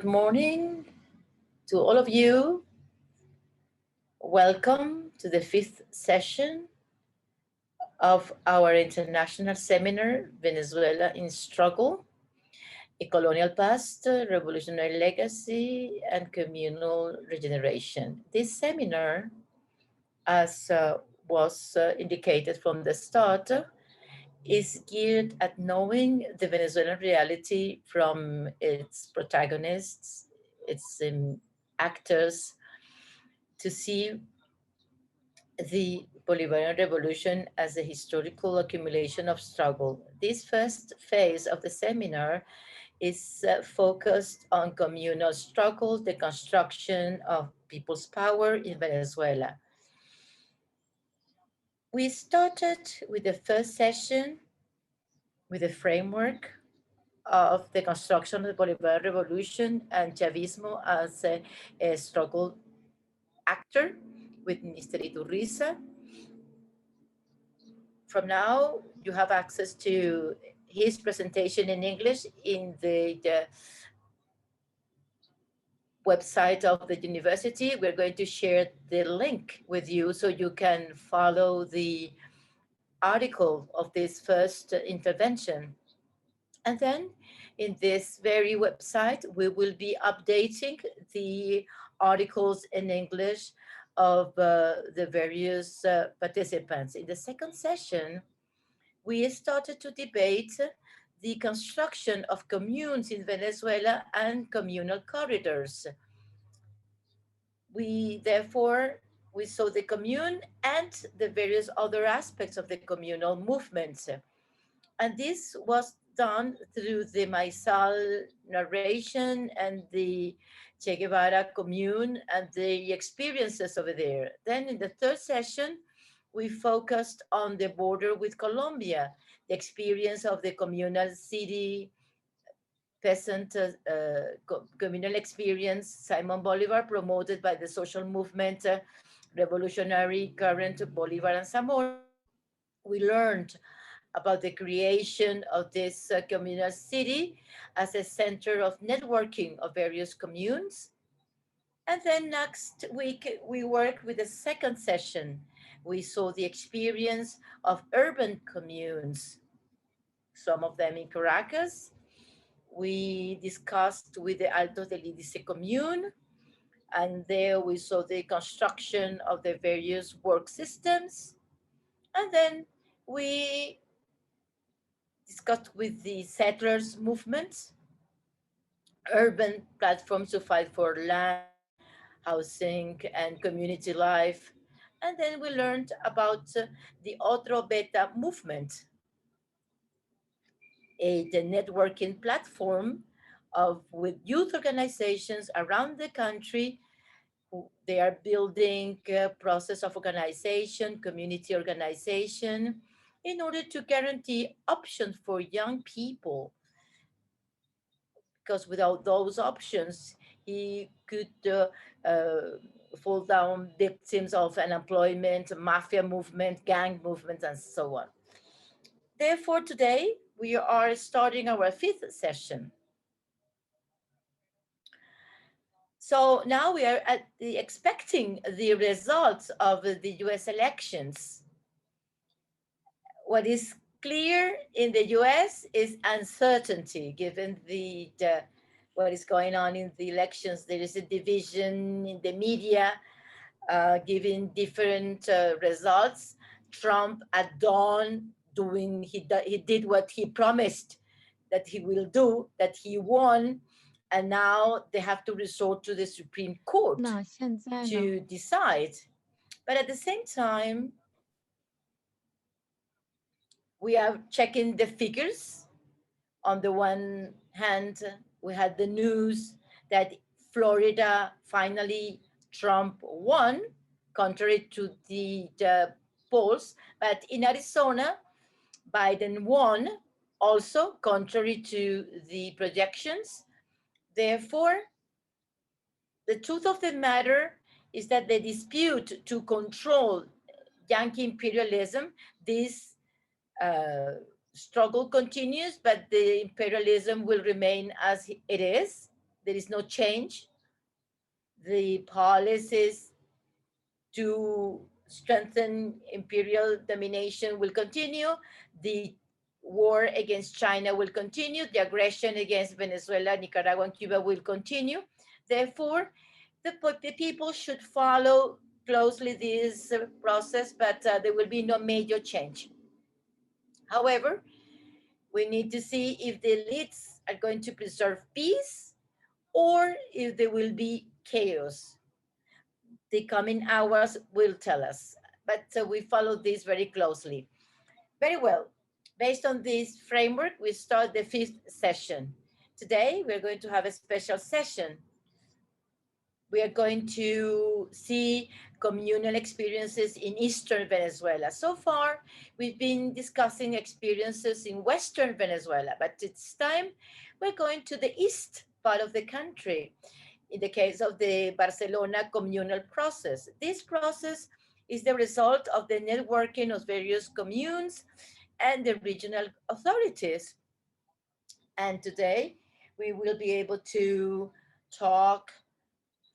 Good morning to all of you. Welcome to the fifth session of our international seminar, Venezuela in Struggle, a Colonial Past, Revolutionary Legacy, and Communal Regeneration. This seminar, as was indicated from the start, is geared at knowing the Venezuelan reality from its protagonists, its actors, to see the Bolivarian Revolution as a historical accumulation of struggle. This first phase of the seminar is focused on communal struggle, the construction of people's power in Venezuela. We started with the first session with a framework of the construction of the Bolivarian Revolution and Chavismo as a struggle actor with Mr. Iturriza. From now, you have access to his presentation in English in the website of the university. We're going to share the link with you so you can follow the article of this first intervention. And then in this very website, we will be updating the articles in English of the various participants. In the second session, we started to debate the construction of communes in Venezuela and communal corridors. We saw the commune and the various other aspects of the communal movements. And this was done through the Maizal narration and the Che Guevara commune and the experiences over there. Then in the third session, we focused on the border with Colombia, the experience of the communal city, peasant communal experience, Simón Bolivar, promoted by the social movement, revolutionary current Bolivar and Zamora. We learned about the creation of this communal city as a center of networking of various communes. And then next week, we worked with the second session. We saw the experience of urban communes, some of them in Caracas. We discussed with the Altos del Índice commune, and there we saw the construction of the various work systems. And then we discussed with the settlers movement, urban platforms to fight for land, housing, and community life. And then we learned about the Otro Beta movement, the networking platform with youth organizations around the country. They are building a process of organization, community organization, in order to guarantee options for young people. Because without those options, he could fall down victims of unemployment, mafia movement, gang movement, and so on. Therefore, today, we are starting our fifth session. So now we are expecting the results of the US elections. What is clear in the US is uncertainty, given what is going on in the elections. There is a division in the media giving different results. Trump at dawn he did what he promised that he will do, that he won, and now they have to resort to the Supreme Court to decide. But at the same time, we are checking the figures. On the one hand, we had the news that Florida finally Trump won, contrary to the polls. But in Arizona, Biden won, also contrary to the projections. Therefore, the truth of the matter is that the dispute to control Yankee imperialism, this struggle continues, but the imperialism will remain as it is. there is no change. The policies to strengthen imperial domination will continue. The war against China will continue. The aggression against Venezuela, Nicaragua, and Cuba will continue. Therefore, the people should follow closely this process, but there will be no major change. However, we need to see if the elites are going to preserve peace or if there will be chaos. The coming hours will tell us, but we follow this very closely. Very well. Based on this framework, we start the fifth session. Today, we're going to have a special session. We are going to see communal experiences in Eastern Venezuela. So far, we've been discussing experiences in Western Venezuela, but it's time we're going to the east part of the country. In the case of the Barcelona communal process. This process is the result of the networking of various communes and the regional authorities. And today we will be able to talk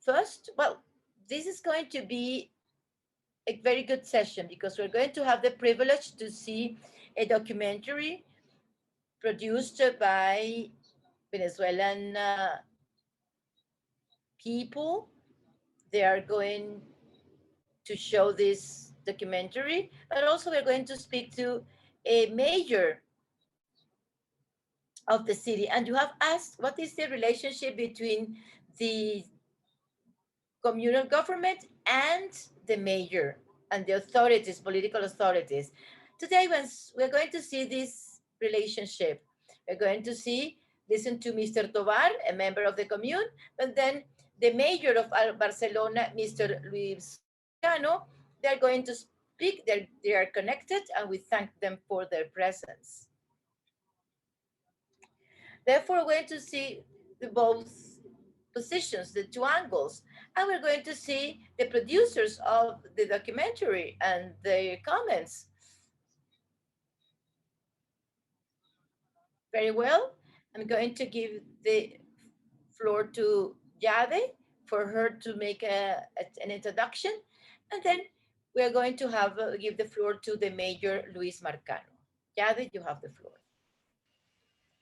first. Well, this is going to be a very good session because we're going to have the privilege to see a documentary produced by Venezuelan people. They are going to show this documentary, but also we're going to speak to a mayor of the city. And you have asked, what is the relationship between the communal government and the mayor and the authorities, political authorities? Today, we're going to see this relationship. We're going to listen to Mr. Tovar, a member of the commune, but then the mayor of Barcelona, Mr. Luis Marcano. They're going to speak, they are connected, and we thank them for their presence. Therefore, we're going to see both positions, the two angles, and we're going to see the producers of the documentary and their comments. Very well. I'm going to give the floor to Jade for her to make an introduction, and then we are going to give the floor to the Mayor Luis Marcano. Jade, you have the floor.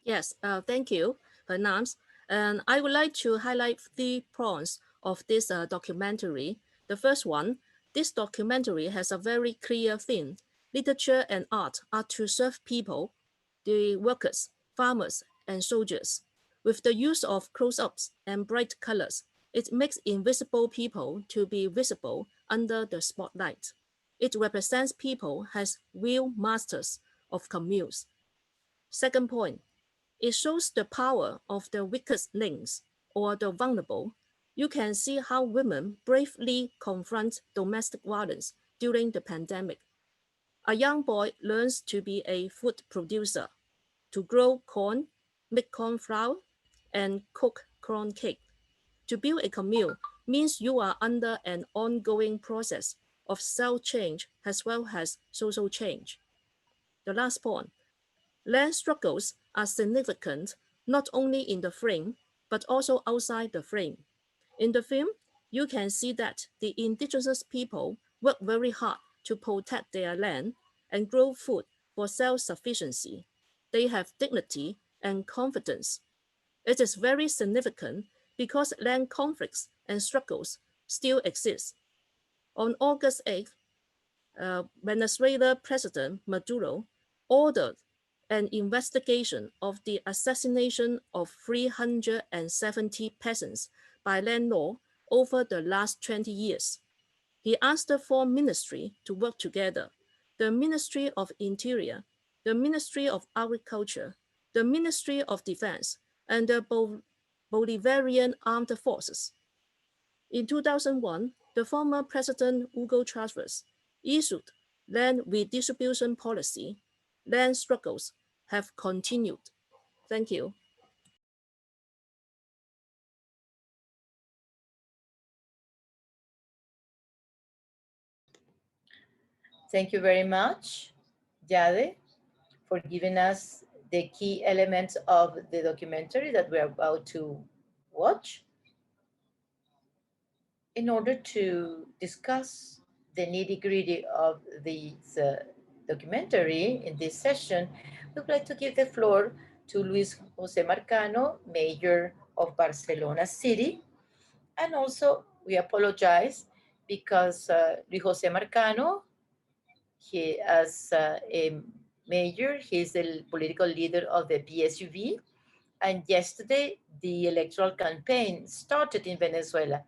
Yes, thank you, Bernams. And I would like to highlight the points of this documentary. The first one, this documentary has a very clear theme. Literature and art are to serve people, the workers, farmers, and soldiers. With the use of close-ups and bright colors, it makes invisible people to be visible under the spotlight. It represents people as real masters of communes. Second point, it shows the power of the weakest links or the vulnerable. You can see how women bravely confront domestic violence during the pandemic. A young boy learns to be a food producer, to grow corn, make corn flour, and cook corn cake. To build a commune means you are under an ongoing process of self-change as well as social change. The last point, land struggles are significant not only in the frame, but also outside the frame. In the film, you can see that the indigenous people work very hard to protect their land and grow food for self-sufficiency. They have dignity and confidence. It is very significant because land conflicts and struggles still exist. On August 8th, Venezuela President Maduro ordered an investigation of the assassination of 370 peasants by landlords over the last 20 years. He asked the four ministries to work together: the Ministry of Interior, the Ministry of Agriculture, the Ministry of Defense, and the Bolivarian Armed Forces. In 2001, the former President Hugo Chavez issued land redistribution policy. Land struggles have continued. Thank you. Thank you very much, Jade, for giving us the key elements of the documentary that we're about to watch in order to discuss the nitty-gritty of this documentary in this session. We would like to give the floor to Luis José Marcano, Mayor of Barcelona City. And also, we apologize because Luis José Marcano, he, as a mayor, he's the political leader of the PSUV. And yesterday, the electoral campaign started in Venezuela.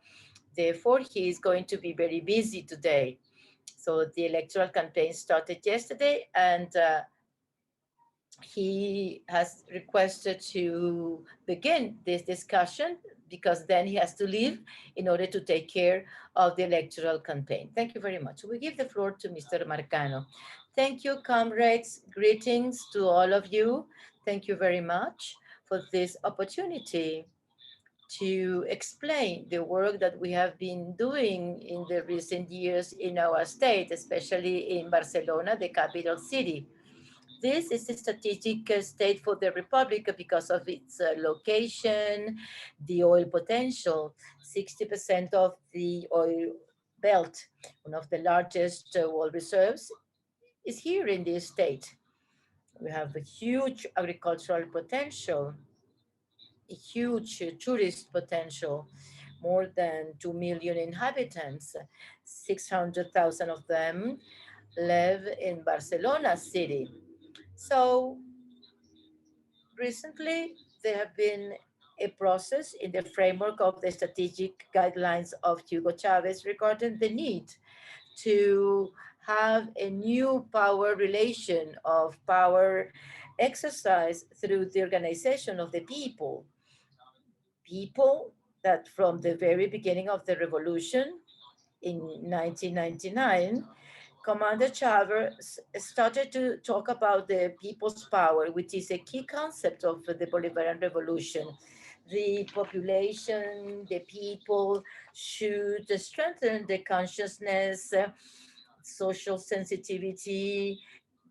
Therefore, he is going to be very busy today. So the electoral campaign started yesterday, and he has requested to begin this discussion because then he has to leave in order to take care of the electoral campaign. Thank you very much. We give the floor to Mr. Marcano. Thank you, comrades. Greetings to all of you. Thank you very much for this opportunity to explain the work that we have been doing in the recent years in our state, especially in Barcelona, the capital city. This is a strategic state for the Republic because of its location, the oil potential. 60% of the oil belt, one of the largest oil reserves, is here in this state. We have a huge agricultural potential, a huge tourist potential, more than 2 million inhabitants. 600,000 of them live in Barcelona city. So recently, there have been a process in the framework of the strategic guidelines of Hugo Chavez regarding the need to have a new power relation of power exercise through the organization of the people. People that from the very beginning of the revolution in 1999, Commander Chavez started to talk about the people's power, which is a key concept of the Bolivarian Revolution. The population, the people should strengthen the consciousness, social sensitivity,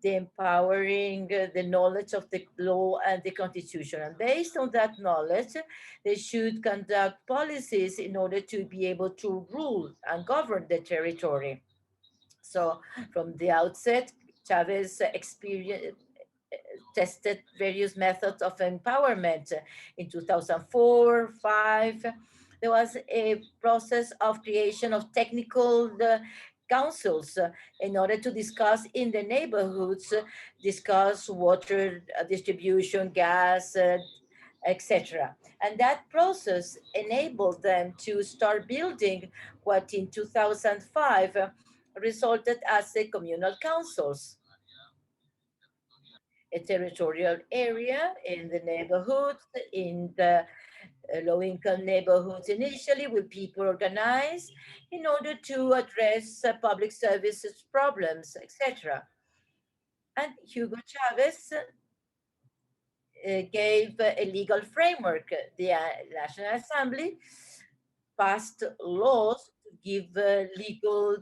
the empowering, the knowledge of the law and the constitution. And based on that knowledge, they should conduct policies in order to be able to rule and govern the territory. So from the outset, Chavez tested various methods of empowerment. In 2004, 5, there was a process of creation of technical councils in order to discuss in the neighborhoods, discuss water distribution, gas, etc. And that process enabled them to start building what in 2005 resulted as a communal councils, a territorial area in the neighborhoods, in the low-income neighborhoods initially, with people organized in order to address public services problems, etc. And Hugo Chavez gave a legal framework. The National Assembly passed laws to give legal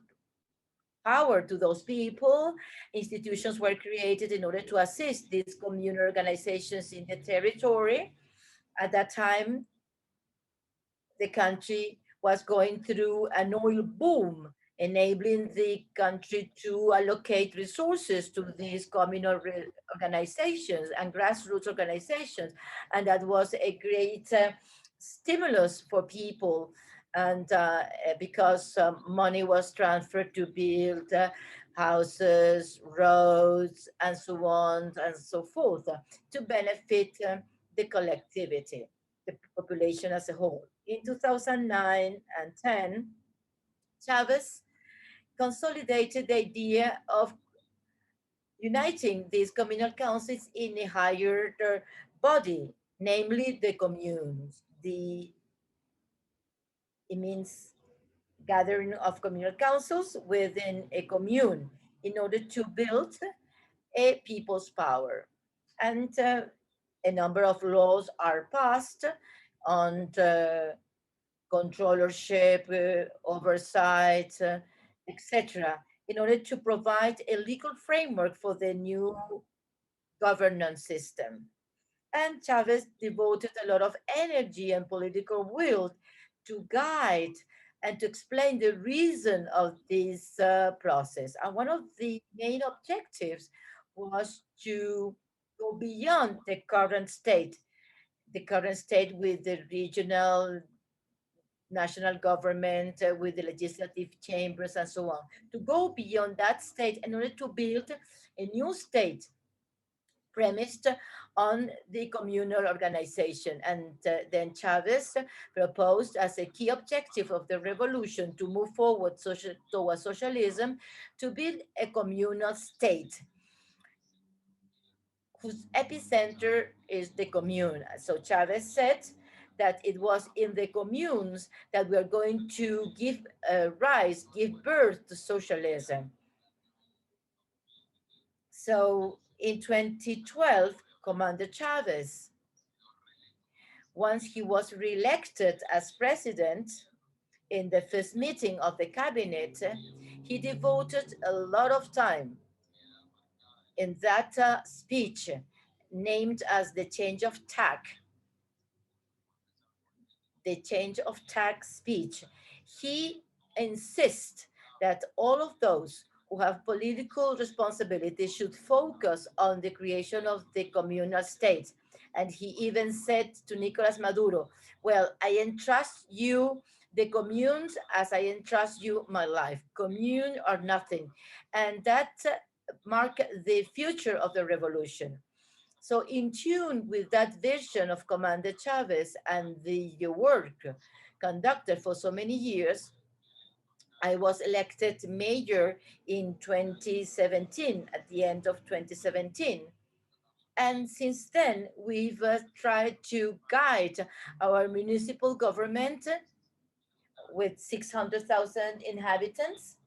power to those people. Institutions were created in order to assist these communal organizations in the territory. At that time, the country was going through an oil boom, enabling the country to allocate resources to these communal organizations and grassroots organizations. And that was a great stimulus for people. And because money was transferred to build houses, roads, and so on and so forth to benefit the collectivity, the population as a whole. In 2009 and 10, Chavez consolidated the idea of uniting these communal councils in a higher body, namely the communes. It means gathering of communal councils within a commune in order to build a people's power. And a number of laws are passed on the controllership, oversight, etc., in order to provide a legal framework for the new governance system. And Chavez devoted a lot of energy and political will to guide and to explain the reason of this process. And one of the main objectives was to go beyond the current state with the regional national government, with the legislative chambers and so on, to go beyond that state in order to build a new state premised on the communal organization. And then Chavez proposed as a key objective of the revolution to move forward towards socialism, to build a communal state whose epicenter is the commune. So Chavez said that it was in the communes that we are going to give give birth to socialism. So in 2012, Commander Chavez, once he was re-elected as president, in the first meeting of the cabinet, he devoted a lot of time in that speech named as the change of tack, speech. He insists that all of those who have political responsibility should focus on the creation of the communal state. And he even said to Nicolas Maduro, well, I entrust you the communes as I entrust you my life, commune or nothing. And that marked the future of the revolution. So in tune with that vision of Commander Chavez and the work conducted for so many years, I was elected mayor in 2017, at the end of 2017. And since then, we've tried to guide our municipal government with 600,000 inhabitants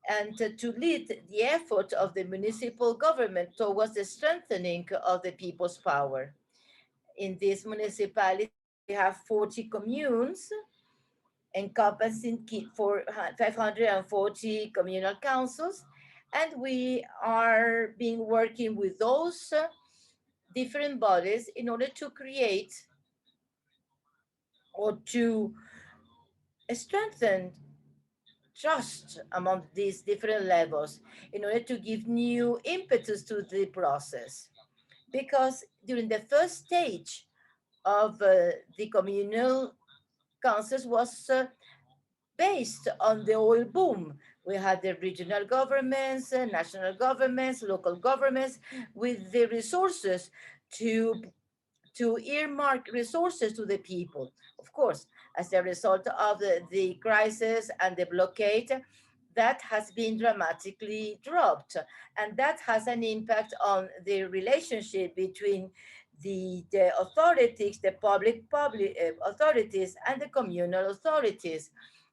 and to lead the effort of the municipal government towards the strengthening of the people's power. In this municipality, we have 40 communes encompassing 540 communal councils, and we are being working with those different bodies in order to create or to strengthen trust among these different levels in order to give new impetus to the process. Because during the first stage of the communal councils was based on the oil boom. We had the regional governments, national governments, local governments with the resources to earmark resources to the people. Of course, as a result of the crisis and the blockade, that has been dramatically dropped. And that has an impact on the relationship between the authorities, the public authorities, and the communal authorities.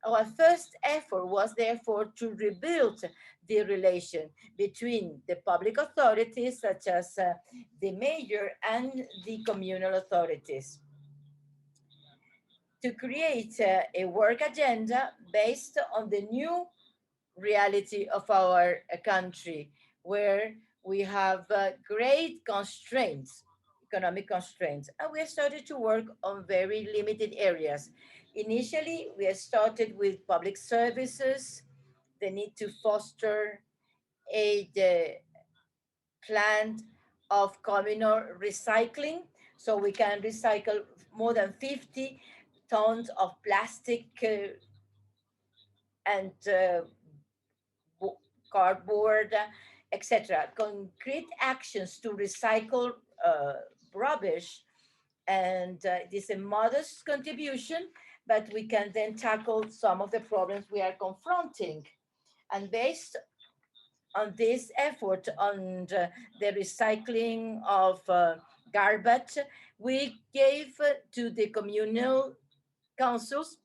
Our first effort was therefore to rebuild the relation between the public authorities, such as the mayor and the communal authorities, to create a work agenda based on the new reality of our country, where we have great constraints, economic constraints, and we have started to work on very limited areas. Initially, we have started with public services, the need to foster a plan of communal recycling, so we can recycle more than 50 tons of plastic and cardboard, etc. Concrete actions to recycle rubbish. And it is a modest contribution, but we can then tackle some of the problems we are confronting. And based on this effort on the recycling of garbage, we gave to the communal councils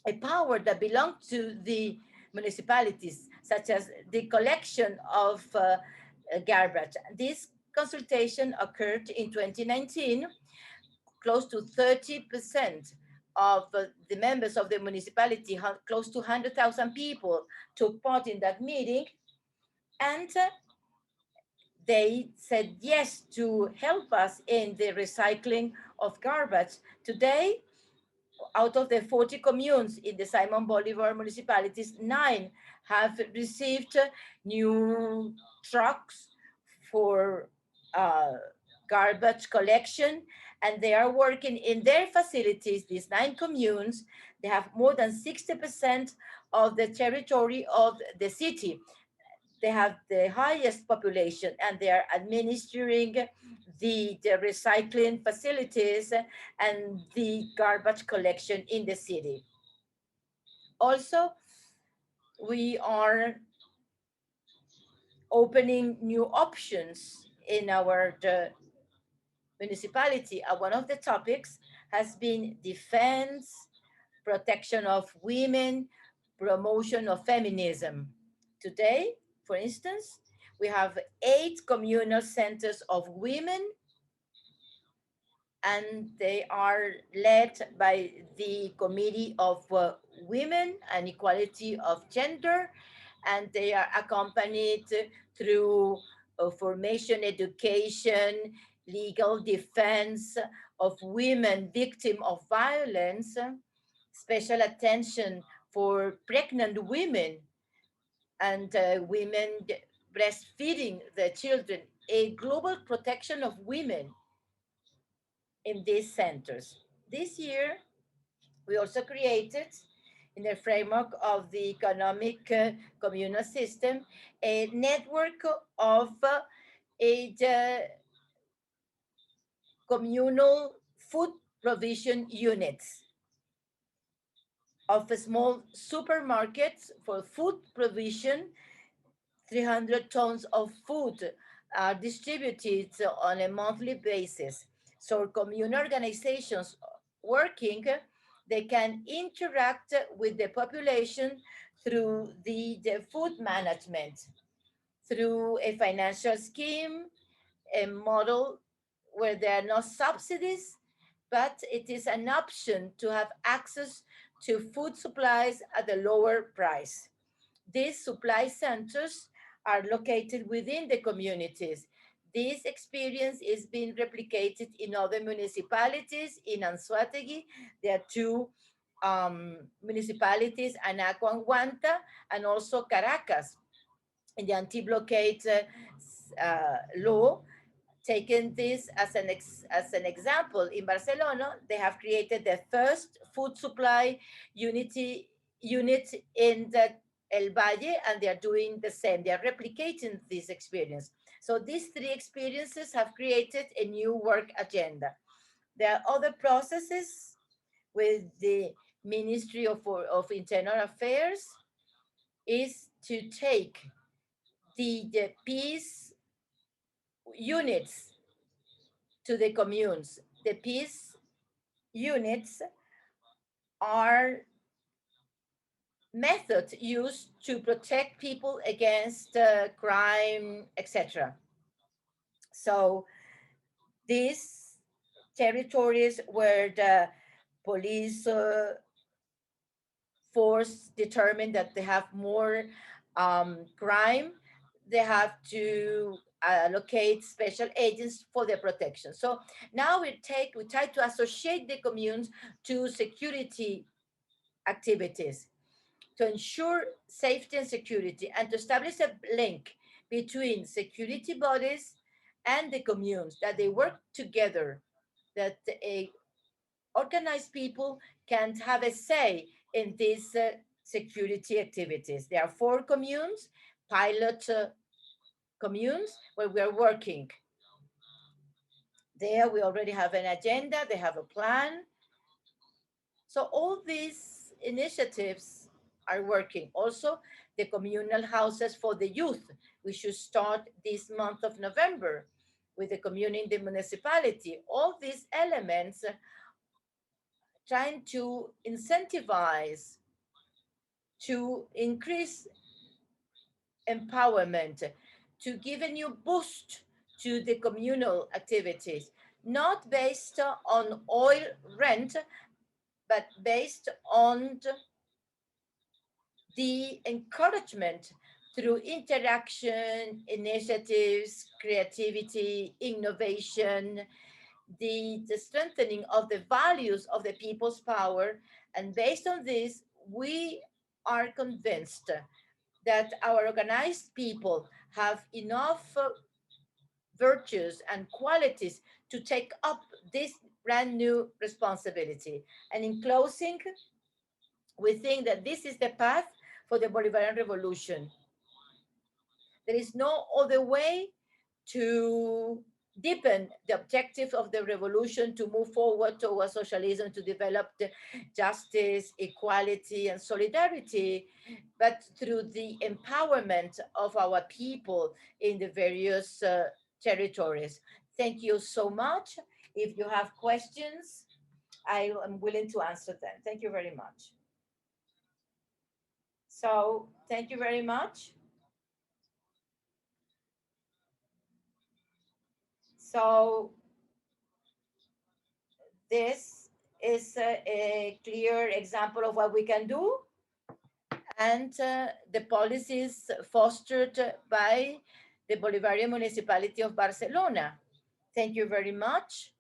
a power that belonged to the municipalities, such as the collection of garbage. This consultation occurred in 2019. Close to 30% of the members of the municipality, close to 100,000 people, took part in that meeting. And they said yes to help us in the recycling of garbage. Today, out of the 40 communes in the Simon Bolivar municipalities, 9 have received new trucks for garbage collection, and they are working in their facilities. These 9 communes, they have more than 60% of the territory of the city. They have the highest population, and they are administering the recycling facilities and the garbage collection in the city. Also, we are opening new options in our municipality. One of the topics has been defense, protection of women, promotion of feminism. Today, for instance, we have 8 communal centers of women, and they are led by the Committee of Women and Equality of Gender, and they are accompanied through formation, education, legal defense of women victims of violence, special attention for pregnant women and women breastfeeding their children, a global protection of women in these centers. This year, we also created, in the framework of the economic communal system, a network of communal food provision units of small supermarkets for food provision. 300 tons of food are distributed on a monthly basis. So communal organizations working, they can interact with the population through the food management, through a financial scheme, a model where there are no subsidies, but it is an option to have access to food supplies at a lower price. These supply centers are located within the communities. This experience is being replicated in other municipalities. In Anzoátegui, there are 2 municipalities, Anaco and Guanta, and also Caracas. In the anti-blockade law, taking this as an example, in Barcelona, they have created the first food supply unit in the El Valle, and they are doing the same. They are replicating this experience. So these 3 experiences have created a new work agenda. There are other processes with the Ministry of Internal Affairs is to take the peace units to the communes. The peace units are methods used to protect people against crime, etc. So these territories where the police force determined that they have more crime, they have to allocate special agents for their protection. So now we try to associate the communes to security activities to ensure safety and security, and to establish a link between security bodies and the communes, that they work together, that organized people can have a say in these security activities. There are 4 communes, pilot communes, where we are working. There we already have an agenda, they have a plan. So all these initiatives are working. Also, the communal houses for the youth. We should start this month of November with the commune in the municipality. All these elements trying to incentivize, to increase empowerment, to give a new boost to the communal activities, not based on oil rent, but based on the encouragement through interaction, initiatives, creativity, innovation, the strengthening of the values of the people's power. And based on this, we are convinced that our organized people have enough virtues and qualities to take up this brand new responsibility. And in closing, we think that this is the path for the Bolivarian revolution. There is no other way to deepen the objective of the revolution, to move forward towards socialism, to develop the justice, equality, and solidarity, but through the empowerment of our people in the various territories. Thank you so much. If you have questions, I am willing to answer them. Thank you very much. So, thank you very much. So, this is a clear example of what we can do, and the policies fostered by the Bolivarian Municipality of Barcelona. Thank you very much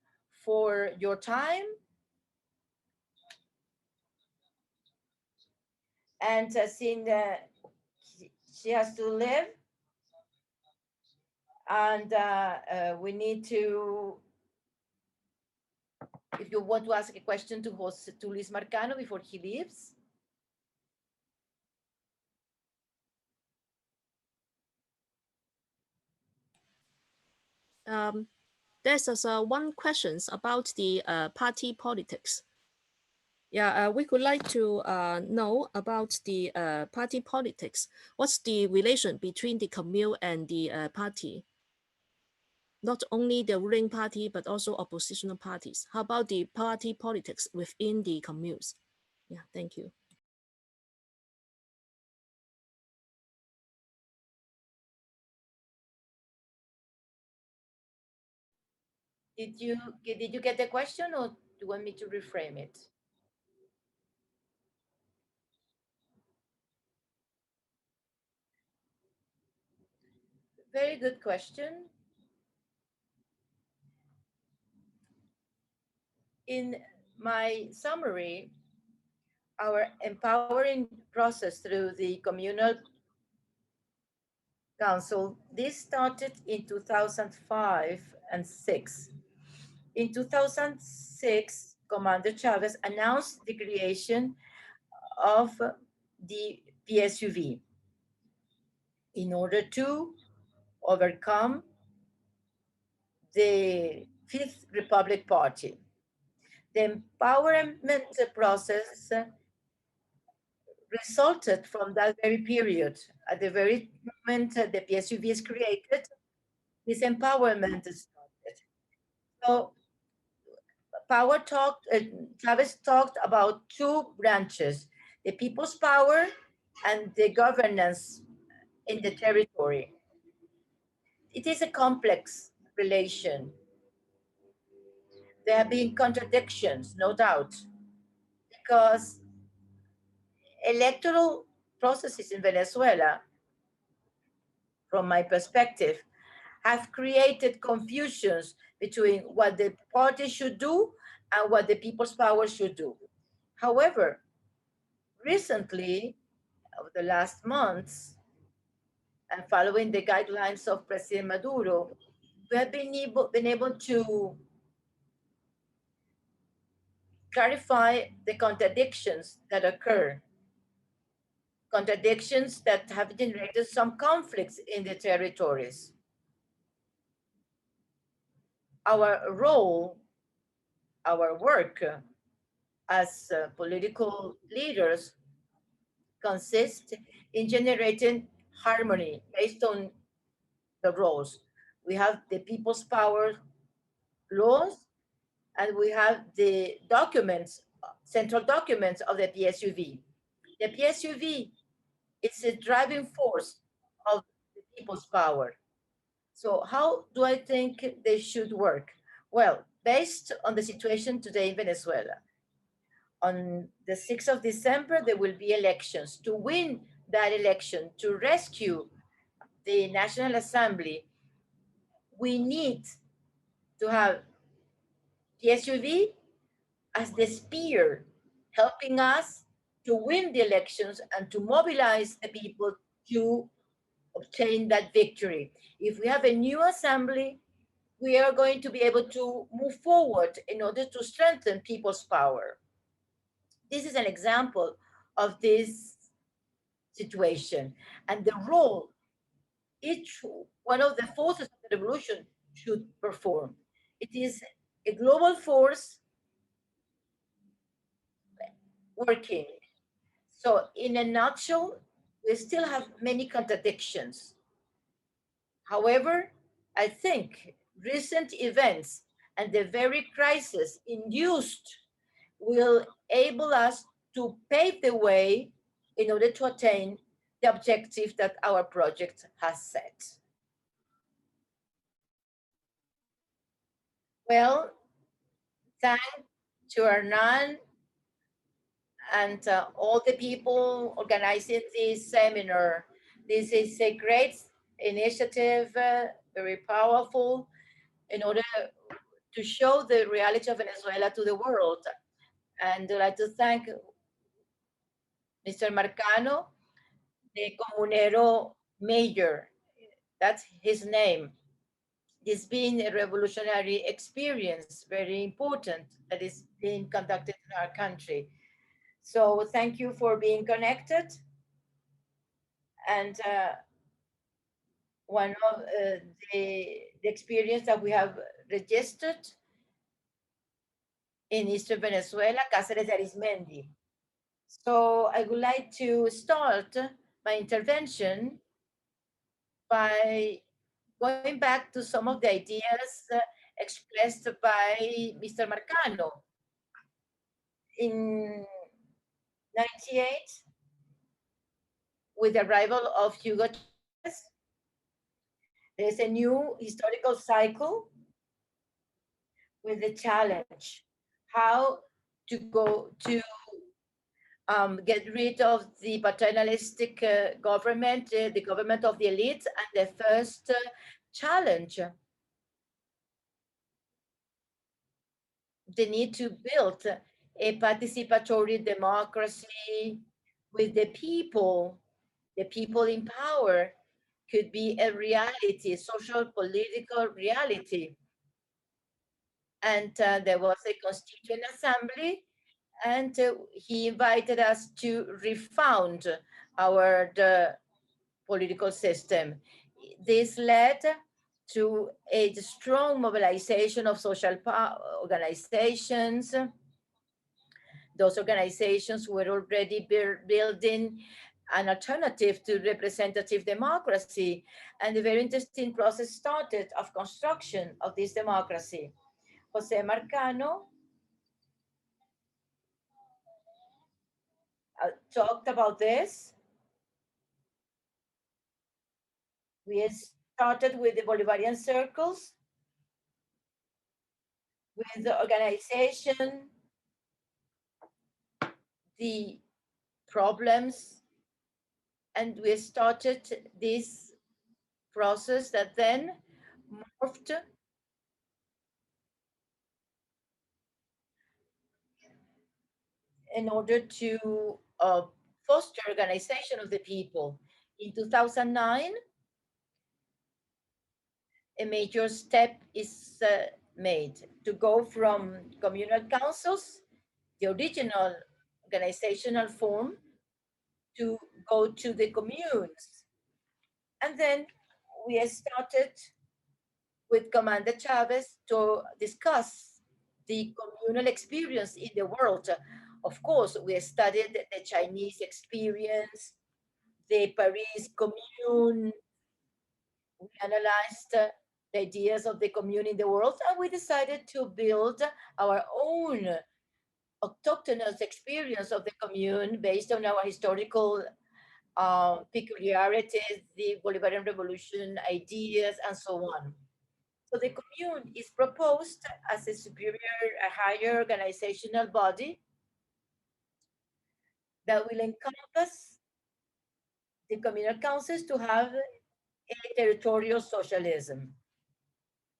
for your time. And seeing she has to live, and we need to, if you want to ask a question to José, to Luis Marcano before he leaves. There's one question about the party politics. Yeah, we would like to know about the party politics. What's the relation between the Commune and the party? Not only the ruling party, but also oppositional parties. How about the party politics within the communes? Yeah, thank you. Did you get the question, or do you want me to reframe it? Very good question. In my summary, our empowering process through the communal council, this started in 2005 and 6. In 2006, Commander Chavez announced the creation of the PSUV in order to overcome the Fifth Republic Party. The empowerment process resulted from that very period. At the very moment the PSUV is created, this empowerment started. So Chavez talked about two branches, the people's power and the governance in the territory. It is a complex relation. There have been contradictions, no doubt, because electoral processes in Venezuela, from my perspective, have created confusions between what the party should do and what the people's power should do. However, recently, over the last months, and following the guidelines of President Maduro, we have been able to clarify the contradictions that occur, contradictions that have generated some conflicts in the territories. Our role, our work as political leaders consists in generating harmony based on the roles. We have the people's power laws, and we have the documents, central documents of the PSUV. The PSUV is a driving force of the people's power. So how do I think they should work? Well, based on the situation today in Venezuela, on the 6th of December, there will be elections. To win that election, to rescue the National Assembly, we need to have the SUV as the spear, helping us to win the elections and to mobilize the people to obtain that victory. If we have a new assembly, we are going to be able to move forward in order to strengthen people's power. This is an example of this situation and the role each one of the forces of the revolution should perform. It is a global force working. So, in a nutshell, we still have many contradictions. However, I think recent events and the very crisis induced will enable us to pave the way in order to attain the objective that our project has set. Well, thanks to Hernan and all the people organizing this seminar. This is a great initiative, very powerful, in order to show the reality of Venezuela to the world. And I'd like to thank Mr. Marcano, the Comunero Mayor. That's his name. This being a revolutionary experience, very important, that is being conducted in our country. So thank you for being connected. And one of the experience that we have registered in Eastern Venezuela, Cáceres de Arizmendi. So I would like to start my intervention by going back to some of the ideas expressed by Mr. Marcano. In 98, with the arrival of Hugo Chavez, there's a new historical cycle with the challenge how to go to get rid of the paternalistic government, the government of the elites, and the first challenge, the need to build a participatory democracy with the people in power could be a reality, social political reality. And there was a constituent assembly, and he invited us to refound our political system. This led to a strong mobilization of social organizations. Those organizations were already building an alternative to representative democracy, and a very interesting process started of construction of this democracy. José Marcano talked about this. We started with the Bolivarian circles, with the organization, the problems, and we started this process that then morphed in order to foster organization of the people. In 2009, a major step is made to go from communal councils, the original organizational form, to go to the communes. And then we started with Commander Chavez to discuss the communal experience in the world. Of course, we studied the Chinese experience, the Paris Commune. We analyzed the ideas of the commune in the world, and we decided to build our own autochthonous experience of the commune based on our historical peculiarities, the Bolivarian Revolution ideas, and so on. So the commune is proposed as a superior, a higher organizational body that will encompass the communal councils to have a territorial socialism.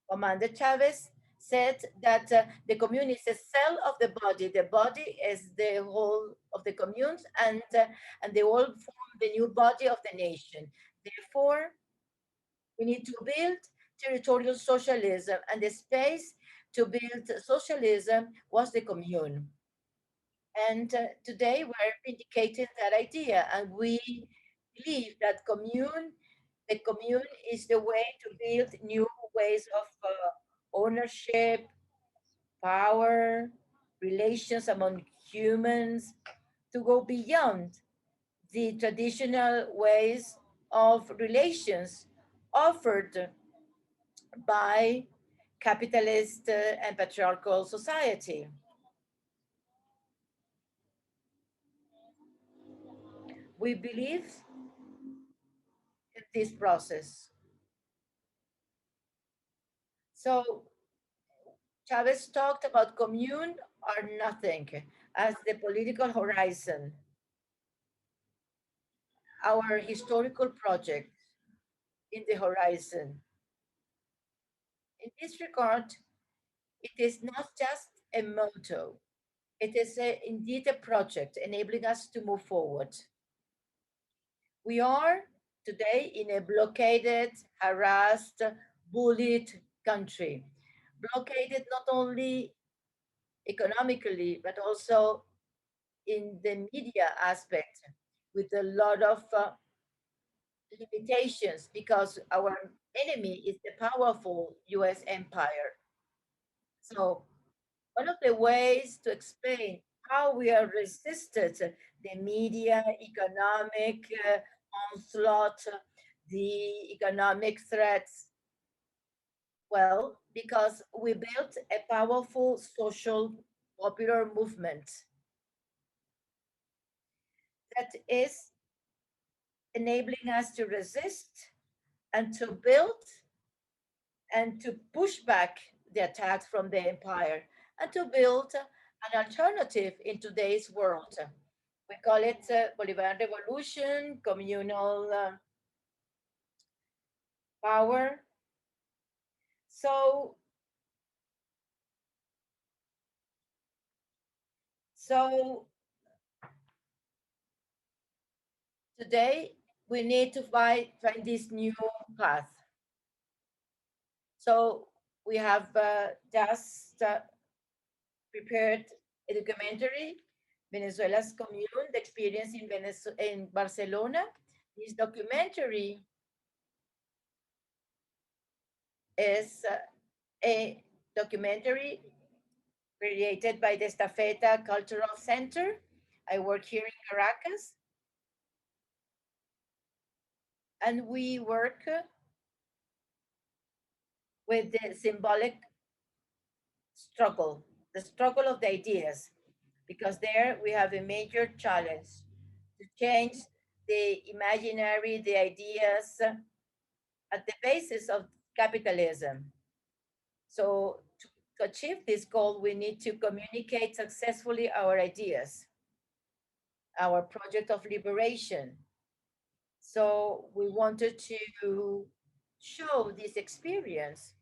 Commander Chavez said that the commune is a cell of the body. The body is the whole of the communes, and they all form the new body of the nation. Therefore, we need to build territorial socialism, and the space to build socialism was the commune. And today we're indicating that idea, and we believe that the commune is the way to build new ways of ownership, power, relations among humans, to go beyond the traditional ways of relations offered by capitalist and patriarchal society. We believe in this process. So Chavez talked about commune or nothing as the political horizon, our historical project in the horizon. In this regard, it is not just a motto, it is indeed a project enabling us to move forward. We are today in a blockaded, harassed, bullied country. Blockaded not only economically, but also in the media aspect, with a lot of limitations because our enemy is the powerful US empire. So, one of the ways to explain how we are resisted the media, economic onslaught, the economic threats, well, because we built a powerful social popular movement that is enabling us to resist and to build and to push back the attacks from the empire and to build an alternative in today's world. We call it Bolivar Revolution, communal power. So, so today we need to find this new path. So we have just prepared a documentary, Venezuela's Commune, the experience in, in Barcelona. This documentary is a documentary created by the Estafeta Cultural Center. I work here in Caracas, and we work with the symbolic struggle, the struggle of the ideas, because there we have a major challenge to change the imaginary, the ideas at the basis of capitalism. So, to achieve this goal, we need to communicate successfully our ideas, our project of liberation. So, we wanted to show this experience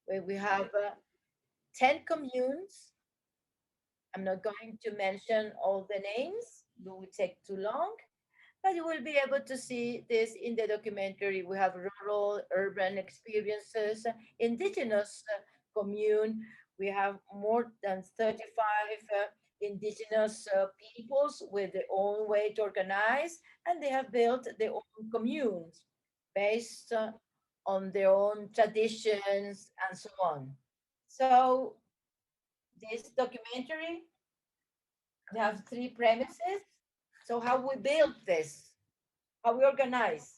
where we have 10 communes. I'm not going to mention all the names, it would take too long, but you will be able to see this in the documentary. We have rural, urban experiences, indigenous commune. We have more than 35 indigenous peoples with their own way to organize, and they have built their own communes based on their own traditions and so on. So this documentary, we have three premises. So how we build this, how we organize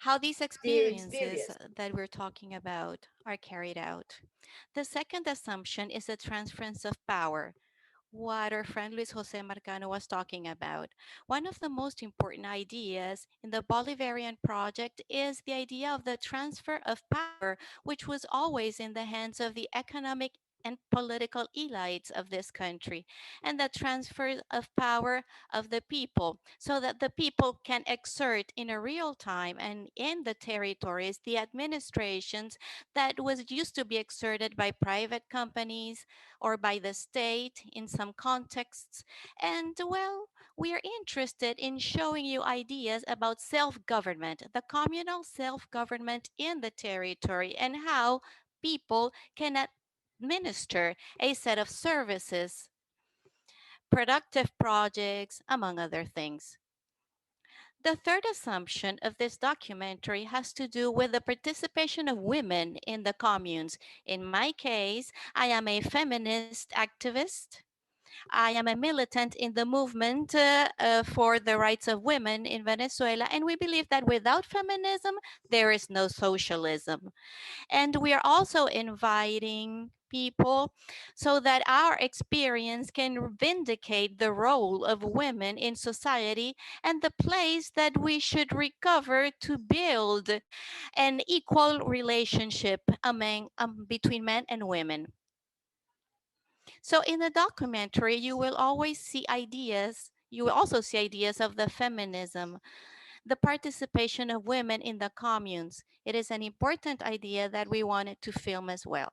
How these the experiences experience. that we're talking about are carried out. The second assumption is the transference of power, what our friend Luis Jose Marcano was talking about. One of the most important ideas in the Bolivarian project is the idea of the transfer of power, which was always in the hands of the economic and political elites of this country, and the transfer of power of the people, so that the people can exert in a real time and in the territories the administrations that was used to be exerted by private companies or by the state in some contexts. And well, we are interested in showing you ideas about self-government, the communal self-government in the territory, and how people can administer a set of services, productive projects, among other things. The third assumption of this documentary has to do with the participation of women in the communes. In my case, I am a feminist activist. I am a militant in the movement for the rights of women in Venezuela, and we believe that without feminism, there is no socialism. And we are also inviting people so that our experience can vindicate the role of women in society and the place that we should recover to build an equal relationship between men and women. So in the documentary, you will always see ideas. You will also see ideas of the feminism, the participation of women in the communes. It is an important idea that we wanted to film as well.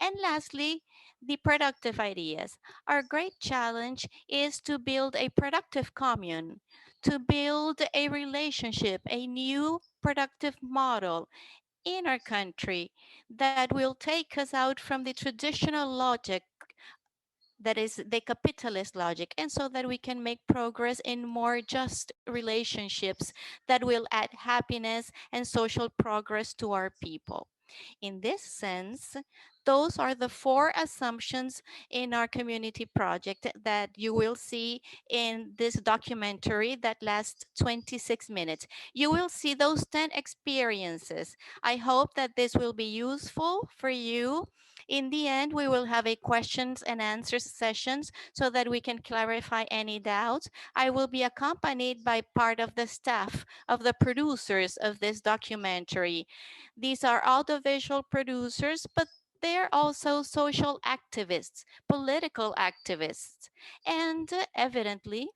And lastly, the productive ideas. Our great challenge is to build a productive commune, to build a relationship, a new productive model in our country that will take us out from the traditional logic, that is the capitalist logic, and so that we can make progress in more just relationships that will add happiness and social progress to our people. In this sense, those are the four assumptions in our community project that you will see in this documentary that lasts 26 minutes. You will see those 10 experiences. I hope that this will be useful for you. In the end, we will have a questions and answers sessions so that we can clarify any doubts. I will be accompanied by part of the staff of the producers of this documentary. These are audiovisual producers, but they're also social activists, political activists. And evidently,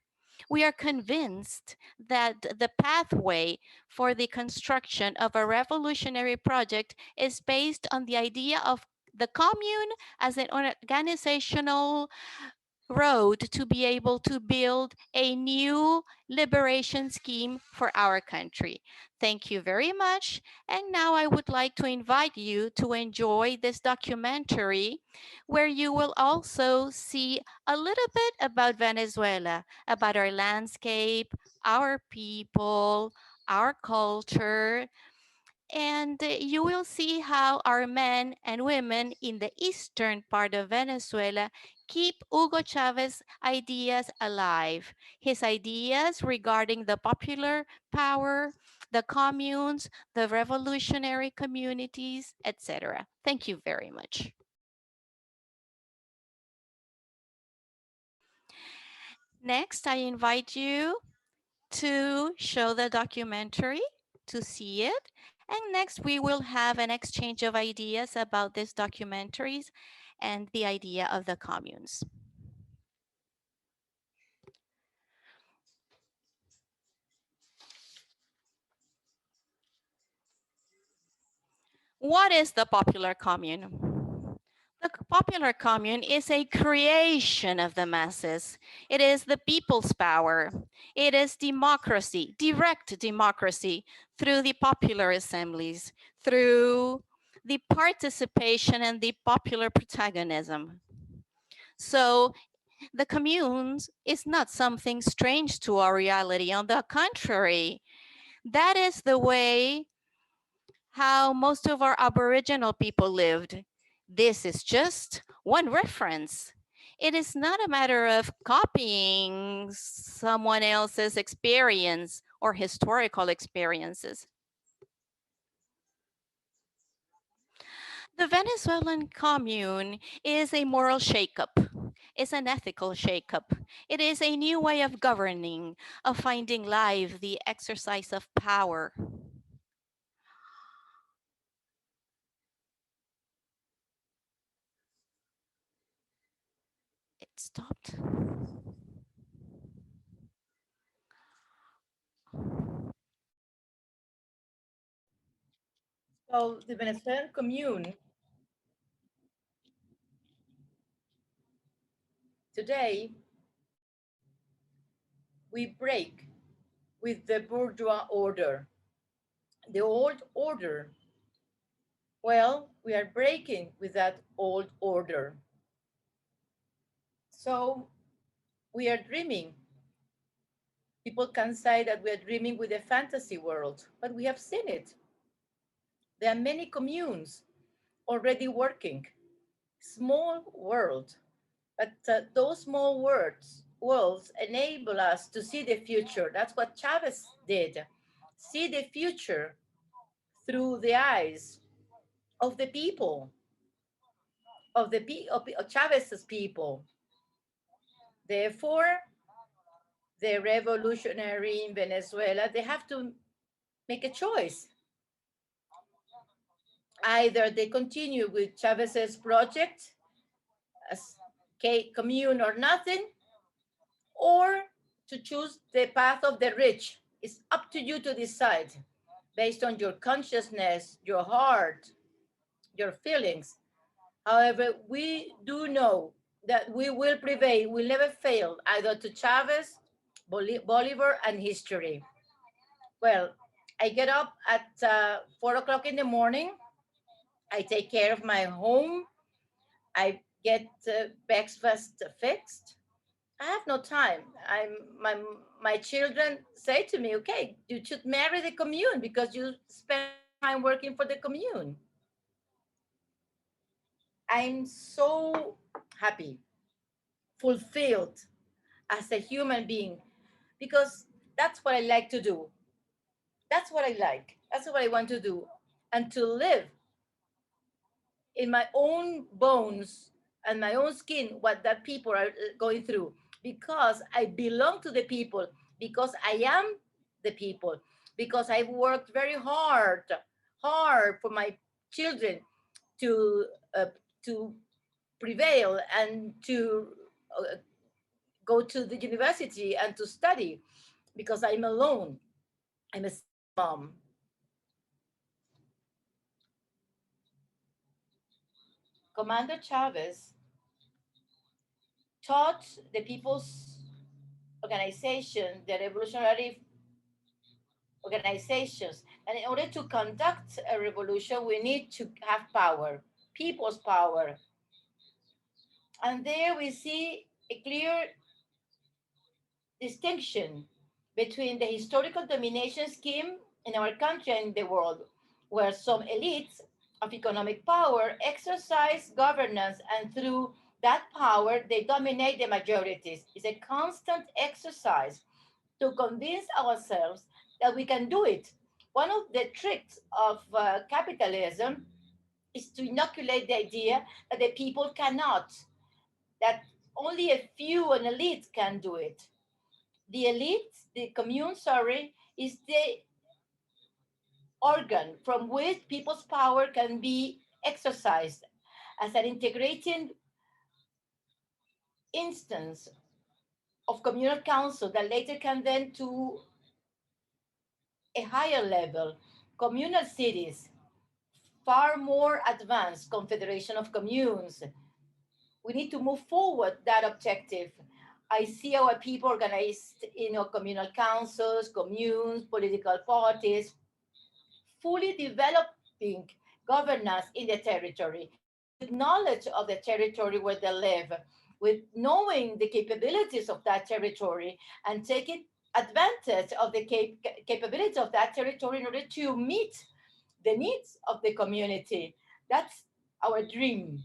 we are convinced that the pathway for the construction of a revolutionary project is based on the idea of the commune as an organizational road to be able to build a new liberation scheme for our country. Thank you very much. And now I would like to invite you to enjoy this documentary where you will also see a little bit about Venezuela, about our landscape, our people, our culture, and you will see how our men and women in the eastern part of Venezuela keep Hugo Chavez's ideas alive. His ideas regarding the popular power, the communes, the revolutionary communities, etc. Thank you very much. Next, I invite you to show the documentary, to see it. And next, we will have an exchange of ideas about these documentaries and the idea of the communes. What is the popular commune? The popular commune is a creation of the masses. It is the people's power. It is democracy, direct democracy through the popular assemblies, through the participation and the popular protagonism. So the communes is not something strange to our reality. On the contrary, that is the way how most of our Aboriginal people lived. This is just one reference. It is not a matter of copying someone else's experience or historical experiences. The Venezuelan commune is a moral shakeup. It's an ethical shakeup. It is a new way of governing, of finding life, the exercise of power. stopped. So the Venezuelan commune today, we break with the bourgeois order, the old order. Well, we are breaking with that old order. So we are dreaming. People can say that we are dreaming with a fantasy world, but we have seen it. There are many communes already working. Small world, but those small worlds enable us to see the future. That's what Chavez did. See the future through the eyes of the people, of Chavez's people. Therefore, the revolutionary in Venezuela, they have to make a choice. Either they continue with Chavez's project as commune or nothing, or to choose the path of the rich. It's up to you to decide based on your consciousness, your heart, your feelings. However, we do know that we will prevail, we'll never fail, either to Chavez, Bolivar, and history. Well, I get up at 4 o'clock in the morning. I take care of my home. I get breakfast fixed. I have no time. My children say to me, okay, you should marry the commune because you spend time working for the commune. I'm so happy, fulfilled as a human being because that's what I like to do. That's what I like. That's what I want to do. And to live in my own bones and my own skin what that people are going through because I belong to the people, because I am the people, because I've worked very hard for my children to uh, to prevail and to go to the university and to study because I'm alone. I'm a mom. Commander Chavez taught the people's organization, the revolutionary organizations, and in order to conduct a revolution, we need to have power, people's power. And there we see a clear distinction between the historical domination scheme in our country and the world, where some elites of economic power exercise governance, and through that power, they dominate the majorities. It's a constant exercise to convince ourselves that we can do it. One of the tricks of capitalism is to inoculate the idea that the people cannot, that only a few, an elite can do it. The elite, the commune, sorry, is the organ from which people's power can be exercised as an integrating instance of communal council that later can then to a higher level, communal cities, far more advanced confederation of communes. We need to move forward that objective. I see our people organized in communal councils, communes, political parties, fully developing governance in the territory, with knowledge of the territory where they live, with knowing the capabilities of that territory and taking advantage of the capability of that territory in order to meet the needs of the community. That's our dream.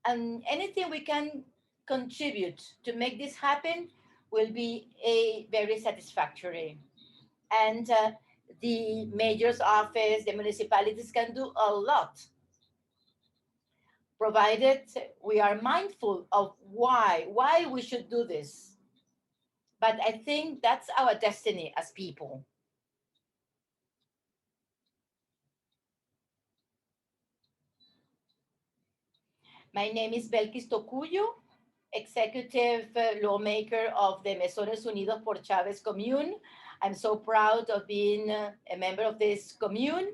And anything we can contribute to make this happen will be a very satisfactory. And the mayor's office, the municipalities can do a lot, provided we are mindful of why we should do this. But I think that's our destiny as people. My name is Belkis Tocuyo, executive lawmaker of the Mesones Unidos por Chávez Commune. I'm so proud of being a member of this commune.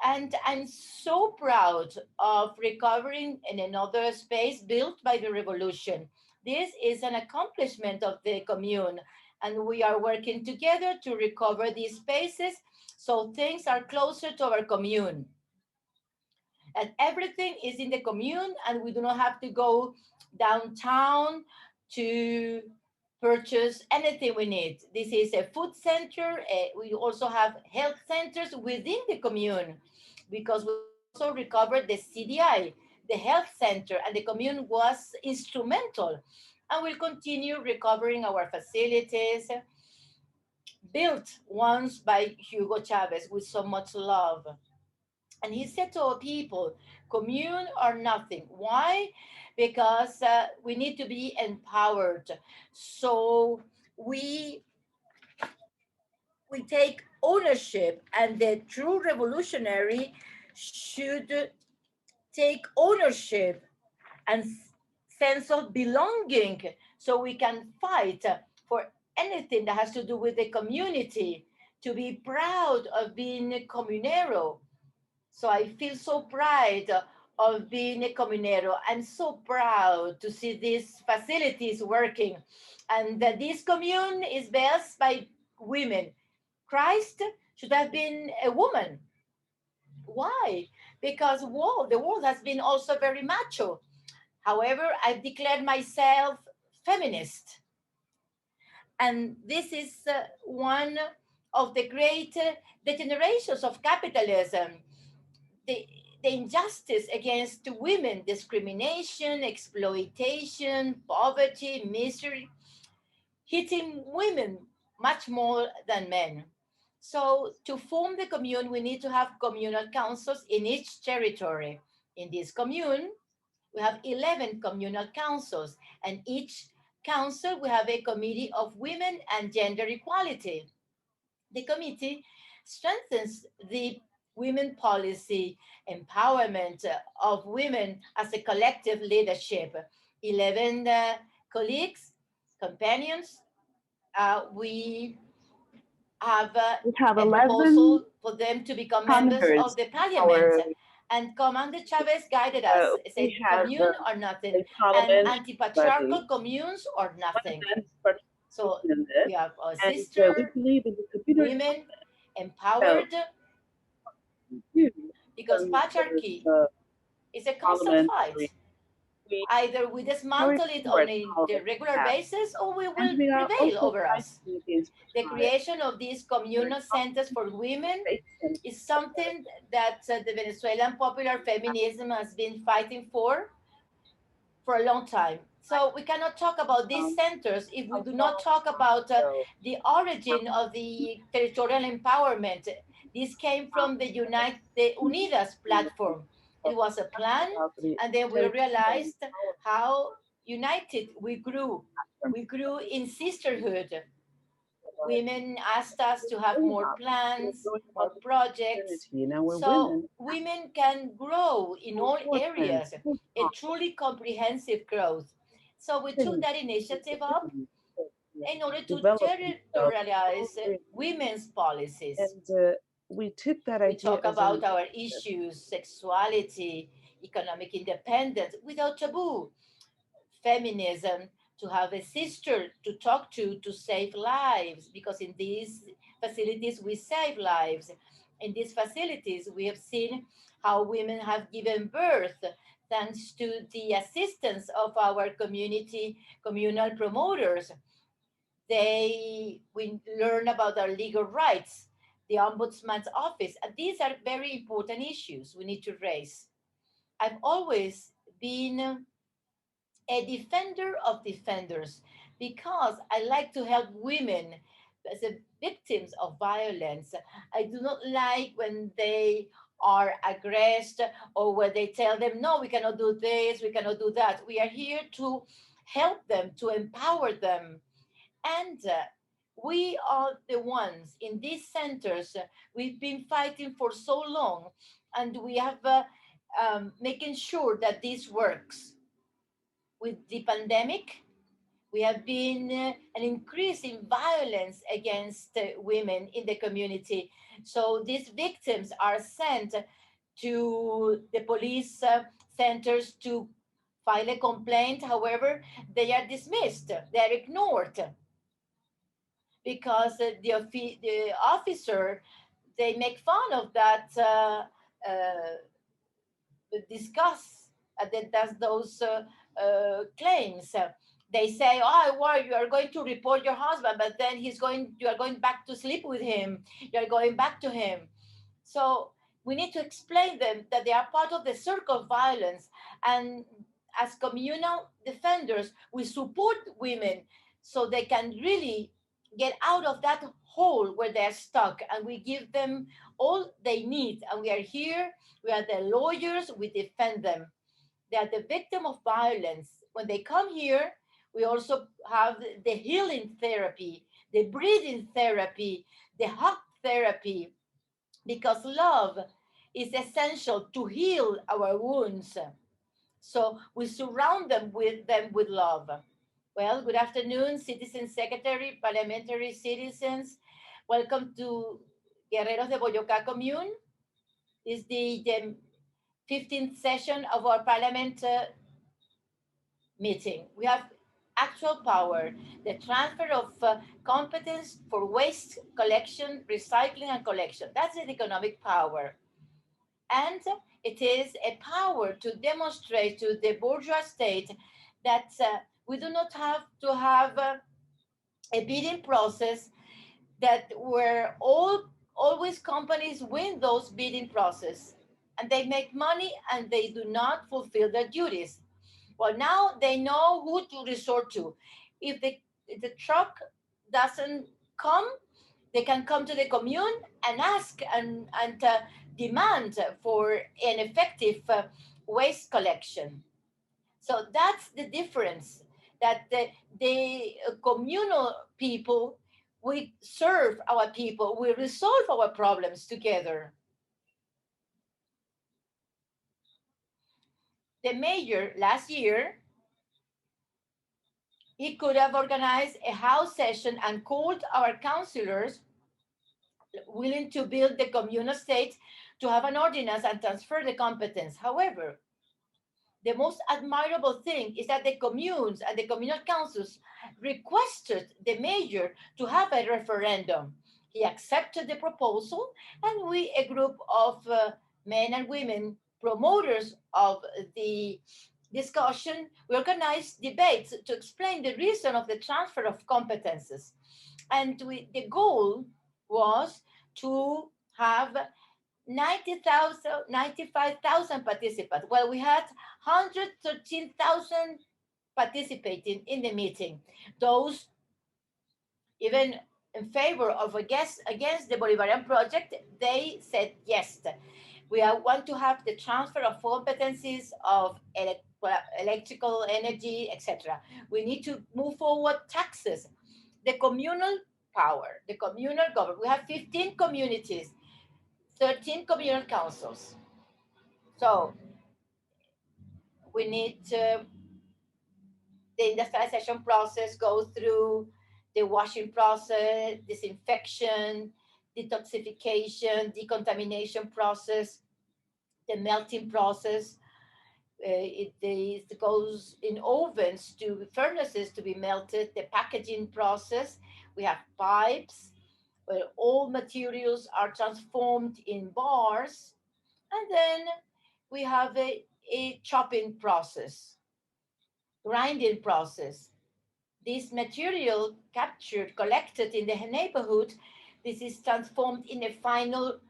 And I'm so proud of recovering in another space built by the revolution. This is an accomplishment of the commune, and we are working together to recover these spaces so things are closer to our commune. And everything is in the commune, and we do not have to go downtown to purchase anything we need. This is a food center. We also have health centers within the commune because we also recovered the CDI, the health center, and the commune was instrumental. And we'll continue recovering our facilities built once by Hugo Chavez with so much love. And he said to our people, commune or nothing. Why? Because we need to be empowered. So we we take ownership, and the true revolutionary should take ownership and sense of belonging so we can fight for anything that has to do with the community, to be proud of being a comunero. So I feel so proud of being a comunero. I'm so proud to see these facilities working, and that this commune is built by women. Christ should have been a woman. Why? Because the world has been also very macho. However, I've declared myself feminist. And this is one of the great degenerations of capitalism. The, the injustice against women, discrimination, exploitation, poverty, misery, hitting women much more than men. So to form the commune, we need to have communal councils in each territory. In this commune, we have 11 communal councils, and each council we have a committee of women and gender equality. The committee strengthens the women policy, empowerment of women as a collective leadership. 11 colleagues, companions. We have a 11 proposal for them to become members members of the of parliament. our, And Commander Chavez guided us, said we have commune or nothing, a and parliament anti-patriarchal body, communes or nothing. So participation in this, we have our and we sister believe in the community women empowered, too, because from patriarchy the is a constant fight. parliamentary. We Either we dismantle it on the regular basis, or we will and we are prevail also over us. fighting against The creation of these communal centers for women is something that the Venezuelan popular feminism has been fighting for a long time. So we cannot talk about these centers if we do not talk about the origin of the territorial empowerment. This came from the Unidas platform. It was a plan, and then we realized how united we grew. We grew in sisterhood. Women asked us to have more plans, more projects, so women can grow in all areas, a truly comprehensive growth. So we took that initiative up in order to territorialize women's policies. And we took that We idea. talk about our issues, sexuality, economic independence without taboo, feminism, to have a sister to talk to save lives, because in these facilities we save lives. In these facilities we have seen how women have given birth thanks to the assistance of our communal promoters. We learn about our legal rights, the ombudsman's office, and these are very important issues we need to raise. I've always been a defender of defenders, because I like to help women as a victims of violence. I do not like when they are aggressed, or when they tell them, no, we cannot do this, we cannot do that. We are here to help them, to empower them. And we are the ones in these centers. We've been fighting for so long, and we have making sure that this works. With the pandemic, we have been an increase in violence against women in the community. So these victims are sent to the police centers to file a complaint. However, they are dismissed, they are ignored because the officer, they make fun of that discuss that does those claims. They say, "Oh, well, you are going to report your husband, but then you are going back to sleep with him. You are going back to him." So we need to explain them that they are part of the circle of violence, and as communal defenders, we support women so they can really get out of that hole where they're stuck, and we give them all they need. And we are here, we are the lawyers, we defend them. They are the victim of violence. When they come here, we also have the healing therapy, the breathing therapy, the hug therapy, because love is essential to heal our wounds. So we surround them with love. Well, good afternoon, Citizen Secretary, parliamentary citizens. Welcome to Guerreros de Boyacá Commune. This is the 15th session of our parliament meeting. We have actual power, the transfer of competence for waste collection, recycling, and collection. That's an economic power. And it is a power to demonstrate to the bourgeois state that we do not have to have a bidding process that where always companies win those bidding process and they make money and they do not fulfill their duties. Well, now they know who to resort to. If the truck doesn't come, they can come to the commune and ask and demand for an effective waste collection. So that's the difference. That the communal people, we serve our people, we resolve our problems together. The mayor last year, he could have organized a house session and called our councillors willing to build the communal state to have an ordinance and transfer the competence. However, the most admirable thing is that the communes and the communal councils requested the mayor to have a referendum. He accepted the proposal, and we, a group of men and women, promoters of the discussion, we organized debates to explain the reason of the transfer of competences. And the goal was to have 95,000 participants. Well, we had 113,000 participating in the meeting. Those even in favor of against the Bolivarian project, they said yes. We want to have the transfer of competencies of electrical energy, etc. We need to move forward taxes, the communal power, the communal government. We have 15 communities, 13 communal councils. So we need the industrialization process goes through the washing process, disinfection, detoxification, decontamination process, the melting process. It goes in ovens to furnaces to be melted, the packaging process. We have pipes where all materials are transformed in bars. And then we have a chopping process, grinding process. This material captured, collected in the neighborhood, this is transformed in a final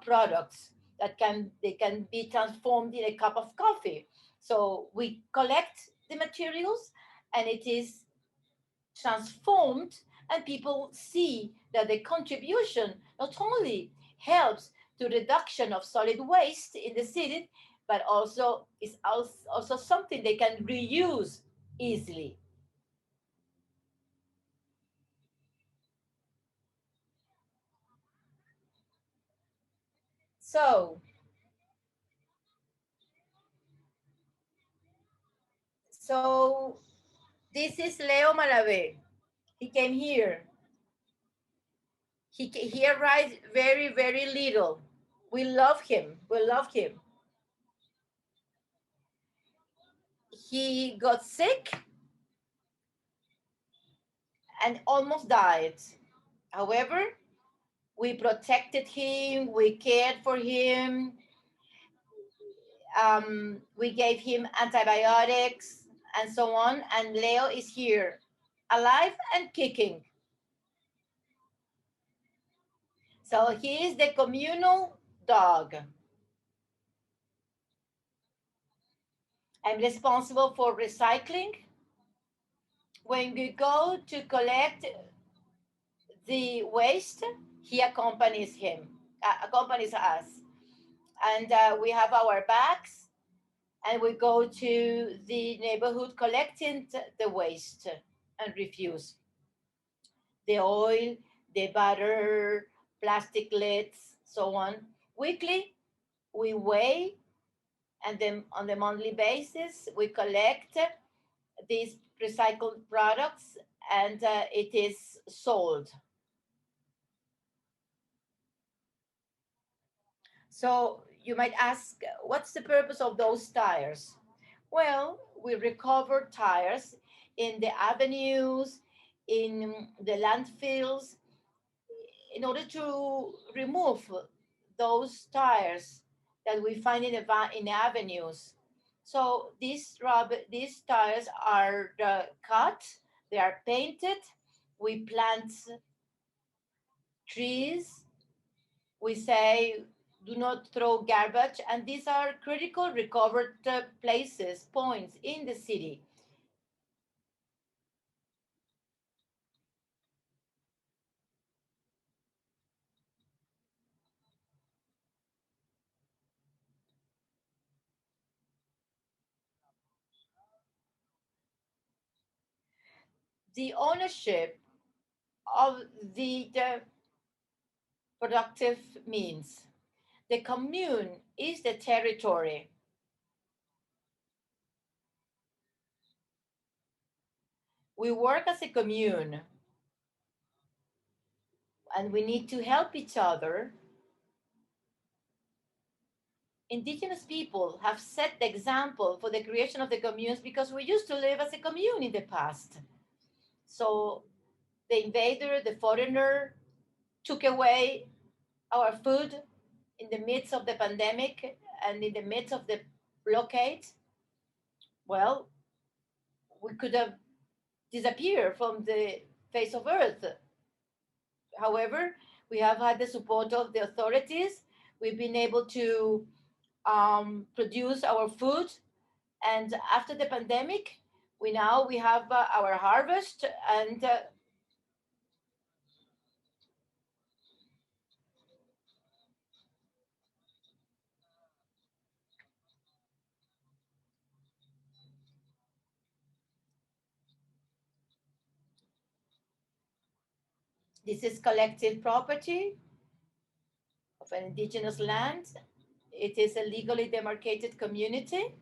products that can be transformed in a cup of coffee. So we collect the materials and it is transformed, and people see that the contribution not only helps to reduction of solid waste in the city, but also is also something they can reuse easily. So So this is Leo Malavé. He came here. He arrived very, very little. We love him. We love him. He got sick and almost died. However, we protected him, we cared for him, we gave him antibiotics and so on. And Leo is here, alive and kicking. So he is the communal dog. I'm responsible for recycling. When we go to collect the waste, he accompanies us. And we have our bags, and we go to the neighborhood collecting the waste and refuse. The oil, the butter, plastic lids, so on. Weekly, we weigh, and then on the monthly basis, we collect these recycled products, and it is sold. So you might ask, what's the purpose of those tires? Well, we recover tires in the avenues, in the landfills, in order to remove those tires that we find in the avenues. So these tires are cut, they are painted, we plant trees, we say do not throw garbage, and these are critical recovered places, points in the city. The ownership of the productive means. The commune is the territory. We work as a commune, and we need to help each other. Indigenous people have set the example for the creation of the communes because we used to live as a commune in the past. So the invader, the foreigner, took away our food in the midst of the pandemic and in the midst of the blockade. Well, we could have disappeared from the face of earth. However, we have had the support of the authorities. We've been able to produce our food, and after the pandemic, we have our harvest, and this is collective property of an indigenous land. It is a legally demarcated community.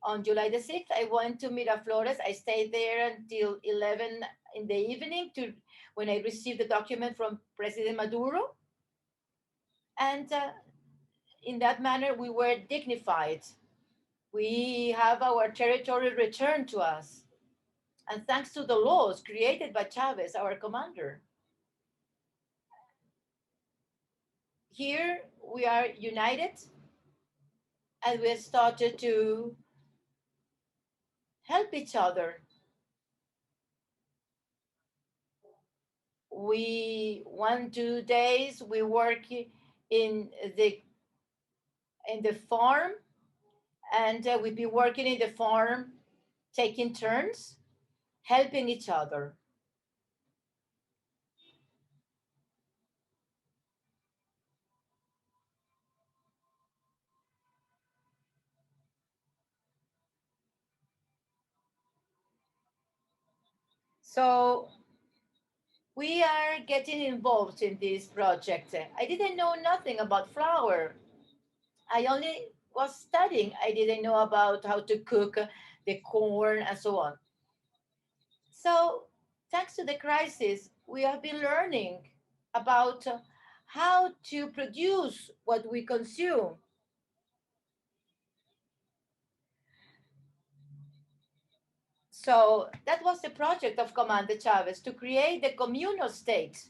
On July the 6th, I went to Miraflores. I stayed there until 11 in the evening when I received the document from President Maduro. And in that manner, we were dignified. We have our territory returned to us. And thanks to the laws created by Chavez, our commander. Here we are united, and we have started to help each other. We 1-2 days we work in the farm, and we've been working in the farm, taking turns, helping each other. So we are getting involved in this project. I didn't know nothing about flour. I only was studying. I didn't know about how to cook the corn, and so on. So, thanks to the crisis, we have been learning about how to produce what we consume. So that was the project of Commander Chavez, to create the communal state.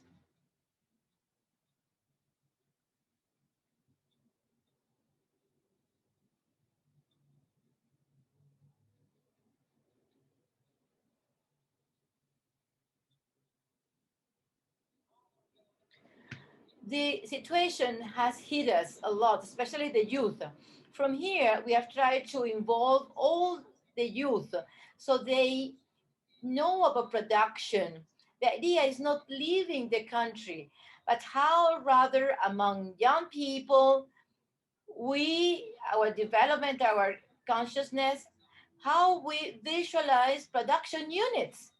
The situation has hit us a lot, especially the youth. From here, we have tried to involve all the youth so they know about production. The idea is not leaving the country, but how rather among young people, our development, our consciousness, how we visualize production units.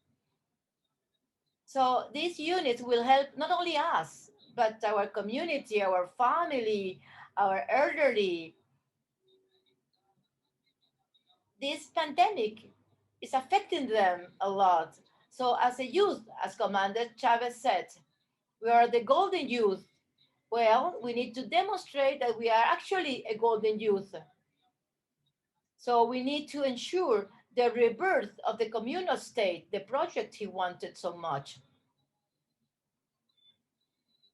So these units will help not only us, but our community, our family, our elderly. This pandemic is affecting them a lot. So as a youth, as Commander Chavez said, we are the golden youth. Well, we need to demonstrate that we are actually a golden youth. So we need to ensure the rebirth of the communal state, the project he wanted so much.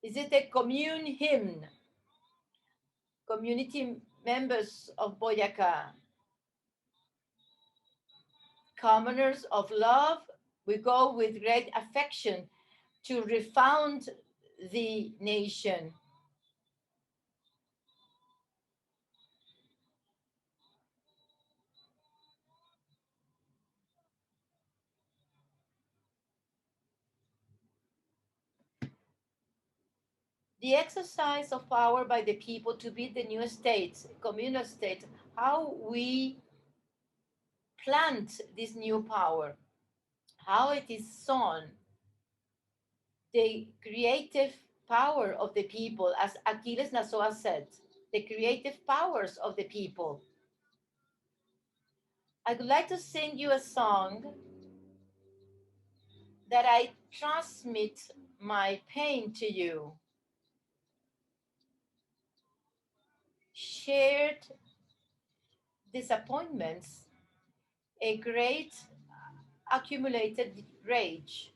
Is it a commune hymn? Community members of Boyacá, commoners of love, we go with great affection to refound the nation. The exercise of power by the people to build the new states, communal states, how we plant this new power, how it is sown, the creative power of the people, as Achilles Nazoa said, the creative powers of the people. I would like to sing you a song that I transmit my pain to you. Shared disappointments, a great accumulated rage,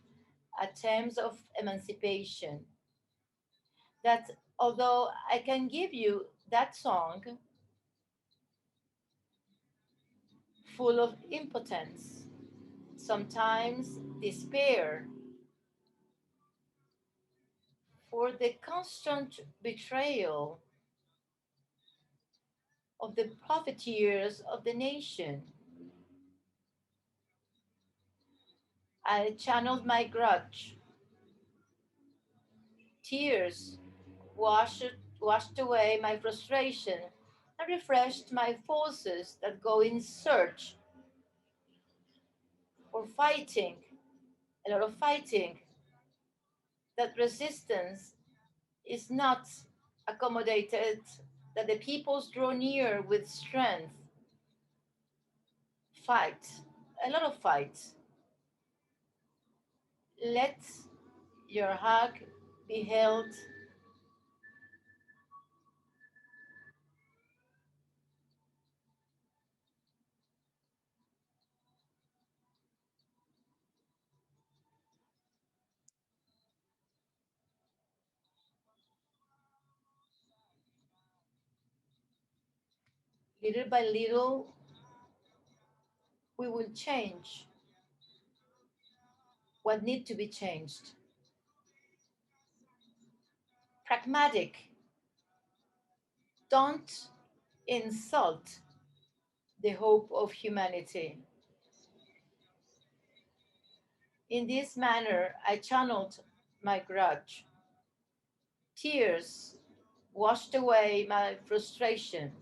attempts of emancipation. That although I can give you that song full of impotence, sometimes despair, for the constant betrayal of the profiteers of the nation. I channeled my grudge. Tears washed away my frustration and refreshed my forces that go in search for fighting, a lot of fighting, that resistance is not accommodated, that the peoples draw near with strength. Fight, a lot of fight. Let your hug be held. Little by little, we will change what needs to be changed. Pragmatic. Don't insult the hope of humanity. In this manner, I channeled my grudge. Tears washed away my frustration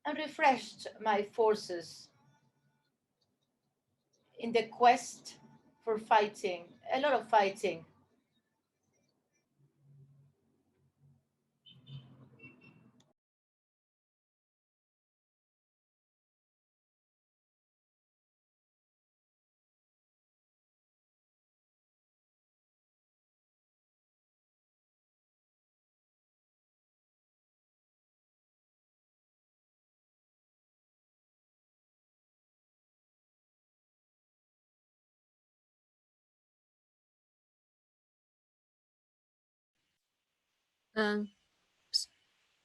and refreshed my forces in the quest for fighting, a lot of fighting.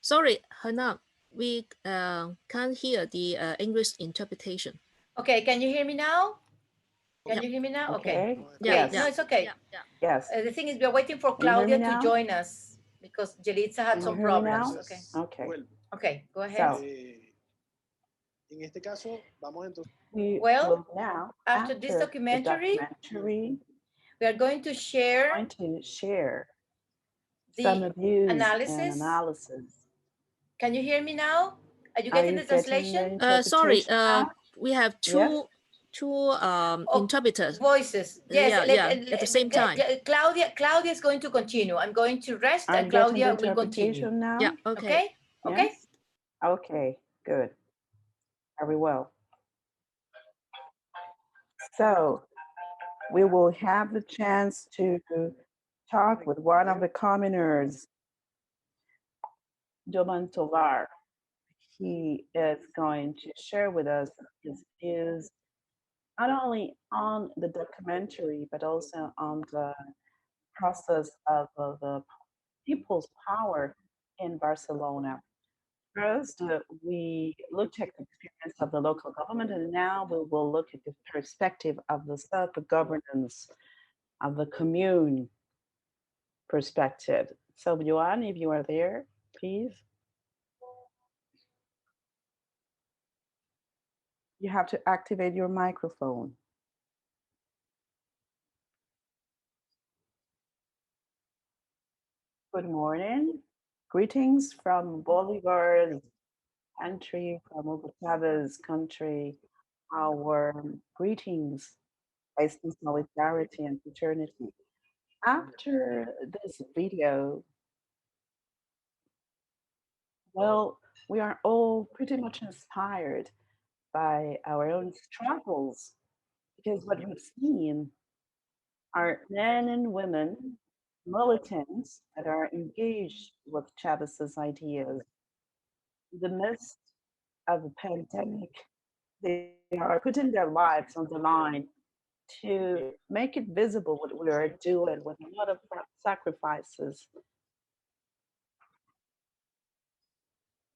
Sorry, Hana, we can't hear the English interpretation. Okay, can you hear me now? Can Yep. you hear me now? Okay. Okay. Yeah, Yes. No, it's okay. Yes. The thing is, we are waiting for Can you hear me Claudia to now? join us because Jelitza had Can you some hear me now? problems. Okay. Okay. Okay, go ahead. So En este caso, vamos entonces. we Well, will now, after this the documentary, documentary, we are going to share going to share the some views and analysis. analysis. Can you hear me now? Are you Are getting you the getting translation? the Sorry, interpretation now? we have Yes. two interpreters. Voices. Yes. At the same time. Claudia is going to continue. I'm going to rest Are and you getting the Claudia will continue. interpretation now? Yeah, okay. Okay? Yes? Okay, good. Very well. So we will have the chance to talk with one of the commoners, Johan Tovar. He is going to share with us his views not only on the documentary, but also on the process of the people's power in Barcelona. First, we looked at the experience of the local government, and now we will look at the perspective of the self-governance of the commune perspective. So, Johan, if you are there, please. You have to activate your microphone. Good morning. Greetings from Bolivar's country, from Hugo Chavez's country. Our greetings based on solidarity and fraternity. After this video, well, we are all pretty much inspired by our own struggles because what we've seen are men and women, militants that are engaged with Chavez's ideas. In the midst of a pandemic, they are putting their lives on the line to make it visible what we are doing with a lot of sacrifices.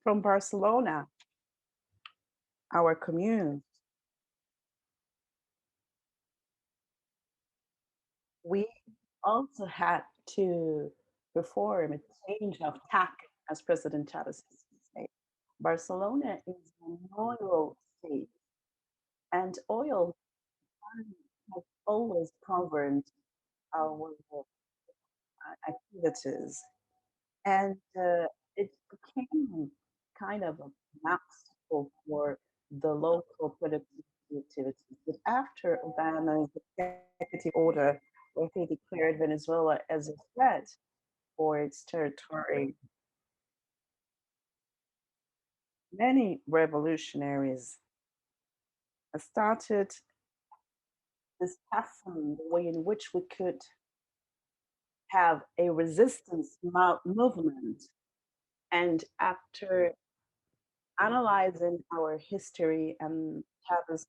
From Barcelona, our commune, we also had to perform a change of tack, as President Chavez said. Barcelona is an oil state, and oil has always governed our activities. And it became kind of a obstacle for the local productivity activities. But after Obama's executive order, where he declared Venezuela as a threat for its territory, many revolutionaries started discussing the way in which we could have a resistance movement. And after analyzing our history and Chavez's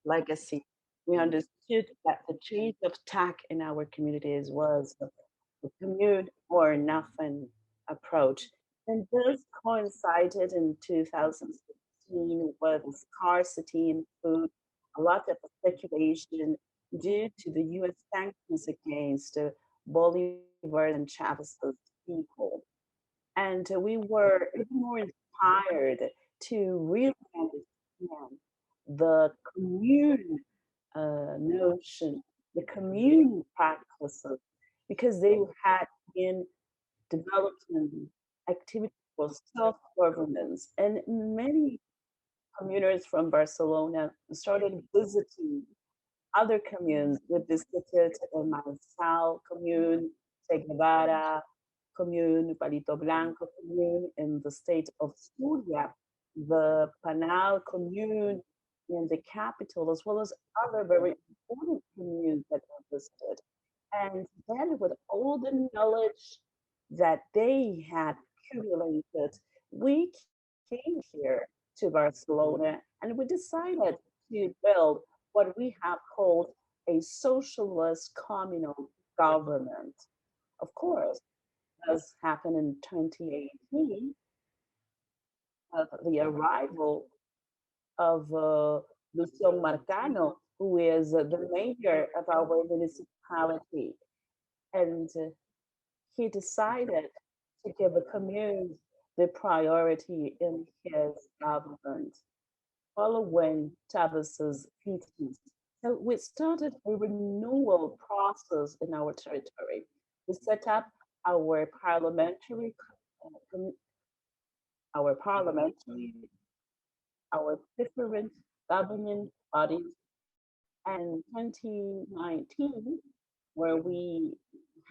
legacy, we understood that the change of tack in our communities was the commune or nothing approach. And this coincided in 2016 with scarcity in food, a lot of speculation due to the US sanctions against Bolivar and Chavez's people. And we were even more inspired to really understand the commune notion, the commune practices, because they had been developing activities for self-governance. And many communers from Barcelona started visiting other communes. We visited Mansal commune, Guevara commune, Palito Blanco commune in the state of Zulia, the Panal commune in the capital, as well as other very important communes that were visited. And then with all the knowledge that they had accumulated, we came here to Barcelona and we decided to build what we have called a socialist communal government. Of course, has happened in 2018 of the arrival of Marcano, who is the mayor of our municipality. And he decided to give the commune the priority in his government, following Chavez's teachings. So we started a renewal process in our territory. We set up our parliamentary, our parliamentary, our different governing bodies, and 2019, where we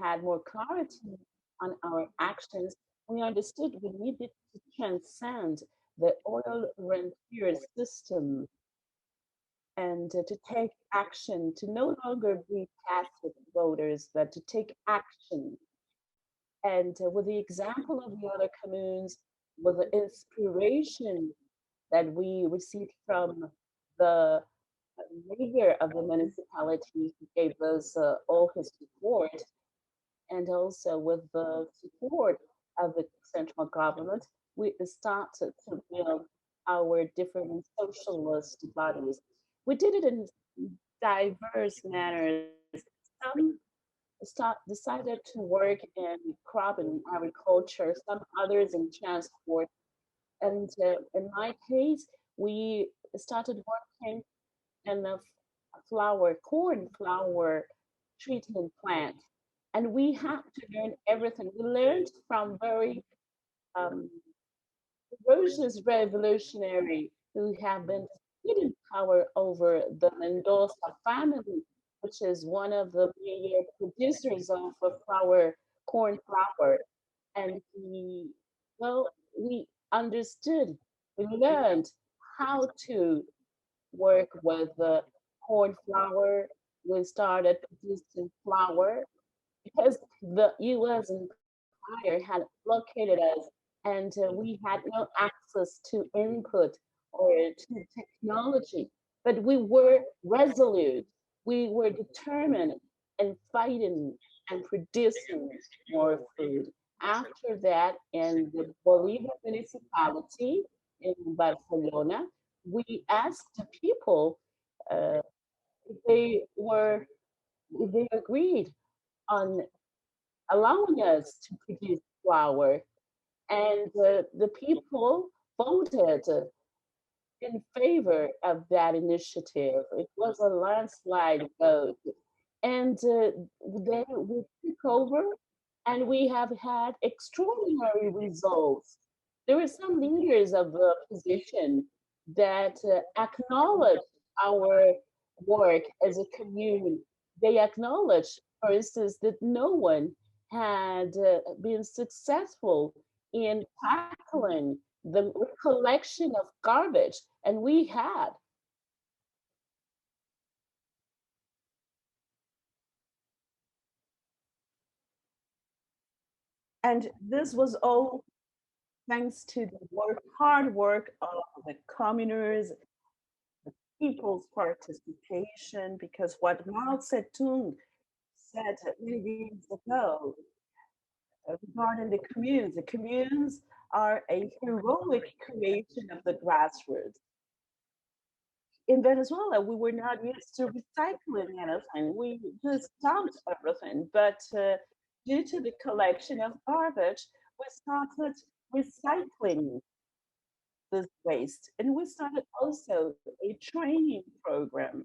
had more clarity on our actions, we understood we needed to transcend the oil rentier system and to take action, to no longer be passive voters, but to take action. And with the example of the other communes, with the inspiration that we received from the mayor of the municipality, who gave us all his support, and also with the support of the central government, we started to build our different socialist bodies. We did it in diverse manners. Some decided to work in crop and agriculture, some others in transport. And in my case, we started working in the corn flour treatment plant. And we had to learn everything. We learned from very um, ferocious revolutionary who have been in power over the Mendoza family, which is one of the major producers of corn flour. And we understood, we learned how to work with the corn flour. We started producing flour because the U.S. empire had blockaded us, and we had no access to input or to technology. But we were resolute. We were determined in fighting and producing more food. After that, in the Bolivar municipality in Barcelona, we asked the people uh, if if they agreed on allowing us to produce flour. And the people voted in favor of that initiative. It was a landslide vote. And then we took over and we have had extraordinary results. There were some leaders of the opposition that acknowledged our work as a commune. They acknowledged, for instance, that no one had been successful in tackling the collection of garbage, and we had. And this was all thanks to the hard work of the communers, the people's participation, because what Mao Zedong said many years ago regarding the communes are a heroic creation of the grassroots. In Venezuela, we were not used to recycling anything. We just dumped everything. But due to the collection of garbage, we started recycling this waste. And we started also a training program.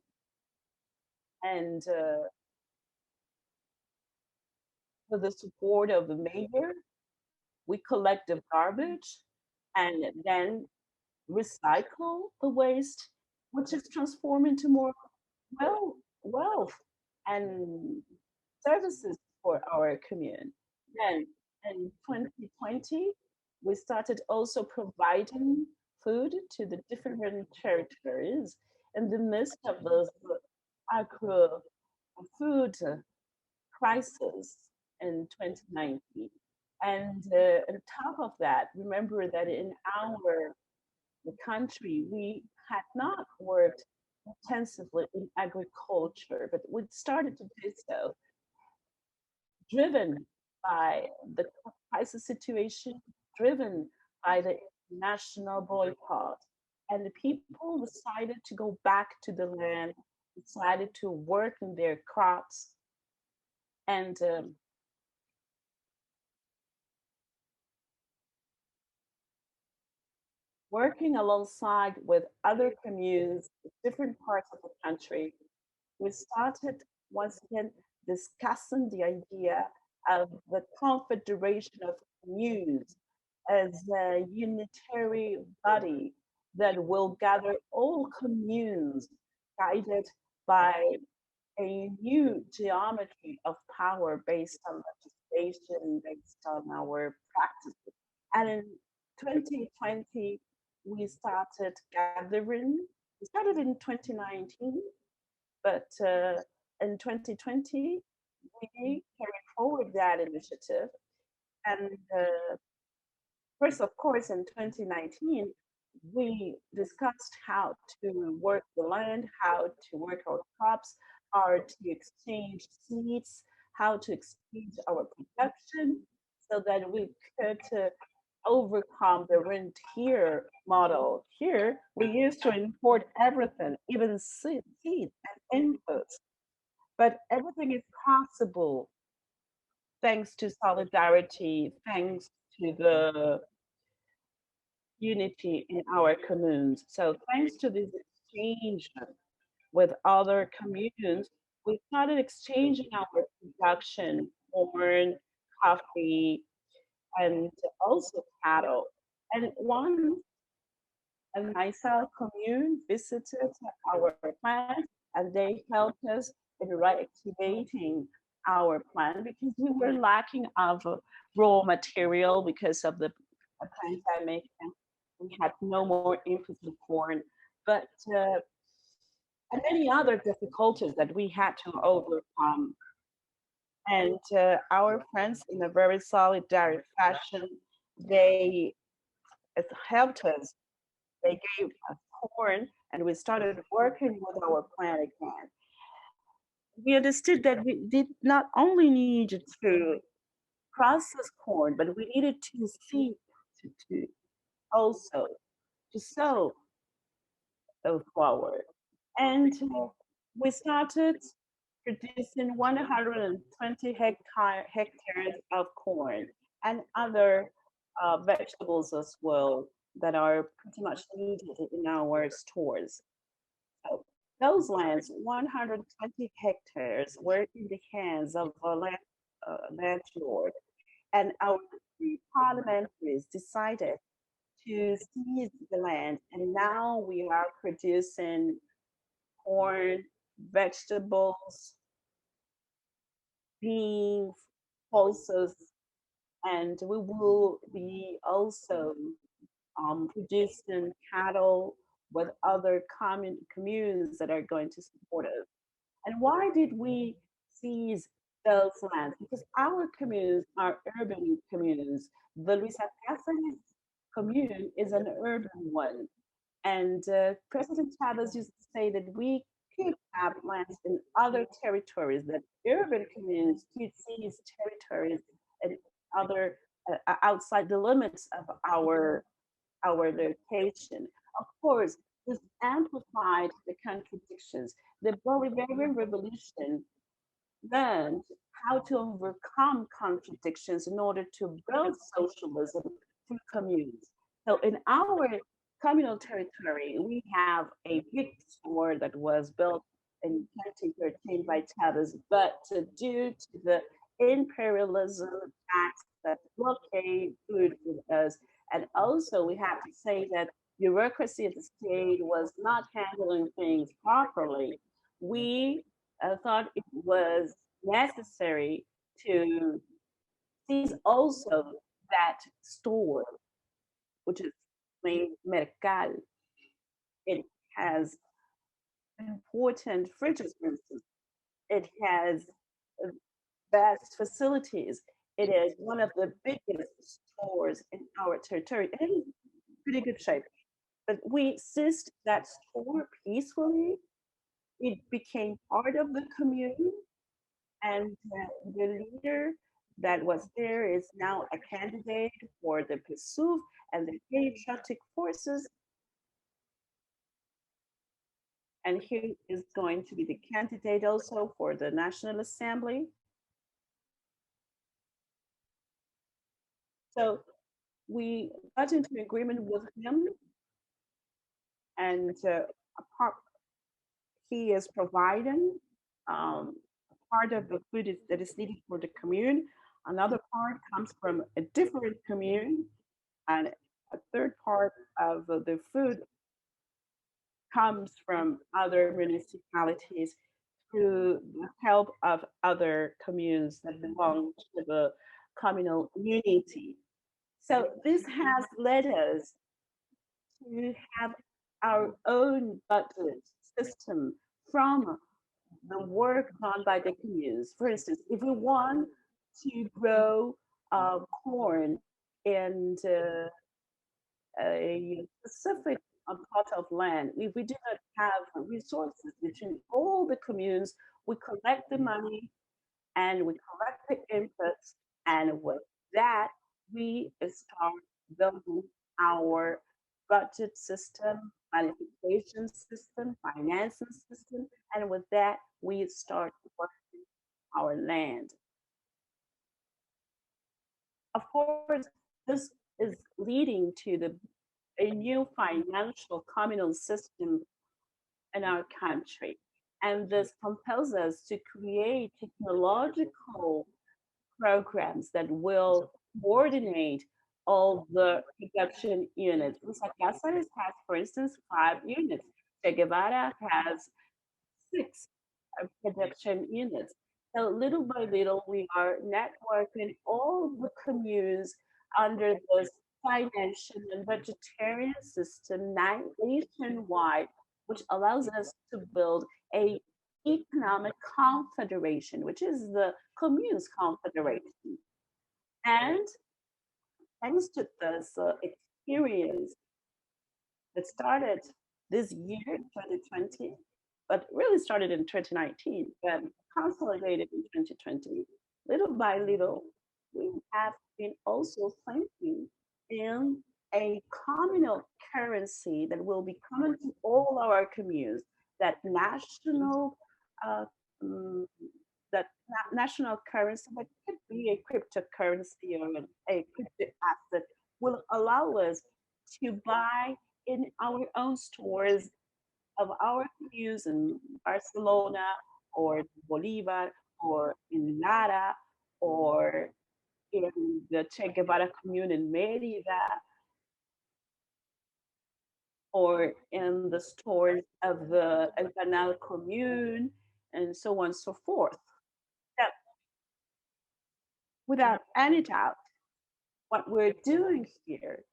And with the support of the mayor, we collect the garbage and then recycle the waste, which is transformed into more wealth and services for our commune. Then in 2020, we started also providing food to the different territories in the midst of the agro food crisis in 2019. And on top of that, remember that in our country, we had not worked intensively in agriculture, but we started to do so, driven by the crisis situation driven by the national boycott. And the people decided to go back to the land, decided to work in their crops, and working alongside with other communes, different parts of the country, we started once again discussing the idea of the confederation of communes as a unitary body that will gather all communes guided by a new geometry of power based on legislation, based on our practices. And in 2020, we started gathering. We started in 2019, but in 2020, we carried forward that initiative. And first, of course, in 2019, we discussed how to work the land, how to work our crops, how to exchange seeds, how to exchange our production so that we could overcome the rentier model. Here, we used to import everything, even seeds and inputs. But everything is possible thanks to solidarity, thanks to the unity in our communes. So thanks to this exchange with other communes, we started exchanging our production, corn, coffee, and also cattle. And one and myself commune visited our plant and they helped us in reactivating our plant because we were lacking of raw material because of the pandemic and we had no more inputs of corn. But and many other difficulties that we had to overcome. And our friends, in a very solidary fashion, they helped us. They gave us corn, and we started working with our plant again. We understood that we did not only need to process corn, but we needed to seed to also to sow forward. And we started producing 120 hectares of corn and other vegetables as well that are pretty much needed in our stores. So those lands, 120 hectares, were in the hands of a landlord, and our three parliamentaries decided to seize the land, and now we are producing corn, vegetables, beans, pulses, and we will be also producing cattle with other communes that are going to support us. And why did we seize those lands? Because our communes are urban communes. The Luisa Cáceres commune is an urban one. And President Chavez used to say that we could have lands in other territories, that urban communities could seize territories and other outside the limits of our location. Of course, this amplified the contradictions. The Bolivarian Revolution learned how to overcome contradictions in order to build socialism through communes. So in our communal territory, we have a big store that was built in 2013 by Chavez, but due to the imperialism tax that blockade food with us, and also we have to say that bureaucracy of the state was not handling things properly. We thought it was necessary to seize also that store, which is named Mercal. It has important fridges, for instance. It has vast facilities. It is one of the biggest stores in our territory and in pretty good shape. But we seized that store peacefully. It became part of the commune, and the leader that was there is now a candidate for the PSUV and the patriotic forces. And he is going to be the candidate also for the National Assembly. So we got into agreement with him, and he is providing part of the food that is needed for the commune. Another part comes from a different commune, and a third part of the food comes from other municipalities through the help of other communes that belong to the communal unity. So this has led us to have our own budget system from the work done by the communes. For instance, if we want to grow corn and a specific plot of land, if we do not have resources between all the communes, we collect the money and we collect the inputs, and with that, we start building our budget system, planification system, financing system, and with that, we start working our land. Of course, this is leading to a new financial communal system in our country. And this compels us to create technological programs that will coordinate all the production units. Luisa Cáceres has, for instance, 5 units. Che Guevara has 6 production units. So little by little, we are networking all the communes under this financial and vegetarian system nationwide, which allows us to build a economic confederation, which is the communes confederation. And thanks to this experience that started this year, 2020, but really started in 2019, but consolidated in 2020. Little by little, we have been also thinking in a communal currency that will be common to all our communes, that national uh, um, national currency that could be a cryptocurrency or a crypto asset will allow us to buy in our own stores of our communes in Barcelona or Bolivar or in Lara or in the Che Guevara commune in Merida or in the stores of the El Canal commune and so on and so forth. That without any doubt, what we're doing here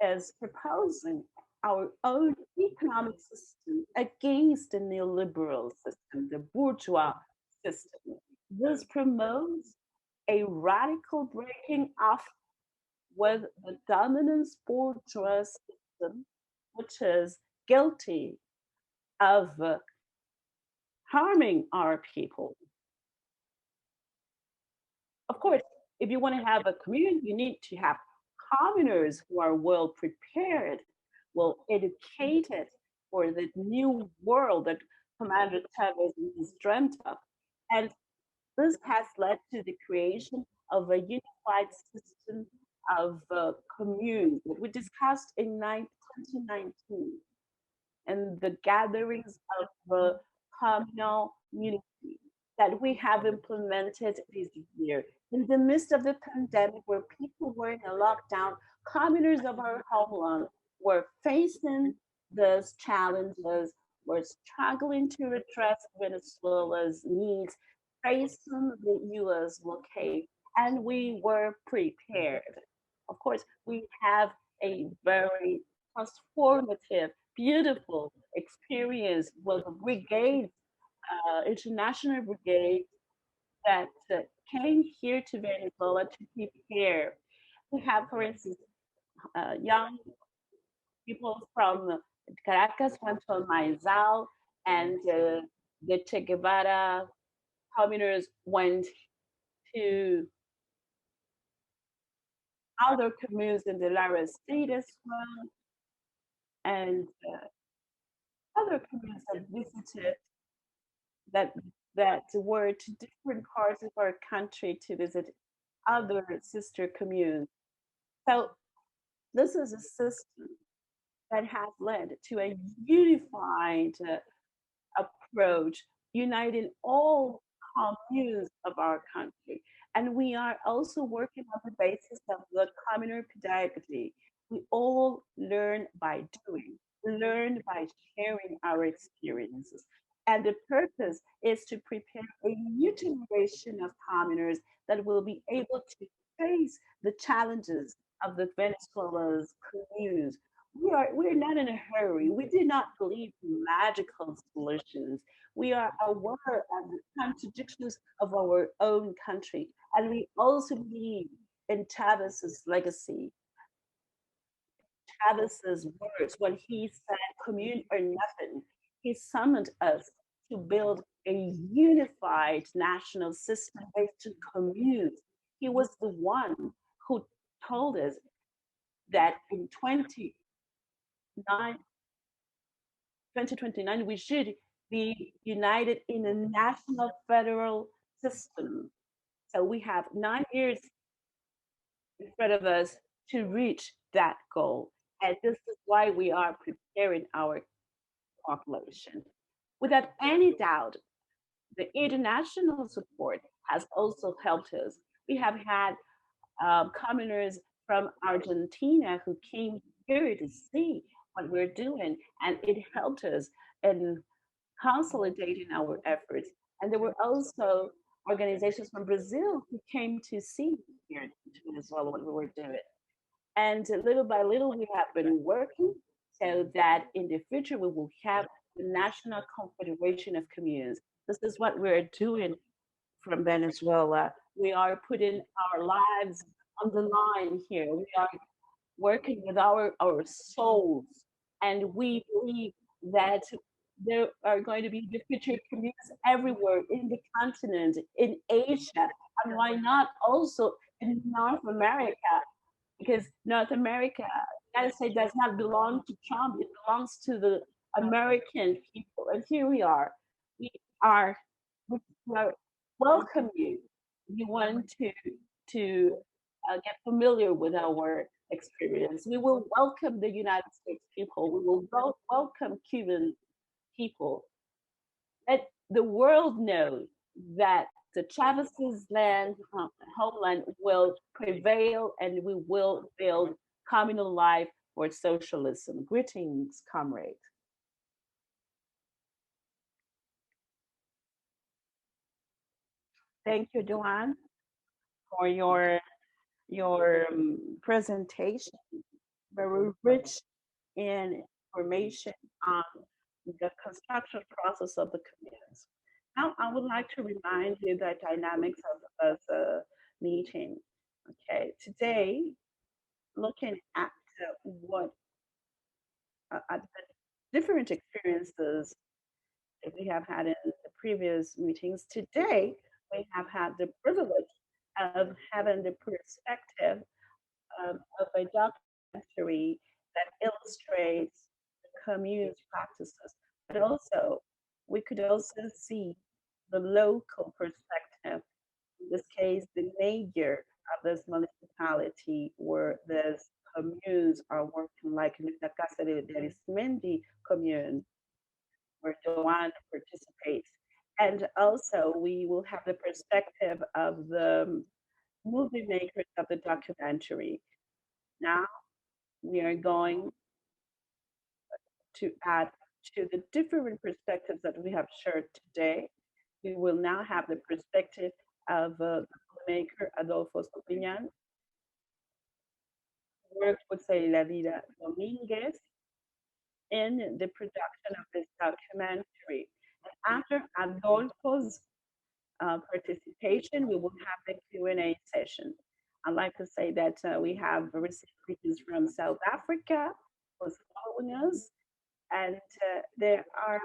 is proposing our own economic system against the neoliberal system, the bourgeois system. This promotes a radical breaking off with the dominance bourgeois system, which is guilty of harming our people. Of course, if you want to have a community, you need to have commoners who are well prepared, well educated for the new world that Commander Chavez has dreamt of. And this has led to the creation of a unified system of communes that we discussed in 2019 and the gatherings of the communal unity that we have implemented this year. In the midst of the pandemic, where people were in a lockdown, commoners of our homeland were facing those challenges, were struggling to address Venezuela's needs, facing the US blockade, and we were prepared. Of course, we have a very transformative, beautiful experience with the brigade, international brigade that came here to Venezuela to prepare. We have, for instance, young people from Caracas went to Maizal, and the Che Guevara communers went to other communes in the Lara state as well, and other communes that visited that were to different parts of our country to visit other sister communes. So this is a system that has led to a unified approach, uniting all communes of our country. And we are also working on the basis of the communal pedagogy. We all learn by doing, learn by sharing our experiences. And the purpose is to prepare a new generation of communers that will be able to face the challenges of the Venezuela's communes. We're not in a hurry. We do not believe in magical solutions. We are aware of the contradictions of our own country, and we also believe in Chavez's legacy. Chavez's words when he said, "Commune or nothing." He summoned us to build a unified national system based on communes. He was the one who told us that in 2029, we should be united in a national federal system. So we have 9 years in front of us to reach that goal. And this is why we are preparing our population. Without any doubt, the international support has also helped us. We have had commoners from Argentina who came here to see what we're doing, and it helped us in consolidating our efforts. And there were also organizations from Brazil who came to see here in Venezuela what we were doing. And little by little, we have been working so that in the future we will have the National Confederation of Communes. This is what we're doing from Venezuela. We are putting our lives on the line here. We are working with our souls, and we believe that there are going to be the future communities everywhere in the continent, in Asia, and why not also in North America? Because North America, the United States does not belong to Trump, it belongs to the American people. And here we are. Are, we are welcome you. You want to get familiar with our experience. We will welcome the United States people. We will welcome Cuban people. Let the world know that the Chavez's land, homeland will prevail, and we will build communal life for socialism. Greetings, comrade. Thank you, Johan, for your presentation. Very rich in information on the construction process of the communities. Now, I would like to remind you the dynamics of the meeting. Okay, today, looking at what at the different experiences that we have had in the previous meetings, today we have had the privilege of having the perspective of a documentary that illustrates the community practices, but also we could also see the local perspective. In this case, the mayor of this municipality where these communes are working, like in the Casa de Arismendi commune, where Johan participates. And also, we will have the perspective of the movie makers of the documentary. Now, we are going to add to the different perspectives that we have shared today. We will now have the perspective of the maker Adolfo Estopiñan, worked with La Vida Dominguez in the production of this documentary. And after Adolfo's participation, we will have the Q&A session. I'd like to say that we have received greetings from South Africa, who's following us, and there are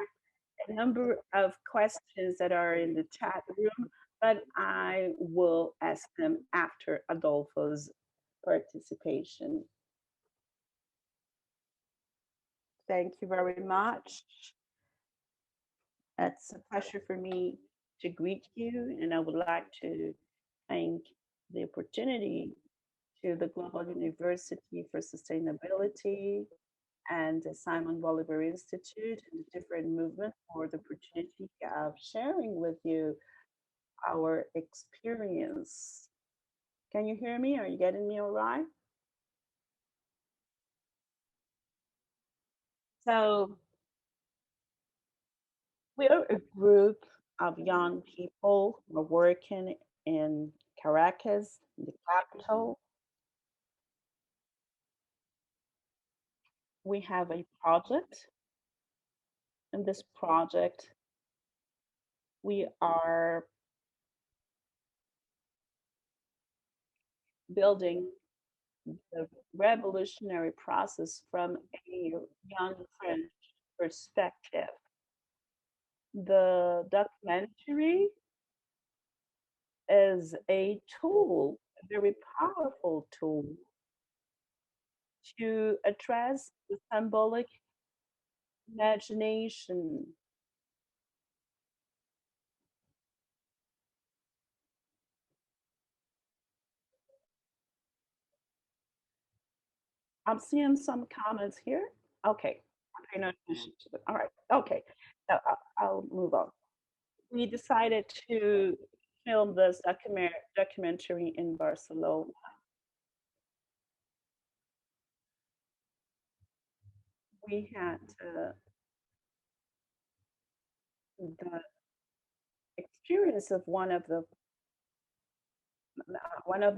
a number of questions that are in the chat room, but I will ask them after Adolfo's participation. Thank you very much. It's a pleasure for me to greet you, and I would like to thank the opportunity to the Global University for Sustainability and the Simon Bolivar Institute and the different movements for the opportunity of sharing with you our experience. Can you hear me? Are you getting me all right? So we're a group of young people who are working in Caracas, the capital. We have a project. In this project, we are building the revolutionary process from a young French perspective. The documentary is a tool, a very powerful tool to address the symbolic imagination. I'm seeing some comments here. Okay, I'm paying attention to them. All right, okay, so I'll move on. We decided to film this documentary in Barcelona. We had the experience of one of the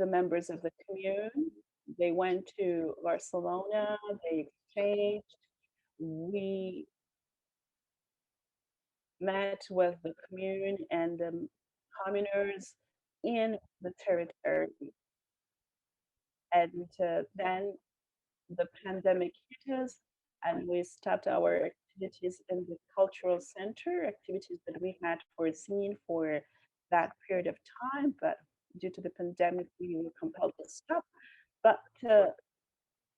members of the commune. They went to Barcelona, they exchanged. We met with the commune and the communers in the territory. And then the pandemic hit us, and we stopped our activities in the cultural center, activities that we had foreseen for that period of time. But due to the pandemic, we were compelled to stop. But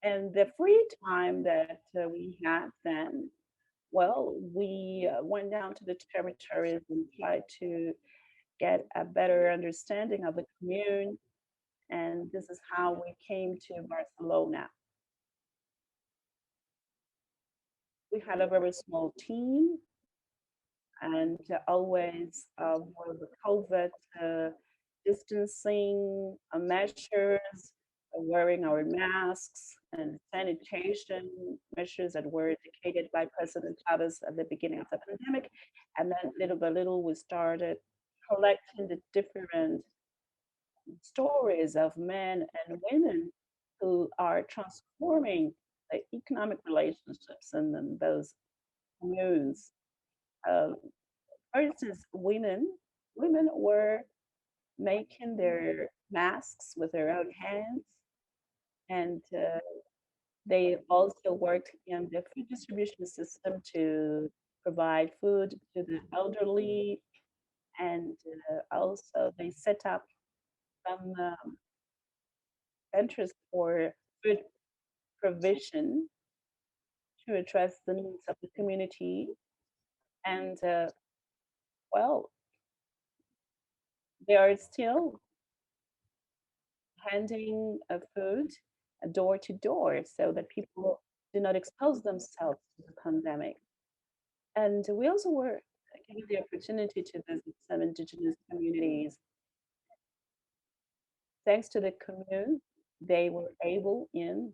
and the free time that we had then, well, we went down to the territories and tried to get a better understanding of the commune. And this is how we came to Barcelona. We had a very small team, and always with the COVID distancing measures, wearing our masks and sanitation measures that were indicated by President Chavez at the beginning of the pandemic. And then little by little, we started collecting the different stories of men and women who are transforming the economic relationships in those communes. Uh, for instance, women were making their masks with their own hands, and they also worked in the food distribution system to provide food to the elderly, and also they set up some centers for food provision to address the needs of the community. And well, they are still handing food door to door so that people do not expose themselves to the pandemic. And we also were given the opportunity to visit some indigenous communities. Thanks to the commune, they were able in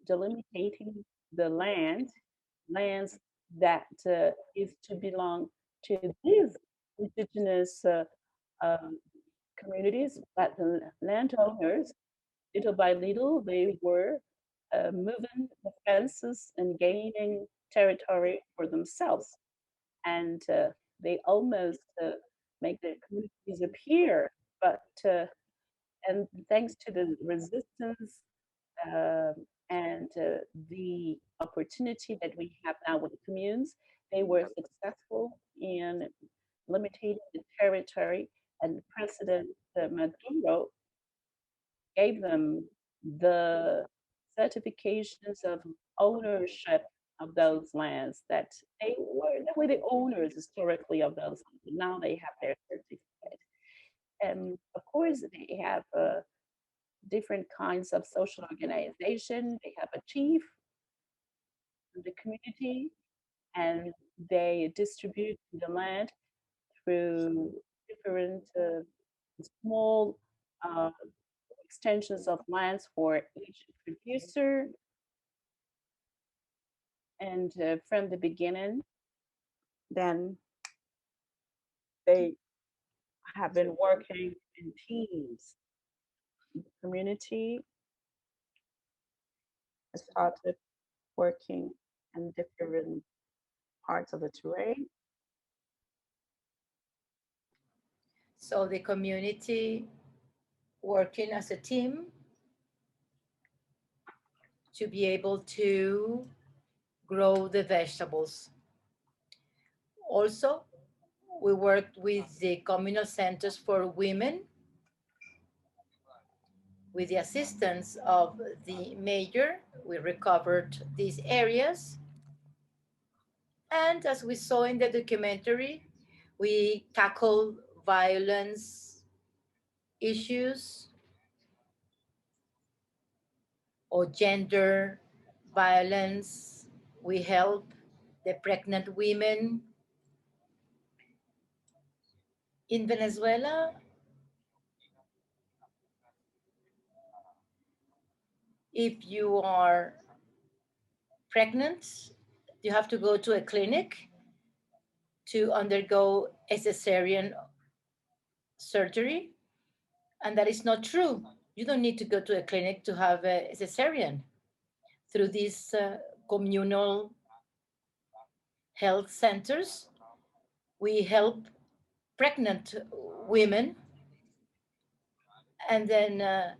delimiting the lands that is to belong to these indigenous um, communities, but the landowners, little by little, they were moving the fences and gaining territory for themselves. And they almost make the communities appear. But and thanks to the resistance and the opportunity that we have now with the communes, they were successful in limiting the territory. And President Maduro gave them the certifications of ownership of those lands, that they were the owners historically of those lands. Now they have their certificate. And of course, they have different kinds of social organization. They have a chief of the community, and they distribute the land through different small uh, extensions of lands for each producer. And from the beginning, then they have been working in teams. The community has started working in different parts of the terrain. So the community working as a team to be able to grow the vegetables. Also, we worked with the communal centers for women with the assistance of the mayor. We recovered these areas. And as we saw in the documentary, we tackled violence issues or gender violence. We help the pregnant women. In Venezuela, if you are pregnant, you have to go to a clinic to undergo a cesarean surgery. And that is not true. You don't need to go to a clinic to have a cesarean. Through these communal health centers, we help pregnant women, and then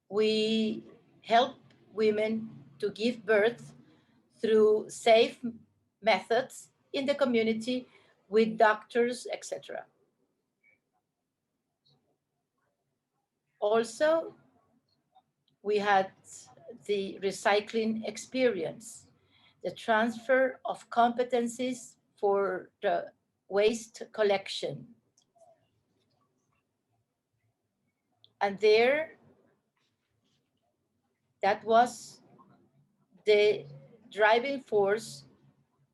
we help women to give birth through safe methods in the community with doctors, etc. Also, we had the recycling experience, the transfer of competencies for the waste collection. And there, that was the driving force,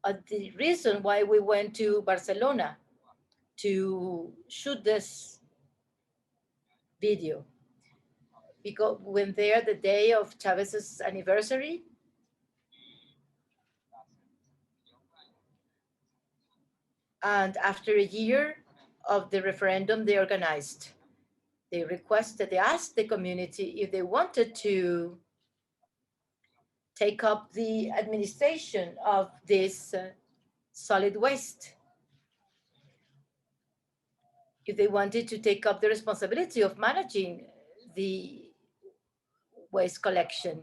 the reason why we went to Barcelona to shoot this video. Because we went there the day of Chavez's anniversary. And after a year of the referendum they organized, they asked the community if they wanted to take up the administration of this solid waste, if they wanted to take up the responsibility of managing the waste collection.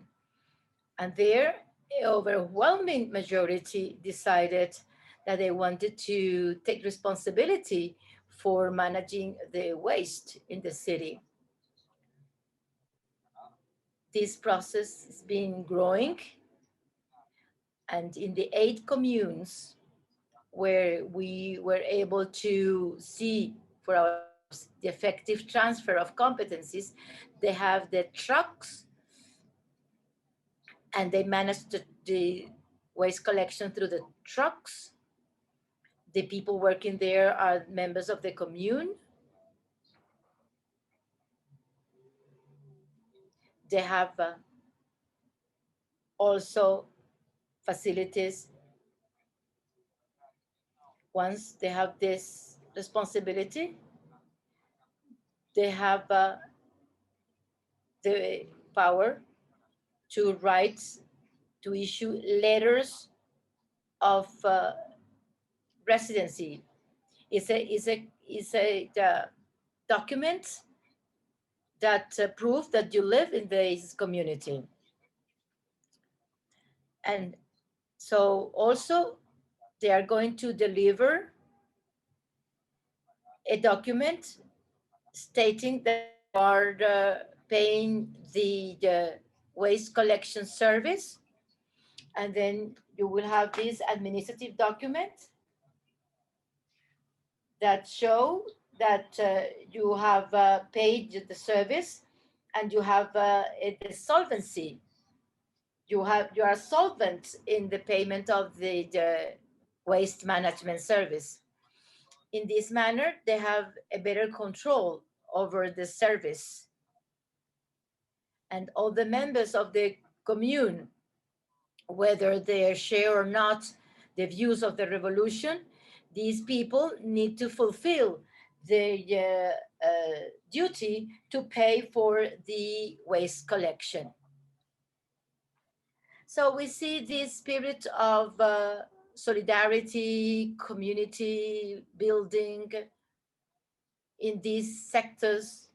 And their overwhelming majority decided that they wanted to take responsibility for managing the waste in the city. This process has been growing, and in the 8 communes where we were able to see for ourselves the effective transfer of competencies, they have the trucks and they manage the waste collection through the trucks. The people working there are members of the commune. They have also facilities. Once they have this responsibility, they have the power to write, to issue letters of residency. It's a document that prove that you live in this community. And so also they are going to deliver a document stating that they are paying the waste collection service. And then you will have this administrative document that show that you have paid the service and you have the solvency. You are solvent in the payment of the waste management service. In this manner, they have a better control over the service. And all the members of the commune, whether they share or not the views of the revolution, these people need to fulfill the duty to pay for the waste collection. So we see this spirit of solidarity, community building in these sectors.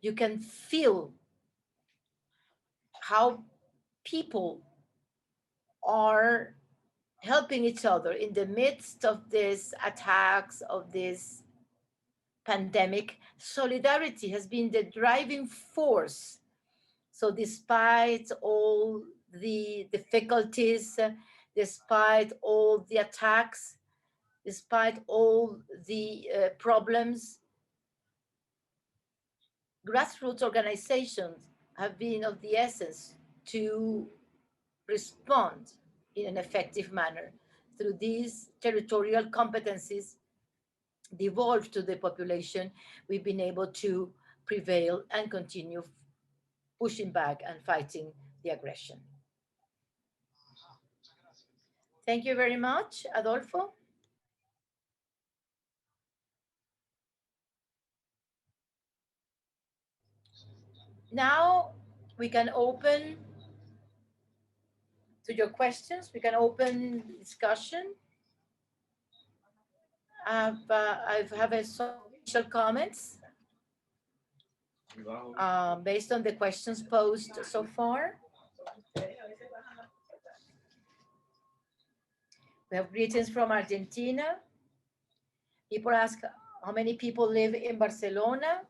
You can feel how people are helping each other in the midst of these attacks, of this pandemic. Solidarity has been the driving force. So despite all the difficulties, despite all the attacks, despite all the problems, grassroots organizations have been of the essence to respond in an effective manner through these territorial competencies devolved to the population. We've been able to prevail and continue pushing back and fighting the aggression. Thank you very much, Adolfo. Now we can open to your questions. We can open discussion. I have some initial comments based on the questions posed so far. We have greetings from Argentina. People ask how many people live in Barcelona,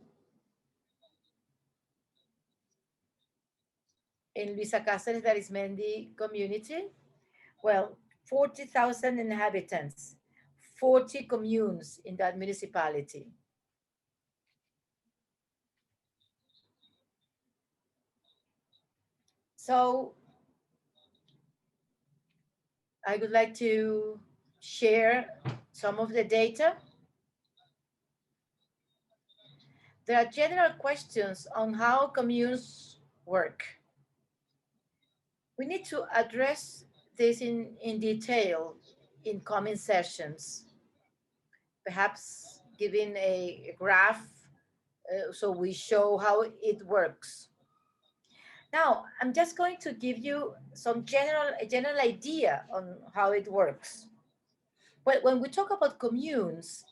in Luisa Cáceres de Arizmendi community. Well, 40,000 inhabitants, 40 communes in that municipality. So I would like to share some of the data. There are general questions on how communes work. We need to address this in detail in coming sessions, perhaps giving a graph so we show how it works. Now, I'm just going to give you a general idea on how it works. But when we talk about communes,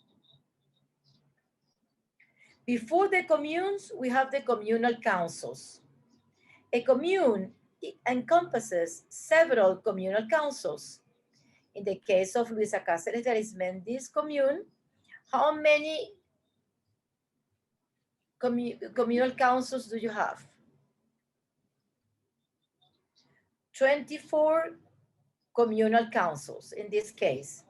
before the communes, we have the communal councils. A commune encompasses several communal councils. In the case of Luisa Cáceres de Arizmendi's commune, how many communal councils do you have? 24 communal councils in this case.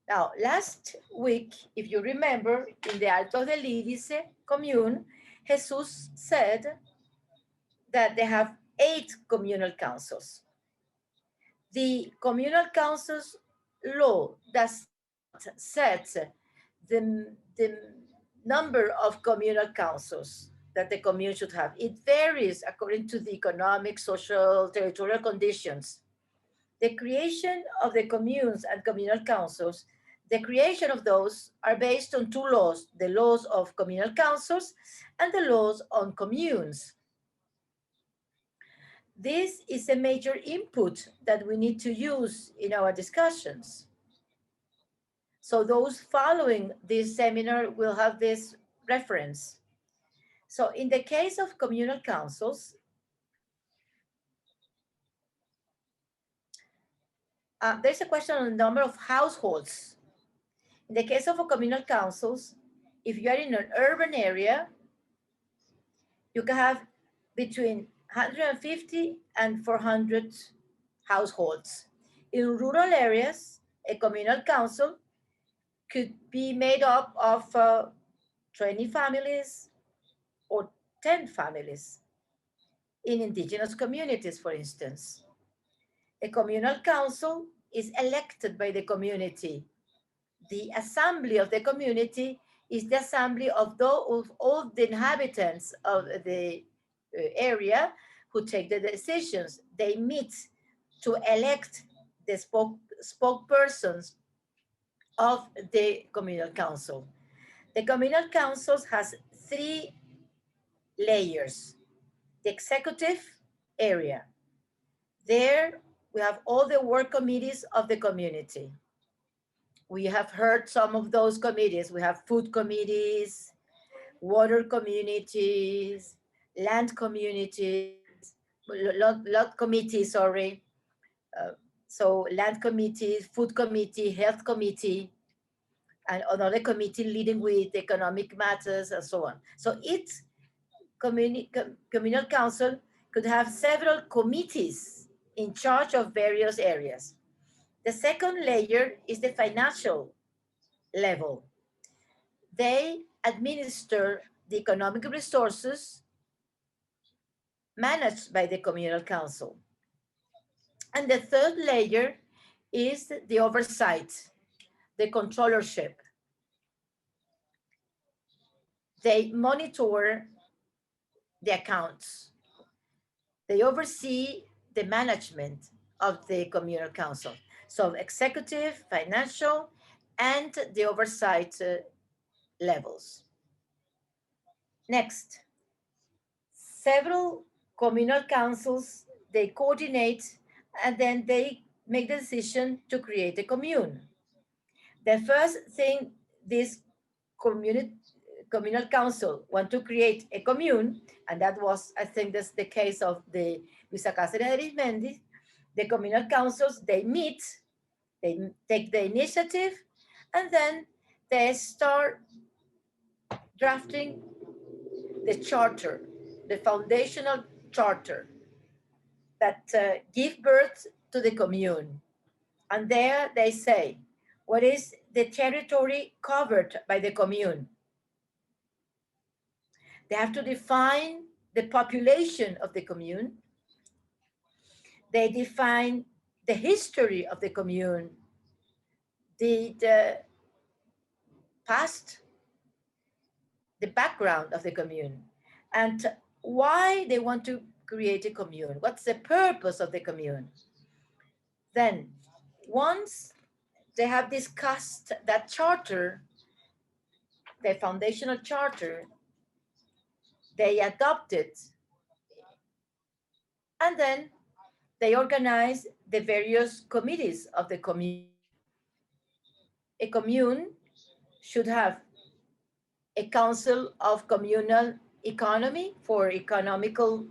Now, last week, if you remember, in the Alto del Lídice commune, Jesus said that they have 8 communal councils. The communal councils law does not set the number of communal councils that the commune should have. It varies according to the economic, social, territorial conditions. The creation of the communes and communal councils, the creation of those are based on 2 laws, the laws of communal councils and the laws on communes. This is a major input that we need to use in our discussions. So those following this seminar will have this reference. So in the case of communal councils, There's a question on the number of households. In the case of a communal councils, if you are in an urban area, you can have between 150 and 400 households. In rural areas, a communal council could be made up of 20 families or 10 families. In indigenous communities, for instance, a communal council is elected by the community. The assembly of the community is the assembly of all the inhabitants of the area who take the decisions. They meet to elect the spokespersons of the communal council. The communal council has 3 layers. The executive area. There we have all the work committees of the community. We have heard some of those committees. We have food committees, water communities, land communities, lot committees, sorry. So land committee, food committee, health committee, and another committee leading with economic matters and so on. So each communal council could have several committees in charge of various areas. The second layer is the financial level. They administer the economic resources managed by the communal council. And the third layer is the oversight, the controllership. They monitor the accounts. They oversee the management of the communal council. So executive, financial, and the oversight levels. Next, several communal councils, they coordinate and then they make the decision to create a commune. The first thing this communal council want to create a commune, and that was, I think that's the case of the Luisa Cáceres Arizmendi, the communal councils, they meet, they take the initiative, and then they start drafting the charter, the foundational charter that give birth to the commune. And there they say, what is the territory covered by the commune? They have to define the population of the commune. They define the history of the commune, the past, the background of the commune, and why they want to create a commune. What's the purpose of the commune? Then, once they have discussed that charter, the foundational charter, they adopt it, and then they organize the various committees of the commune. A commune should have a council of communal economy for economical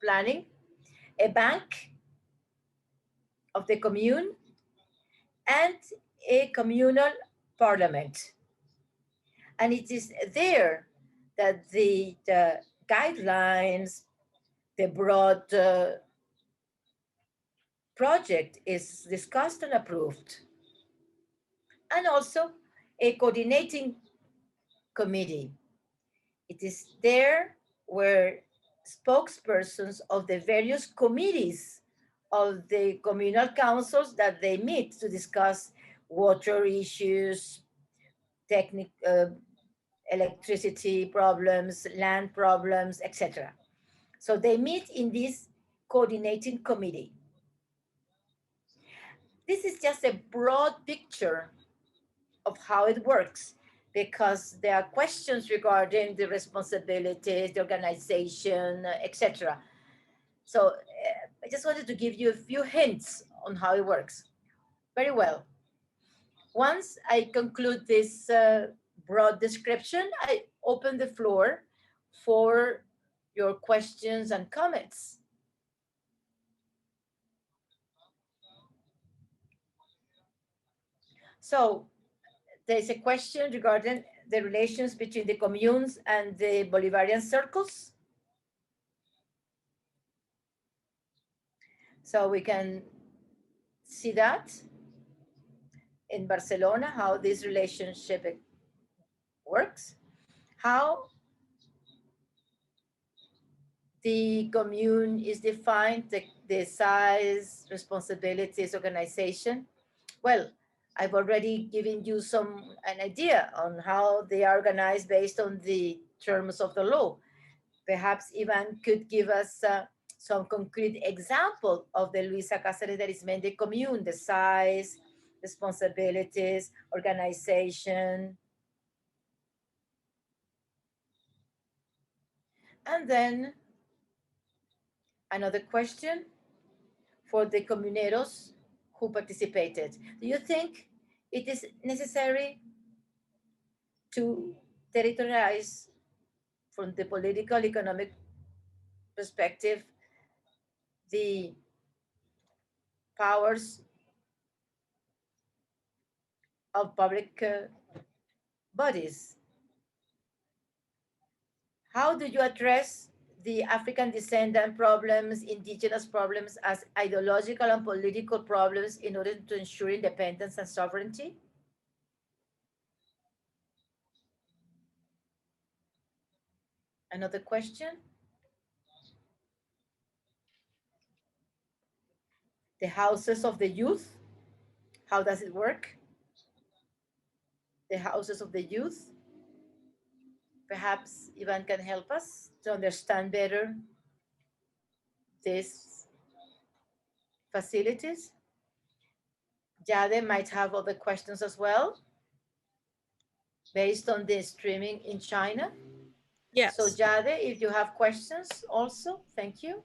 planning, a bank of the commune, and a communal parliament. And it is there that the guidelines, the broad project is discussed and approved. And also a coordinating committee. It is there where spokespersons of the various committees of the communal councils that they meet to discuss water issues, electricity problems, land problems, etc. So they meet in this coordinating committee. This is just a broad picture of how it works, because there are questions regarding the responsibilities, the organization, etc. So I just wanted to give you a few hints on how it works. Very well. Once I conclude this broad description, I open the floor for your questions and comments. So there's a question regarding the relations between the communes and the Bolivarian circles. So we can see that in Barcelona, how this relationship works, how the commune is defined, the size, responsibilities, organization. Well, I've already given you an idea on how they are organized based on the terms of the law. Perhaps Ivan could give us some concrete example of the Luisa Cáceres de Arizmendi commune, the size, responsibilities, organization. And then another question for the comuneros who participated. Do you think it is necessary to territorialize from the political economic perspective the powers of public bodies? How do you address the African descendant problems, indigenous problems as ideological and political problems in order to ensure independence and sovereignty? Another question. The houses of the youth, how does it work? The houses of the youth. Perhaps Ivan can help us to understand better these facilities. Jade might have other questions as well, based on the streaming in China. Yes. So Jade, if you have questions also, thank you.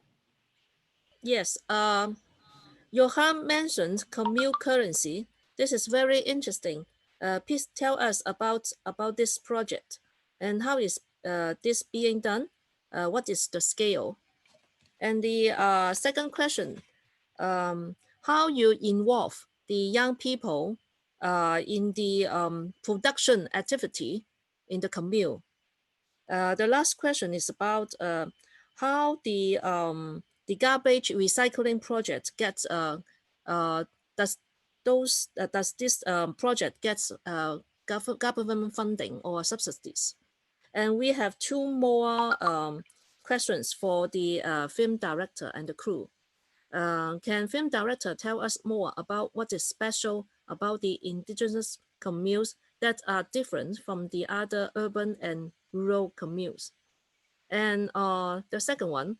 Yes. Johan mentioned commune currency. This is very interesting. Please tell us about this project and how is this being done? What is the scale? And the second question, how you involve the young people in the production activity in the commune. The last question is about how the garbage recycling project gets does this project gets government funding or subsidies. And we have two more questions for the film director and the crew. Can film director tell us more about what is special about the indigenous communes that are different from the other urban and rural communes? And the second one,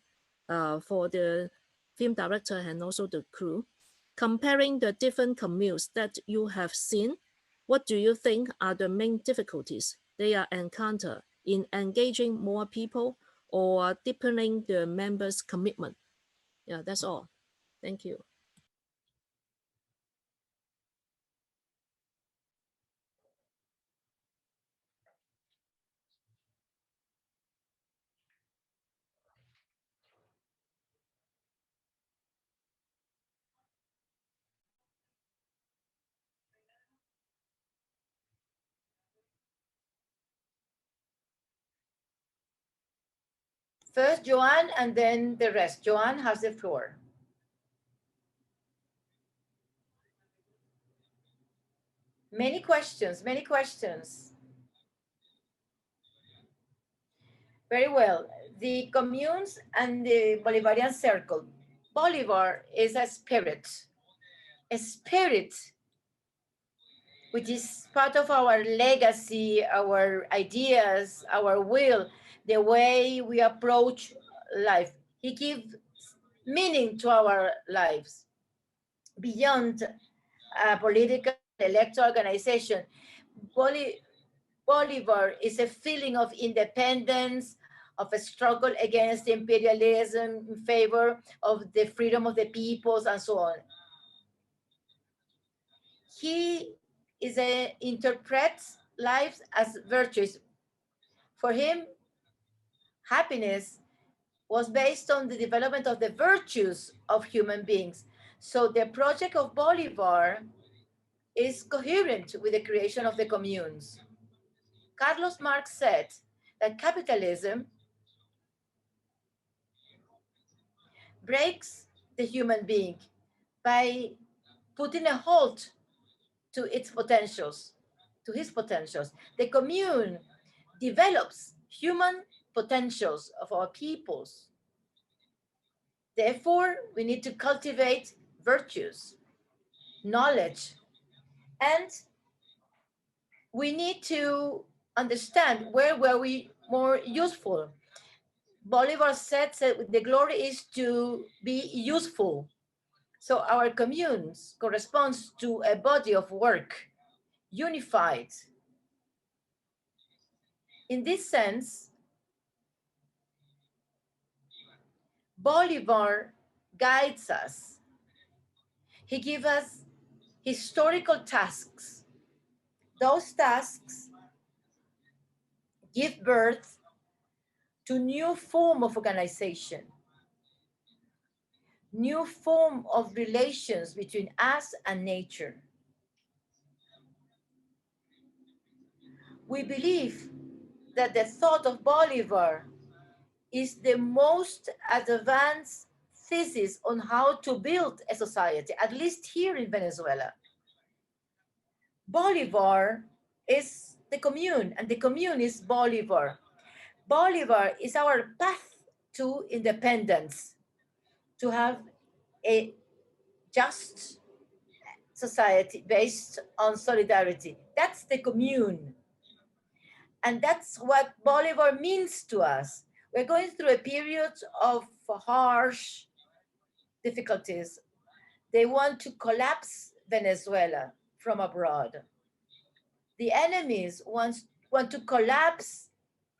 for the film director and also the crew, comparing the different communes that you have seen, what do you think are the main difficulties they are encounter in engaging more people or deepening the members' commitment? Yeah, that's all. Thank you. First Johan and then the rest. Johan has the floor. Many questions, many questions. Very well. The communes and the Bolivarian circle. Bolivar is a spirit which is part of our legacy, our ideas, our will, the way we approach life. He gives meaning to our lives beyond political electoral organization. Bolivar is a feeling of independence, of a struggle against imperialism in favor of the freedom of the peoples and so on. He interprets life as virtues. For him, happiness was based on the development of the virtues of human beings. So the project of Bolivar is coherent with the creation of the communes. Carlos Marx said that capitalism breaks the human being by putting a halt to its potentials, to his potentials. The commune develops human potentials of our peoples. Therefore, we need to cultivate virtues, knowledge, and we need to understand where were we more useful. Bolivar said that the glory is to be useful. So our communes corresponds to a body of work, unified. In this sense, Bolivar guides us. He gives us historical tasks. Those tasks give birth to new form of organization, new form of relations between us and nature. We believe that the thought of Bolivar is the most advanced thesis on how to build a society, at least here in Venezuela. Bolivar is the commune, and the commune is Bolivar. Bolivar is our path to independence, to have a just society based on solidarity. That's the commune. And that's what Bolivar means to us. We're going through a period of harsh difficulties. They want to collapse Venezuela from abroad. The enemies want to collapse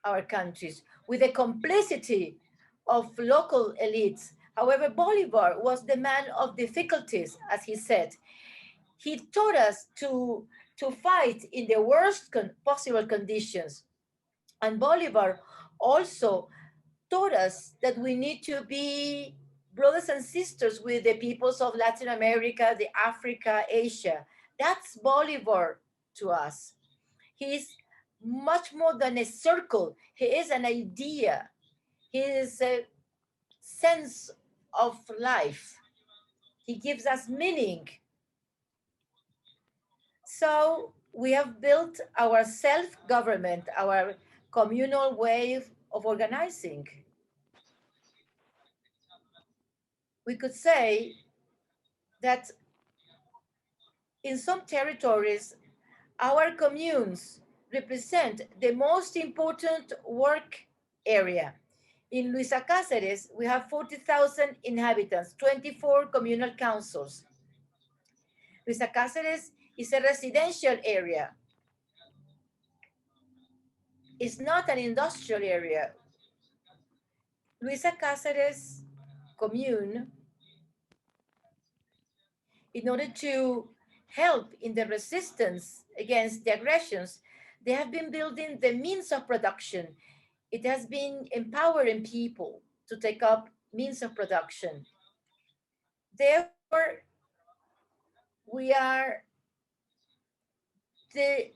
our countries with the complicity of local elites. However, Bolivar was the man of difficulties, as he said. He taught us to fight in the worst possible conditions. And Bolivar also taught us that we need to be brothers and sisters with the peoples of Latin America, the Africa, Asia. That's Bolivar to us. He's much more than a circle. He is an idea. He is a sense of life. He gives us meaning. So we have built our self-government, our communal way of organizing. We could say that in some territories, our communes represent the most important work area. In Luisa Cáceres, we have 40,000 inhabitants, 24 communal councils. Luisa Cáceres is a residential area. It's not an industrial area. Luisa Cáceres commune, in order to help in the resistance against the aggressions, they have been building the means of production. It has been empowering people to take up means of production. Therefore, we are the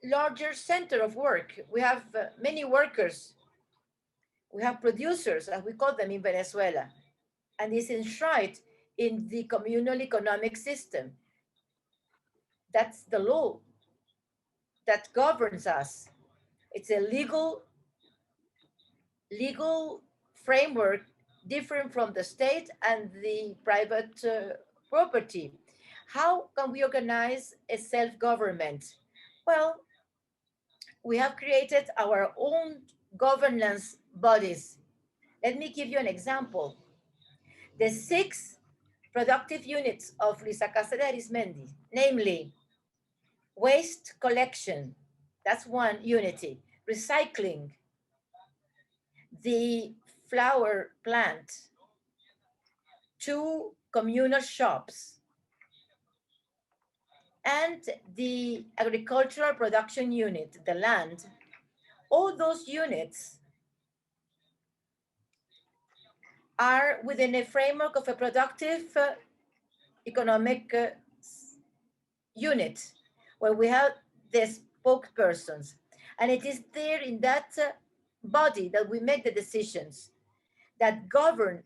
larger center of work. We have many workers. We have producers, as we call them in Venezuela, and it's enshrined in the communal economic system. That's the law that governs us. It's a legal framework different from the state and the private property. How can we organize a self-government? Well, we have created our own governance bodies. Let me give you an example. The 6 productive units of Luisa Cáceres Arizmendi, namely waste collection, that's one unity, recycling, the flower plant, 2 communal shops, and the agricultural production unit, the land. All those units are within a framework of a productive economic unit where we have the spokespersons. And it is there in that body that we make the decisions that govern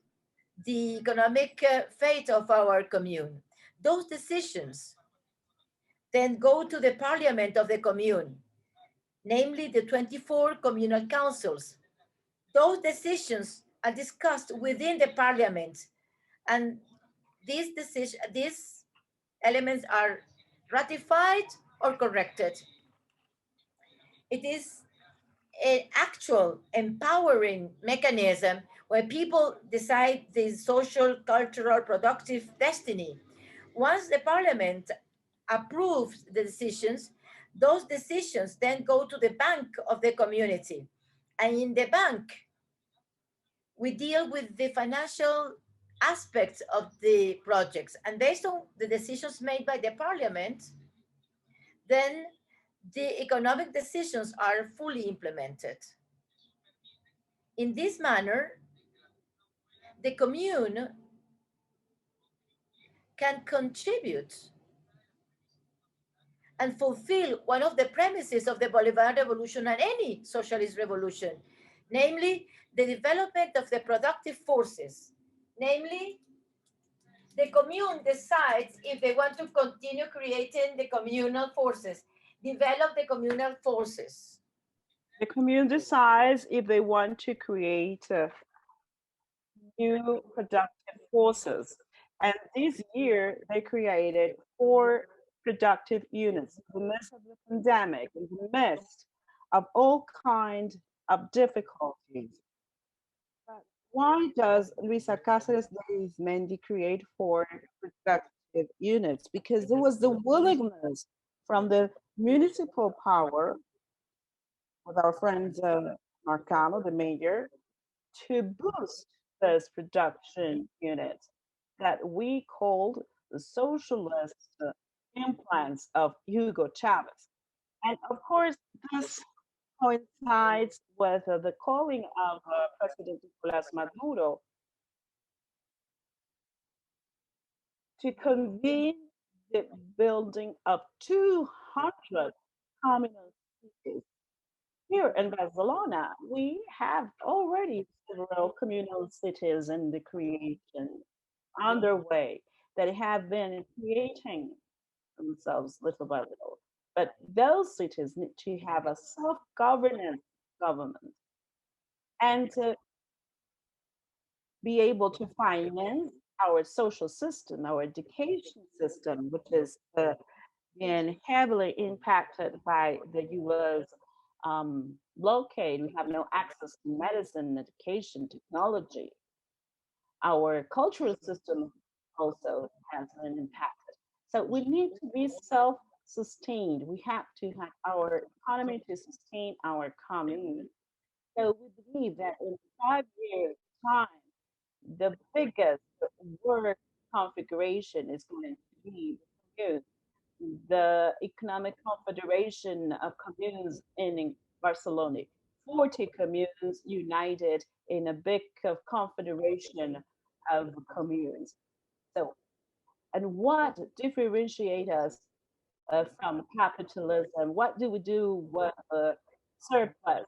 the economic fate of our commune. Those decisions then go to the parliament of the commune, namely the 24 communal councils. Those decisions are discussed within the parliament, and these elements are ratified or corrected. It is an actual empowering mechanism where people decide the social, cultural, productive destiny. Once the parliament approves the decisions, those decisions then go to the bank of the community. And in the bank, we deal with the financial aspects of the projects. And based on the decisions made by the parliament, then the economic decisions are fully implemented. In this manner, the commune can contribute and fulfill one of the premises of the Bolivar revolution and any socialist revolution, namely the development of the productive forces. Namely, the commune decides if they want to continue creating the communal forces, develop the communal forces. The commune decides if they want to create new productive forces. And this year, they created 4 productive units in the midst of the pandemic, in the midst of all kinds of difficulties. But why does Luisa Cáceres de Arizmendi create 4 productive units? Because there was the willingness from the municipal power with our friend Marcano, the mayor, to boost this production unit that we called the socialist implants of Hugo Chavez. And of course, this coincides with the calling of President Nicolas Maduro to convene the building of 200 communal cities. Here in Barcelona, we have already several communal cities in the creation underway that have been creating themselves little by little. But those cities need to have a self-governance government and to be able to finance our social system, our education system, which is been heavily impacted by the U.S. Blockade. We have no access to medicine, education, technology. Our cultural system also has been impacted. So we need to be self-sustained. We have to have our economy to sustain our commune. So we believe that in 5 years' time, the biggest work configuration is going to be the Economic Confederation of Communes in Barcelona. 40 communes united in a big confederation of communes. So, and what differentiates us from capitalism? What do we do with surplus?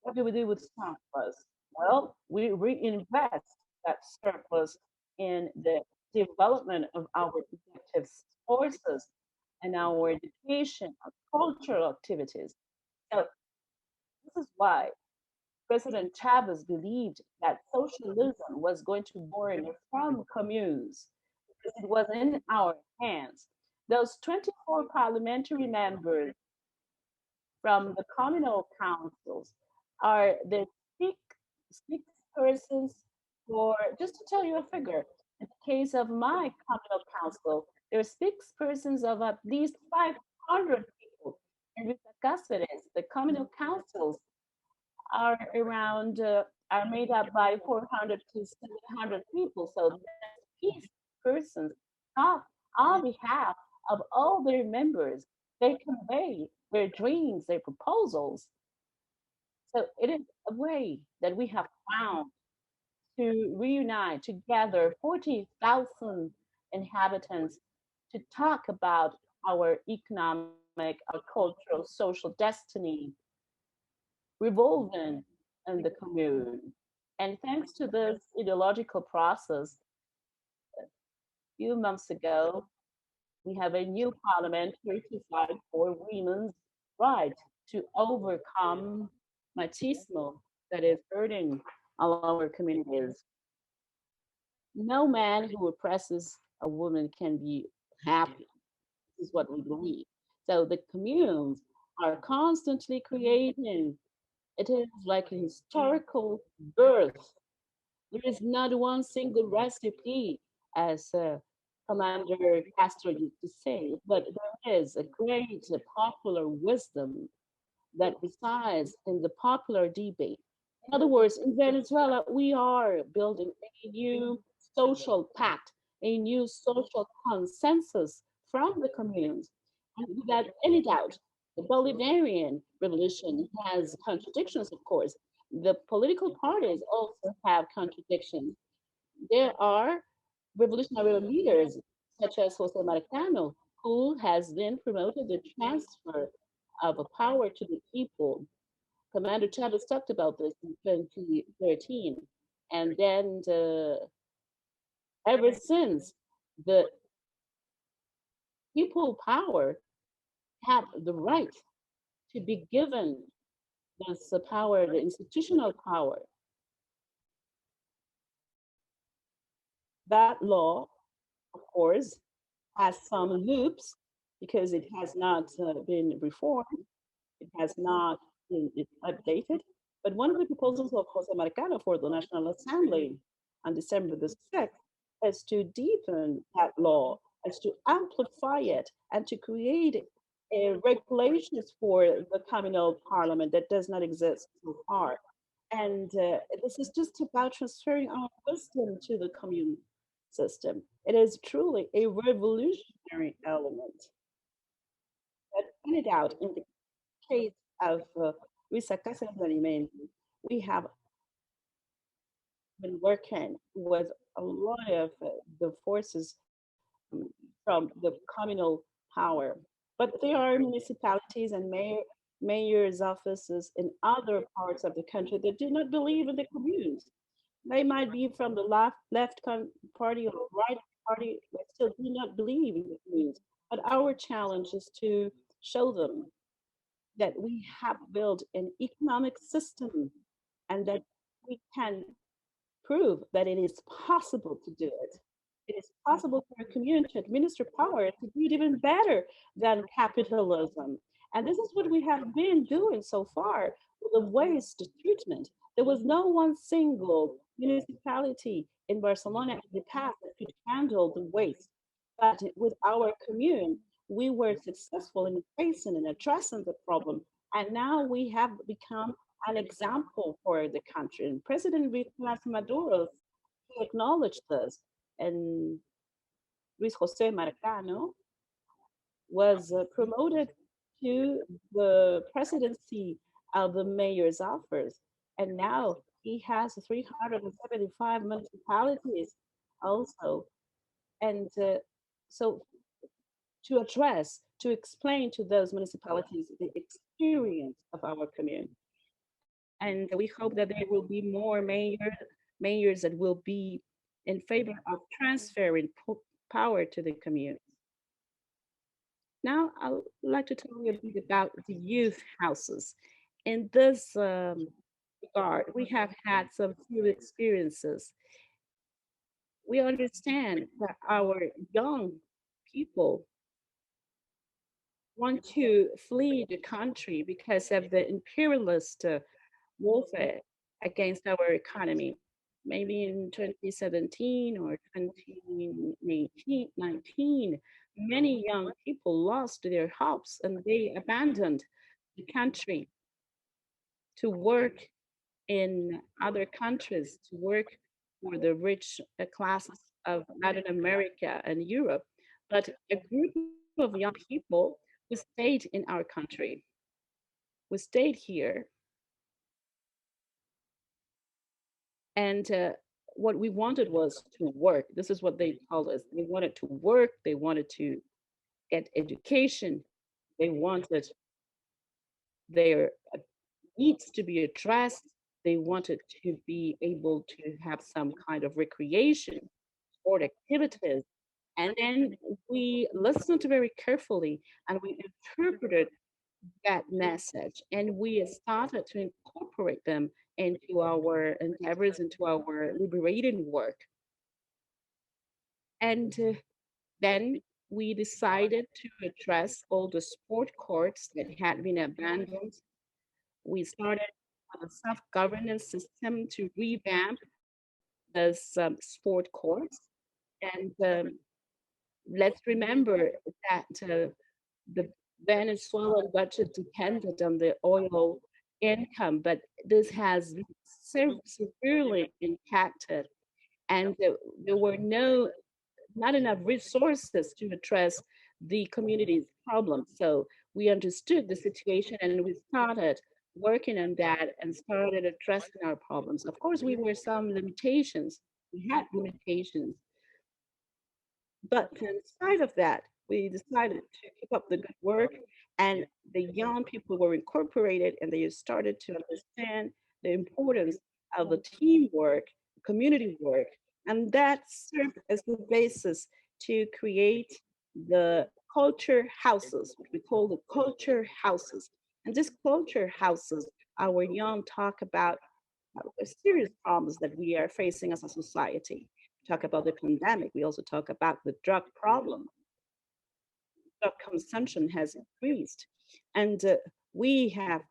What do we do with surplus? Well, we reinvest that surplus in the development of our productive forces and our education, our cultural activities. So this is why President Chavez believed that socialism was going to born from communes because it was in our hands. Those 24 parliamentary members from the communal councils are the six persons for, just to tell you a figure, in the case of my communal council, there are six persons of at least 500 people. And with the Cáceres, the communal councils are around, are made up by 400 to 700 people. So these persons talk on behalf of all their members. They convey their dreams, their proposals. So it is a way that we have found to reunite together 40,000 inhabitants to talk about our economic, our cultural, social destiny revolving in the commune. And thanks to this ideological process, a few months ago, we have a new parliament to fight for women's right to overcome machismo that is hurting all our communities. No man who oppresses a woman can be happy. This is what we believe. So the communes are constantly creating. It is like a historical birth. There is not one single recipe, as Commander Castro used to say, but there is a great popular wisdom that resides in the popular debate. In other words, in Venezuela, we are building a new social pact, a new social consensus from the communes. And without any doubt, the Bolivarian revolution has contradictions, of course. The political parties also have contradictions. There are revolutionary leaders, such as José Marcano, who has then promoted the transfer of a power to the people. Commander Chavez talked about this in 2013. And then ever since, the people power have the right to be given this power, the institutional power. That law, of course, has some loops because it has not been reformed. It has not been updated. But one of the proposals of Jose Marcano for the National Assembly on December the 6th is to deepen that law, is to amplify it, and to create regulations for the communal parliament that does not exist so far. And this is just about transferring our wisdom to the commune system. It is truly a revolutionary element. But pointed out in the case of Luisa Cáceres Alimenti, we have been working with a lot of the forces from the communal power. But there are municipalities and mayor's offices in other parts of the country that do not believe in the communes. They might be from the left party or right party, but still do not believe in the communes. But our challenge is to show them that we have built an economic system and that we can prove that it is possible to do it. It is possible for a community to administer power to do it even better than capitalism. And this is what we have been doing so far with the waste treatment. There was no one single municipality in Barcelona in the past that could handle the waste. But with our commune, we were successful in facing and addressing the problem. And now we have become an example for the country. And President Nicolas Maduro acknowledged this. And Luis José Marcano was promoted to the presidency of the mayor's office. And now he has 375 municipalities also. And so to address, to explain to those municipalities the experience of our community. And we hope that there will be more mayors that will be in favor of transferring power to the community. Now, I would like to tell you a bit about the youth houses. In this regard, we have had some few experiences. We understand that our young people want to flee the country because of the imperialist warfare against our economy. Maybe in 2017 or 2019, many young people lost their hopes and they abandoned the country to work in other countries, to work for the rich classes of Latin America and Europe. But a group of young people who stayed in our country, who stayed here, and what we wanted was to work. This is what they told us. They wanted to work, they wanted to get education, they wanted their needs to be addressed, they wanted to be able to have some kind of recreation, sport activities. And then we listened very carefully and we interpreted that message and we started to incorporate them into our endeavors, into our liberating work. And then we decided to address all the sport courts that had been abandoned. We started with a self-governance system to revamp those sport courts. And let's remember that the Venezuelan budget depended on the oil income, but this has severely impacted, and there were not enough resources to address the community's problems. So we understood the situation and we started working on that and started addressing our problems. Of course, we were some limitations. We had limitations, but in spite of that, we decided to keep up the good work, and the young people were incorporated and they started to understand the importance of the teamwork, community work, and that served as the basis to create the culture houses, what we call the culture houses. And these culture houses, our young talk about serious problems that we are facing as a society. We talk about the pandemic. We also talk about the drug problem. Drug consumption has increased. And we have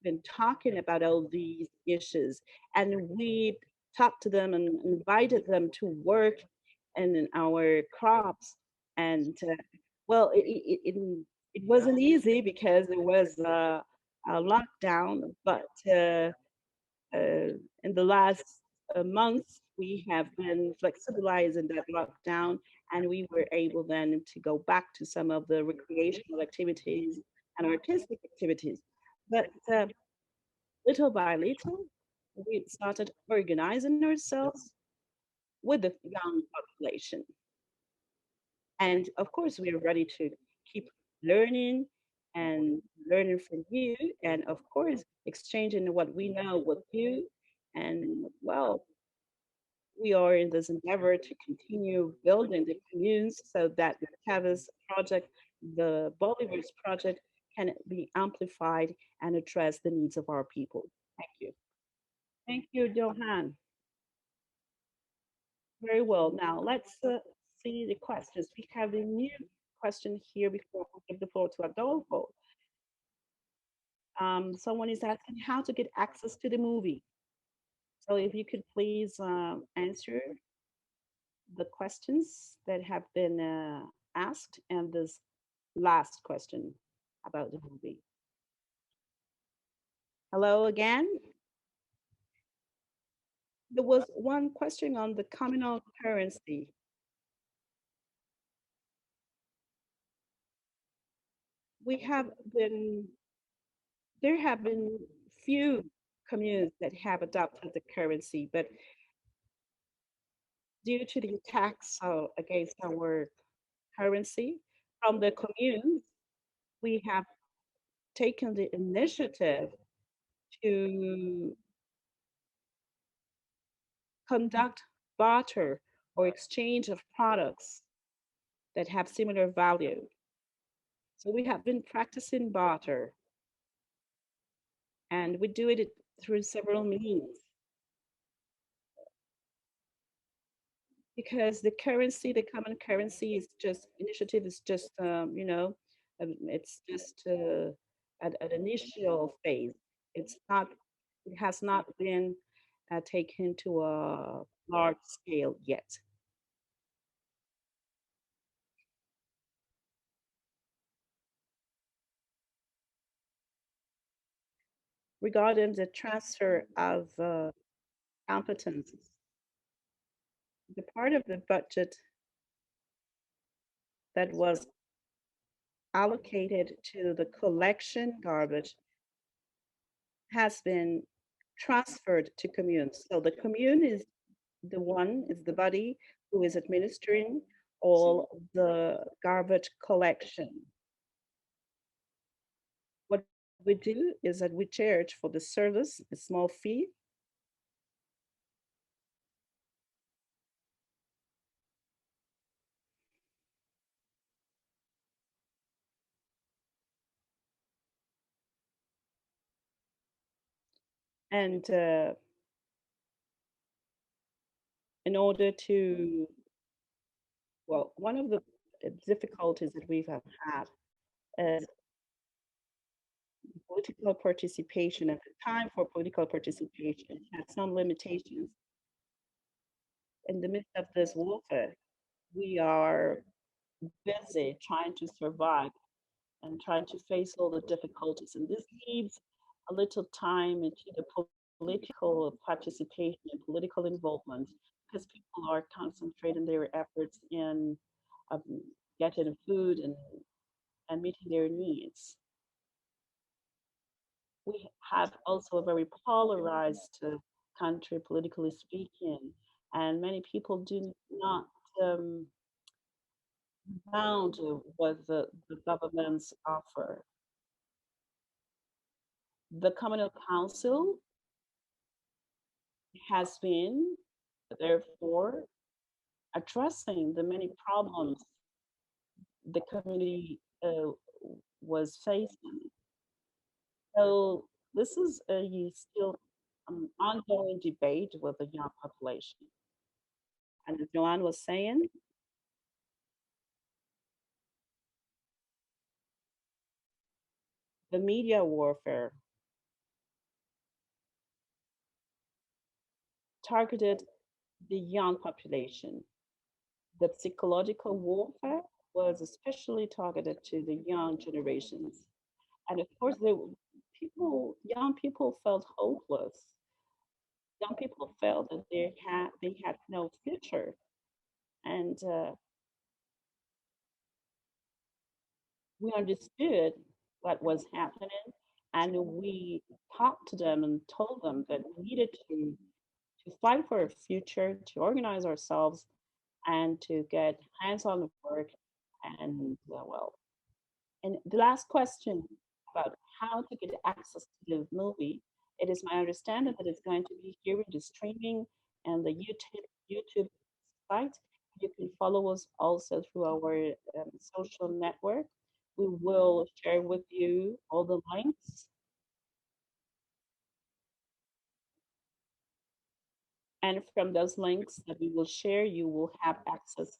been talking about all these issues. And we talked to them and invited them to work in our crops. And well, it wasn't easy because it was a lockdown, but in the last months, we have been flexibilizing that lockdown, and we were able then to go back to some of the recreational activities and artistic activities. But little by little, we started organizing ourselves with the young population. And of course, we are ready to keep learning and learning from you, and of course, exchanging what we know with you. And well, we are in this endeavor to continue building the communes so that the Tavis project, the Bolivar's project, can be amplified and address the needs of our people. Thank you. Thank you, Johan. Very well. Now let's see the questions. We have a new question here before we give the floor to Adolfo. Someone is asking how to get access to the movie. So if you could please answer the questions that have been asked and this last question about the movie. Hello again. There was one question on the communal currency. We have been, there have been few communes that have adopted the currency, but due to the attacks against our currency from the communes, we have taken the initiative to conduct barter or exchange of products that have similar value. So we have been practicing barter, and we do it through several means. Because the currency, the common currency is just, initiative is just, it's just at an initial phase. It's not, it has not been taken to a large scale yet. Regarding the transfer of competences, the part of the budget that was allocated to the collection garbage has been transferred to communes. So the commune is the one is the body who is administering all the garbage collection. What we do is that we charge for the service a small fee. And in order to, well, one of the difficulties that we've had is political participation. At the time for political participation had some limitations. In the midst of this warfare, we are busy trying to survive and trying to face all the difficulties. And this leaves a little time into the political participation and political involvement because people are concentrating their efforts in um, getting food and meeting their needs. We have also a very polarized country, politically speaking, and many people do not um, bound with the government's offer. The Communal Council has been, therefore, addressing the many problems the community was facing. So this is a still ongoing debate with the young population. And as Johan was saying, the media warfare targeted the young population. The psychological warfare was especially targeted to the young generations. And of course, young people felt hopeless. Young people felt that they had no future. And we understood what was happening, and we talked to them and told them that we needed to fight for a future, to organize ourselves, and to get hands-on work. And well, and the last question about how to get access to the movie, it is my understanding that it's going to be here in the streaming and the YouTube site. You can follow us also through our social network. We will share with you all the links. And from those links that we will share, you will have access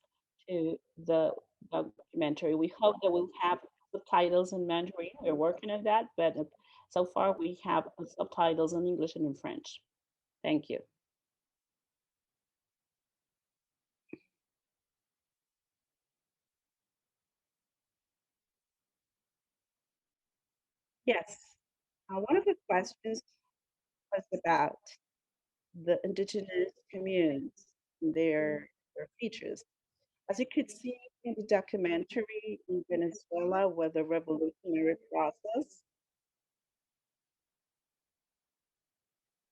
to the documentary. We hope that we'll have subtitles in Mandarin. We're working on that, but so far we have subtitles in English and in French. Thank you. Yes. One of the questions was about the indigenous communes, their features. As you could see in the documentary in Venezuela, where the revolutionary process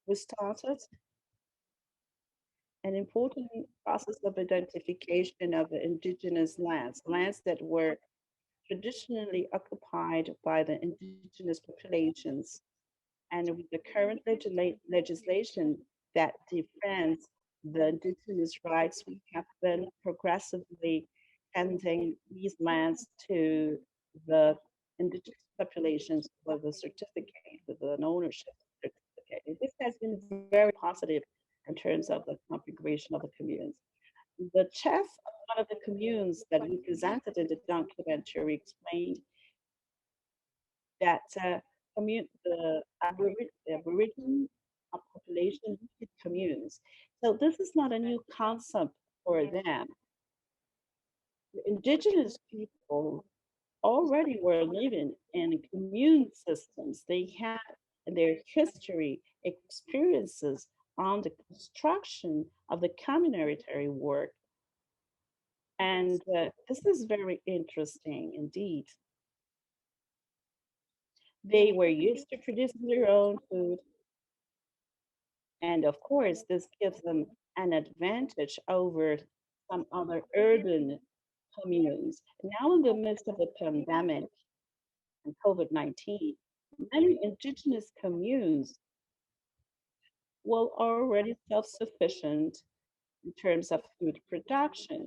was started, an important process of identification of the indigenous lands, lands that were traditionally occupied by the indigenous populations. And with the current legislation that defends the indigenous rights, we have been progressively handing these lands to the indigenous populations with a certificate, with an ownership certificate. And this has been very positive in terms of the configuration of the communes. The chef of one of the communes that we presented in the documentary explained that the Aboriginal population needed communes. So this is not a new concept for them. The indigenous people already were living in commune systems. They had in their history experiences on the construction of the communitary work. And this is very interesting indeed. They were used to producing their own food. And of course, this gives them an advantage over some other urban communes. Now, in the midst of the pandemic and COVID-19, many indigenous communes were already self-sufficient in terms of food production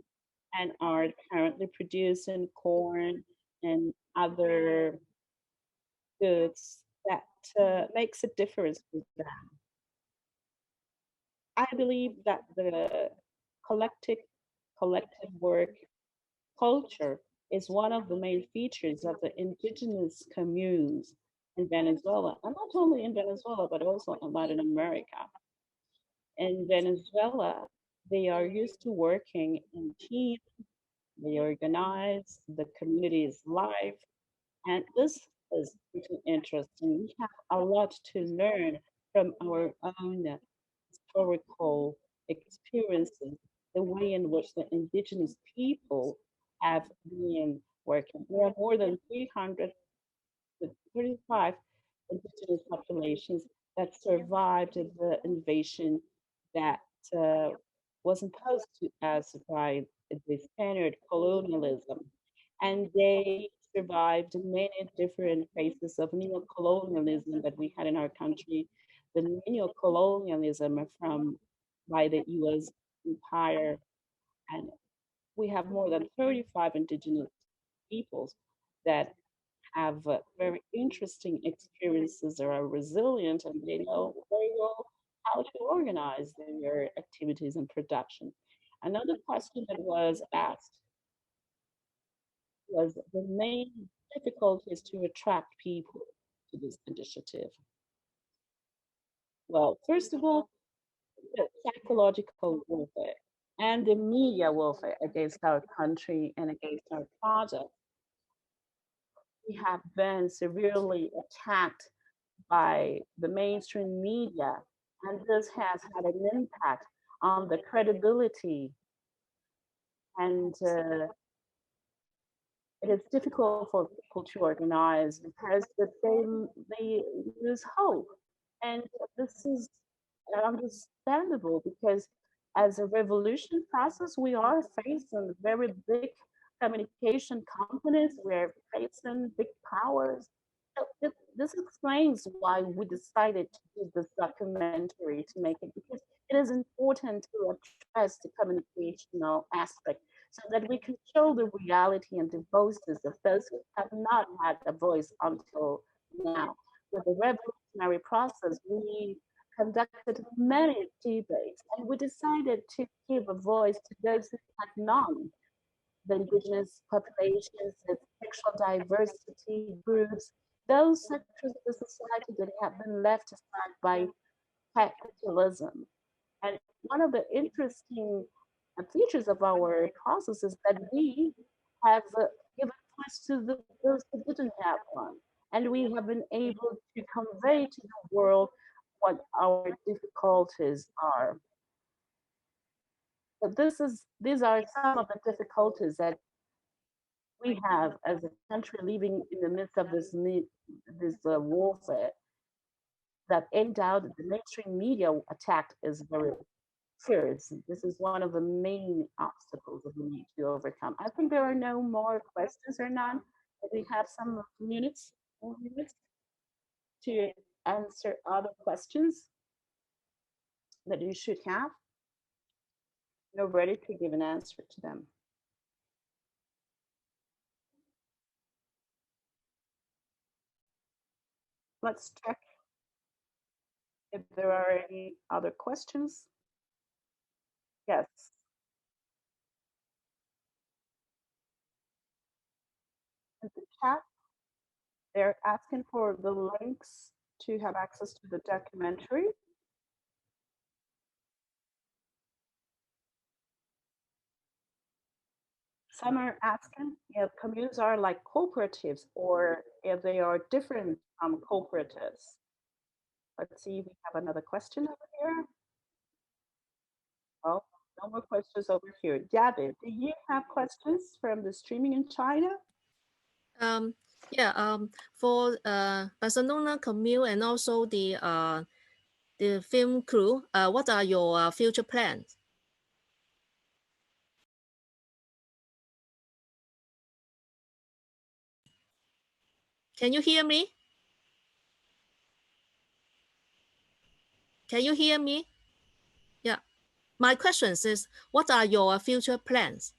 and are currently producing corn and other goods that makes a difference for them. I believe that the collective collective work culture is one of the main features of the indigenous communes in Venezuela, and not only in Venezuela, but also in Latin America. In Venezuela, they are used to working in teams, they organize, the community is live, and this is pretty interesting. We have a lot to learn from our own historical experiences, the way in which the indigenous people have been working. There are more than 335 indigenous populations that survived the invasion that uh, was imposed to us by the Spaniard colonialism. And they survived many different phases of neo-colonialism that we had in our country. The neo-colonialism from by the US empire, and we have more than 35 indigenous peoples that have very interesting experiences, they are resilient, and they know very well how to organize their activities and production. Another question that was asked was the main difficulties to attract people to this initiative. Well, first of all, the psychological warfare and the media warfare against our country and against our project. We have been severely attacked by the mainstream media, and this has had an impact on the credibility. And it is difficult for people to organize because they lose hope. And this is understandable because as a revolution process, we are facing very big communication companies, we're facing big powers. So this explains why we decided to do this documentary to make it, because it is important to address the communicational aspect so that we can show the reality and the voices of those who have not had a voice until now. With the revolutionary process, we conducted many debates and we decided to give a voice to those who had none, the indigenous populations, the sexual diversity groups, those sectors of the society that have been left aside by capitalism. And one of the interesting features of our process is that we have given voice to those who didn't have one. And we have been able to convey to the world what our difficulties are. But these are some of the difficulties that we have as a country living in the midst of this warfare that aimed out the mainstream media attack is very fierce. This is one of the main obstacles that we need to overcome. I think there are no more questions or none. We have some minutes to answer other questions that you should have. You're ready to give an answer to them. Let's check if there are any other questions. Yes. In the chat, they're asking for the links to have access to the documentary. Some are asking if communes are like cooperatives or if they are different from cooperatives. Let's see, we have another question over here. Oh, no more questions over here. David, do you have questions from the streaming in China? For Barcelona Commune and also the film crew, what are your future plans? Can you hear me? Can you hear me? Yeah. My question is, what are your future plans?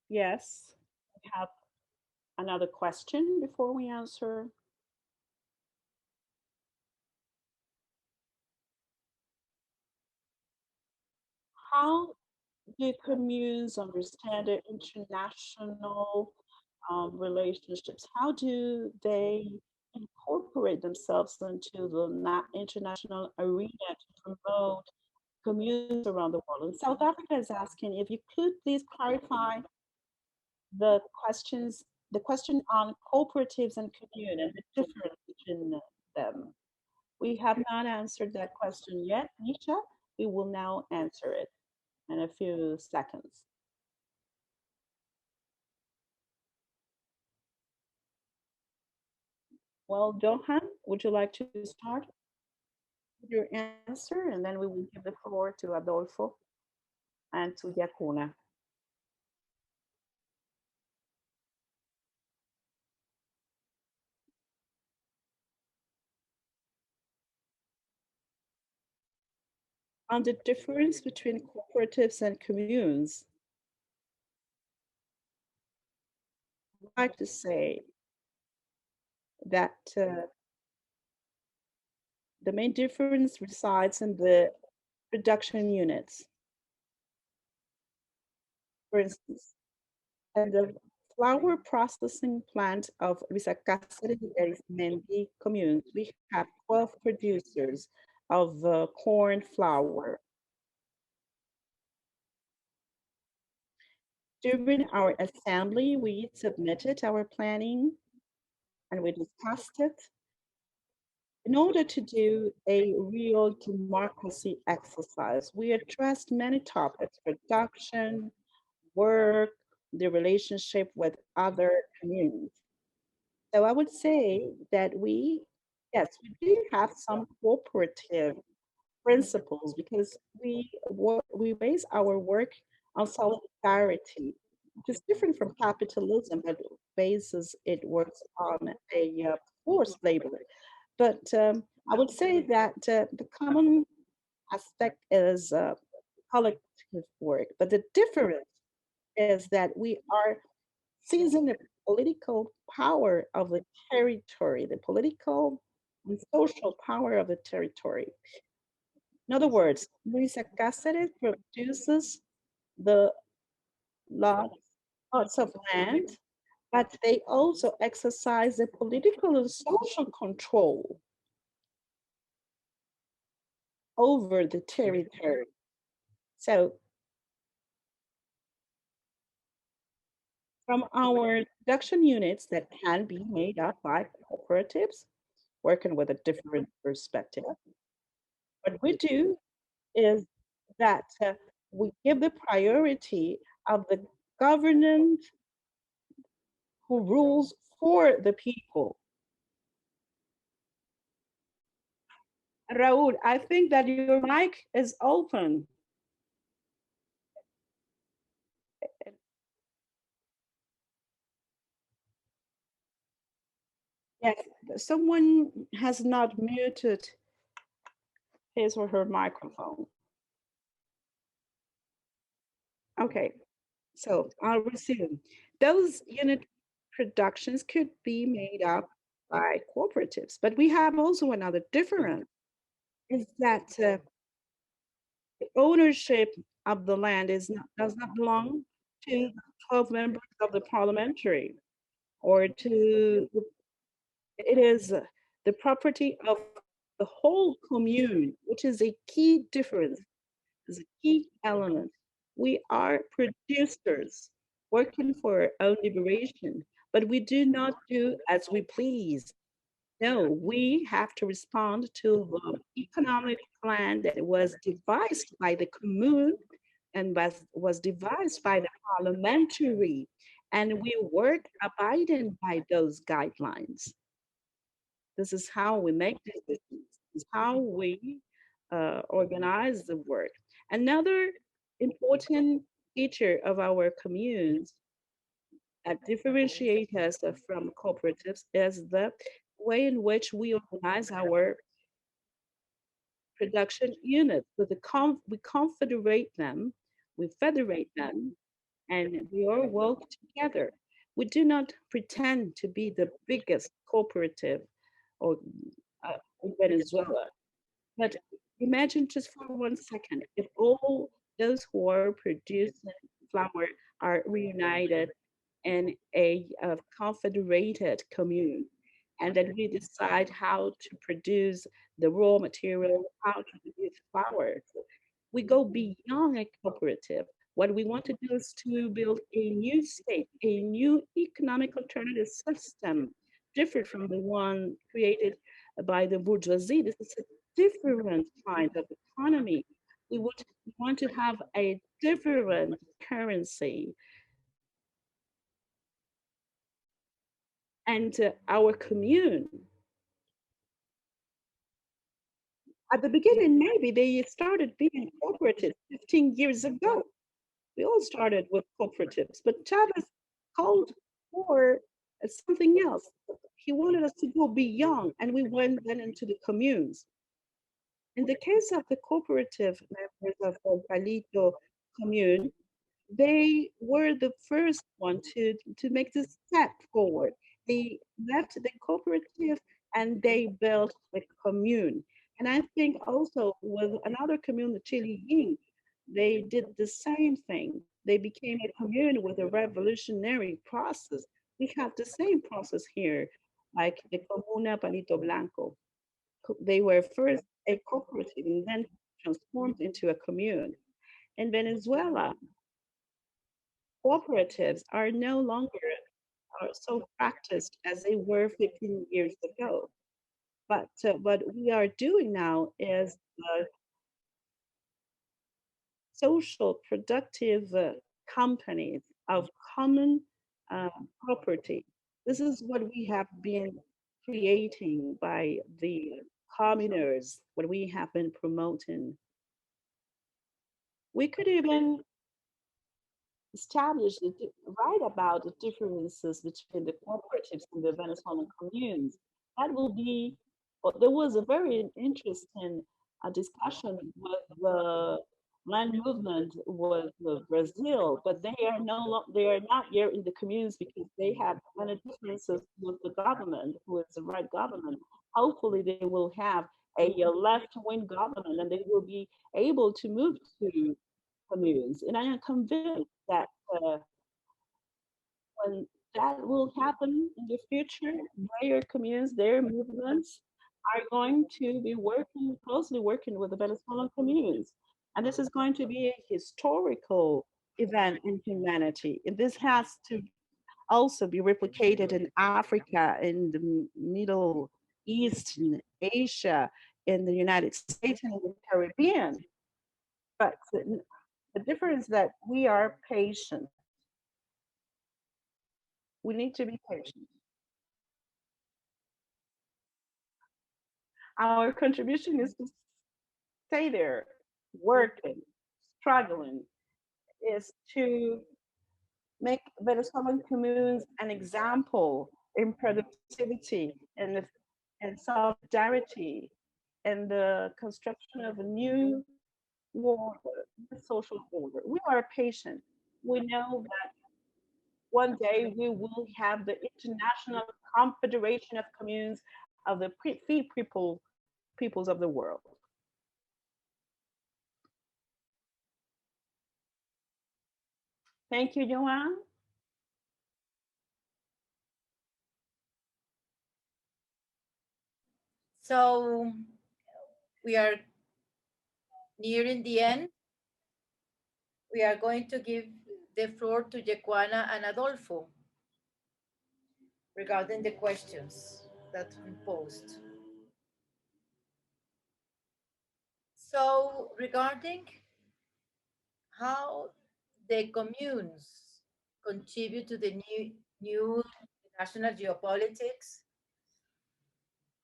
Yes, we have another question before we answer. How do communes understand their international relationships? How do they incorporate themselves into the international arena to promote communes around the world? And South Africa is asking if you could please clarify the questions, the question on cooperatives and commune and the difference between them. We have not answered that question yet, Nisha. We will now answer it in a few seconds. Well, Johan, would you like to start with your answer? And then we will give the floor to Adolfo and to Yekuana. On the difference between cooperatives and communes, I'd like to say that the main difference resides in the production units. For instance, at the flour processing plant of Arizmendi commune, we have 12 producers of corn flour. During our assembly, we submitted our planning and we discussed it in order to do a real democracy exercise. We addressed many topics: production, work, the relationship with other communities. So I would say that yes, we do have some cooperative principles because we base our work on solidarity, which is different from capitalism that bases it works on a forced labor. But I would say that the common aspect is collective work. But the difference is that we are seizing the political power of the territory, the political and social power of the territory. In other words, Luisa Cáceres produces the lots of land, but they also exercise the political and social control over the territory. So from our production units that can be made up by cooperatives, working with a different perspective, what we do is that we give the priority of the government who rules for the people. Raul, I think that your mic is open. Yes, someone has not muted his or her microphone. Okay, so I'll resume. Those unit productions could be made up by cooperatives, but we have also another difference is that the ownership of the land does not belong to 12 members of the parliamentary or to, it is the property of the whole commune, which is a key difference, is a key element. We are producers working for our own liberation, but we do not do as we please. No, we have to respond to the economic plan that was devised by the Commune and was devised by the parliamentary, and we work abiding by those guidelines. This is how we make decisions. This is how we organize the work. Another important feature of our communes that differentiate us from cooperatives is the way in which we organize our production units. So we confederate them, we federate them, and we all work together. We do not pretend to be the biggest cooperative or in Venezuela. But imagine just for 1 second, if all those who are producing flour are reunited in a confederated commune, and then we decide how to produce the raw material, how to produce flour. We go beyond a cooperative. What we want to do is to build a new state, a new economic alternative system, different from the one created by the bourgeoisie. This is a different kind of economy. We want to have a different currency. And our commune, at the beginning, maybe they started being cooperatives 15 years ago. We all started with cooperatives, but Chavez called for something else. He wanted us to go beyond, and we went then into the communes. In the case of the cooperative members of the Palito commune, they were the first one to make this step forward. They left the cooperative and they built the commune. And I think also with another commune, the Chile Yin, they did the same thing. They became a commune with a revolutionary process. We have the same process here, like the Comuna Palito Blanco. They were first a cooperative and then transformed into a commune. In Venezuela, cooperatives are no longer so practiced as they were 15 years ago. But what we are doing now is social productive companies of common uh, property. This is what we have been creating by the communers, what we have been promoting. We could even establish write about the differences between the cooperatives and the Venezuelan communes. That will be, well, there was a very interesting discussion with the land movement with Brazil, but they are not here in the communes because they have many differences with the government, who is the right government. Hopefully, they will have a left-wing government, and they will be able to move to communes. And I am convinced that when that will happen in the future, their communes, their movements are going to be working closely working with the Venezuelan communes. And this is going to be a historical event in humanity. And this has to also be replicated in Africa, in the Middle East, in Asia, in the United States, and in the Caribbean. But the difference is that we are patient. We need to be patient. Our contribution is to stay there, working, struggling, is to make Venezuelan communes an example in productivity and solidarity and the construction of a new order, social order. We are patient. We know that one day we will have the International Confederation of Communes of the free peoples of the world. Thank you, Johan. So we are nearing the end. We are going to give the floor to Yekuana and Adolfo regarding the questions that we posed. So regarding how the communes contribute to the new national geopolitics.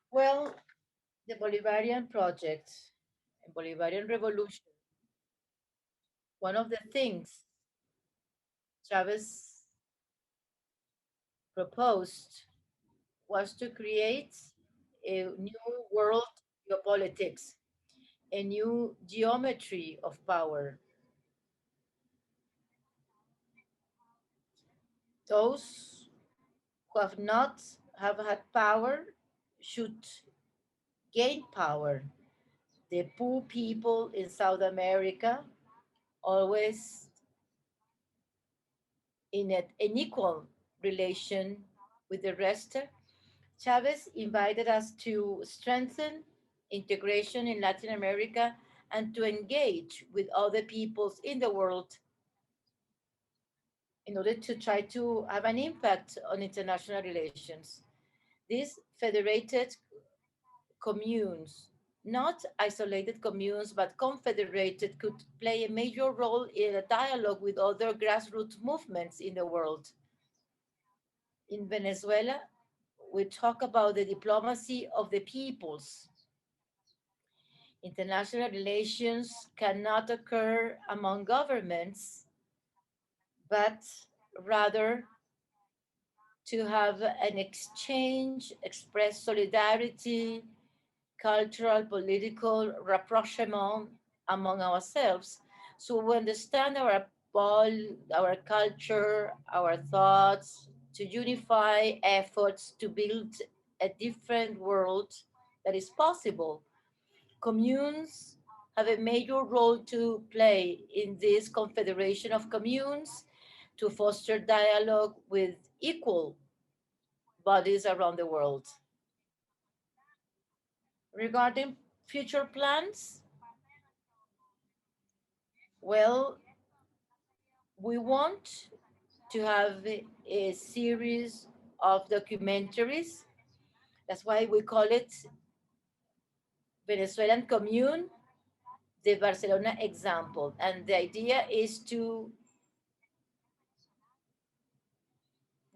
Well, the Bolivarian project and Bolivarian revolution, one of the things Chavez proposed was to create a new world geopolitics, a new geometry of power. Those who have not have had power should gain power. The poor people in South America, always in an equal relation with the rest. Chavez invited us to strengthen integration in Latin America and to engage with other peoples in the world in order to try to have an impact on international relations. These federated communes, not isolated communes, but confederated, could play a major role in a dialogue with other grassroots movements in the world. In Venezuela, we talk about the diplomacy of the peoples. International relations cannot occur among governments, but rather to have an exchange, express solidarity, cultural, political rapprochement among ourselves. So we understand our culture, our thoughts, to unify efforts to build a different world that is possible. Communes have a major role to play in this confederation of communes to foster dialogue with equal bodies around the world. Regarding future plans, well, we want to have a series of documentaries. That's why we call it Venezuelan Commune, the Barcelona example. And the idea is to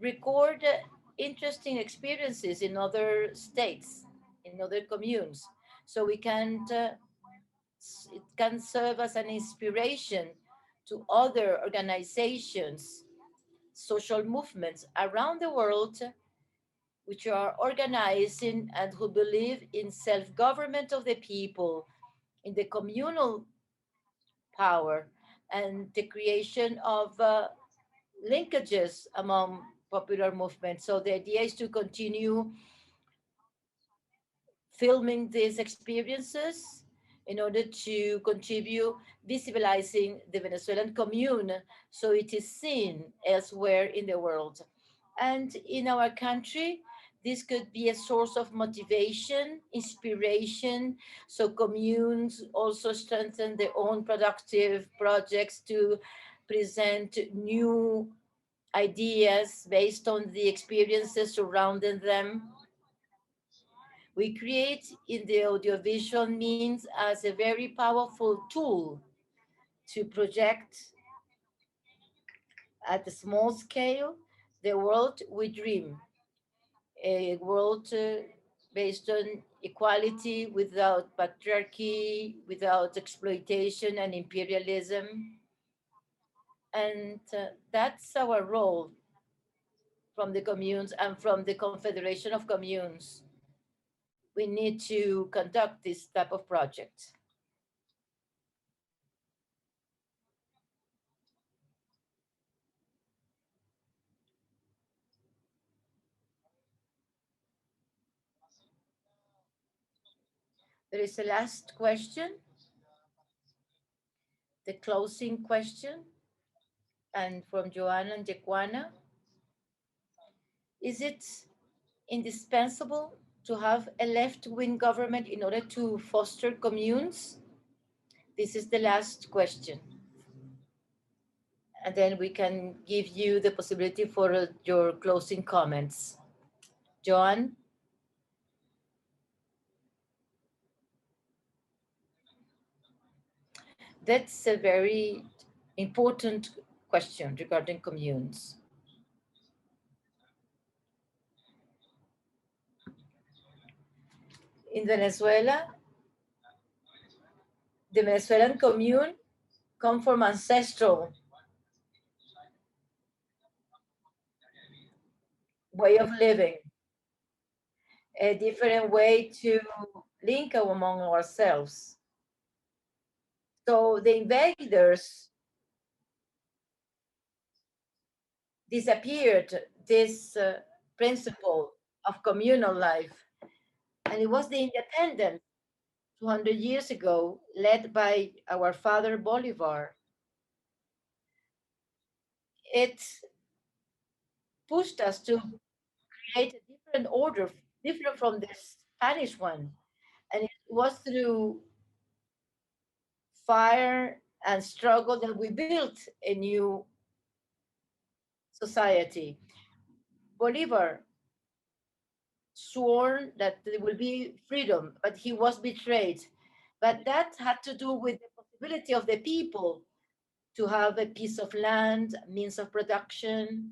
record interesting experiences in other states, in other communes, so we can it can serve as an inspiration to other organizations, social movements around the world which are organizing and who believe in self-government of the people, in the communal power, and the creation of linkages among popular movements. So the idea is to continue filming these experiences in order to contribute visibilizing the Venezuelan commune so it is seen elsewhere in the world. And in our country, this could be a source of motivation, inspiration, so communes also strengthen their own productive projects to present new ideas based on the experiences surrounding them. We create in the audiovisual means as a very powerful tool to project at a small scale the world we dream, a world based on equality without patriarchy, without exploitation and imperialism. And that's our role from the communes and from the Confederation of Communes. We need to conduct this type of project. There is a last question, the closing question, and from Johan and Yekuana. Is it indispensable to have a left-wing government in order to foster communes? This is the last question. And then we can give you the possibility for your closing comments. Johan? That's a very important question regarding communes. In Venezuela, the Venezuelan commune come from ancestral way of living, a different way to link among ourselves. So the invaders disappeared this principle of communal life. And it was the independence 200 years ago, led by our father Bolivar. It pushed us to create a different order, different from the Spanish one. And it was through fire and struggle that we built a new society. Bolivar swore that there will be freedom, but he was betrayed. But that had to do with the possibility of the people to have a piece of land, means of production.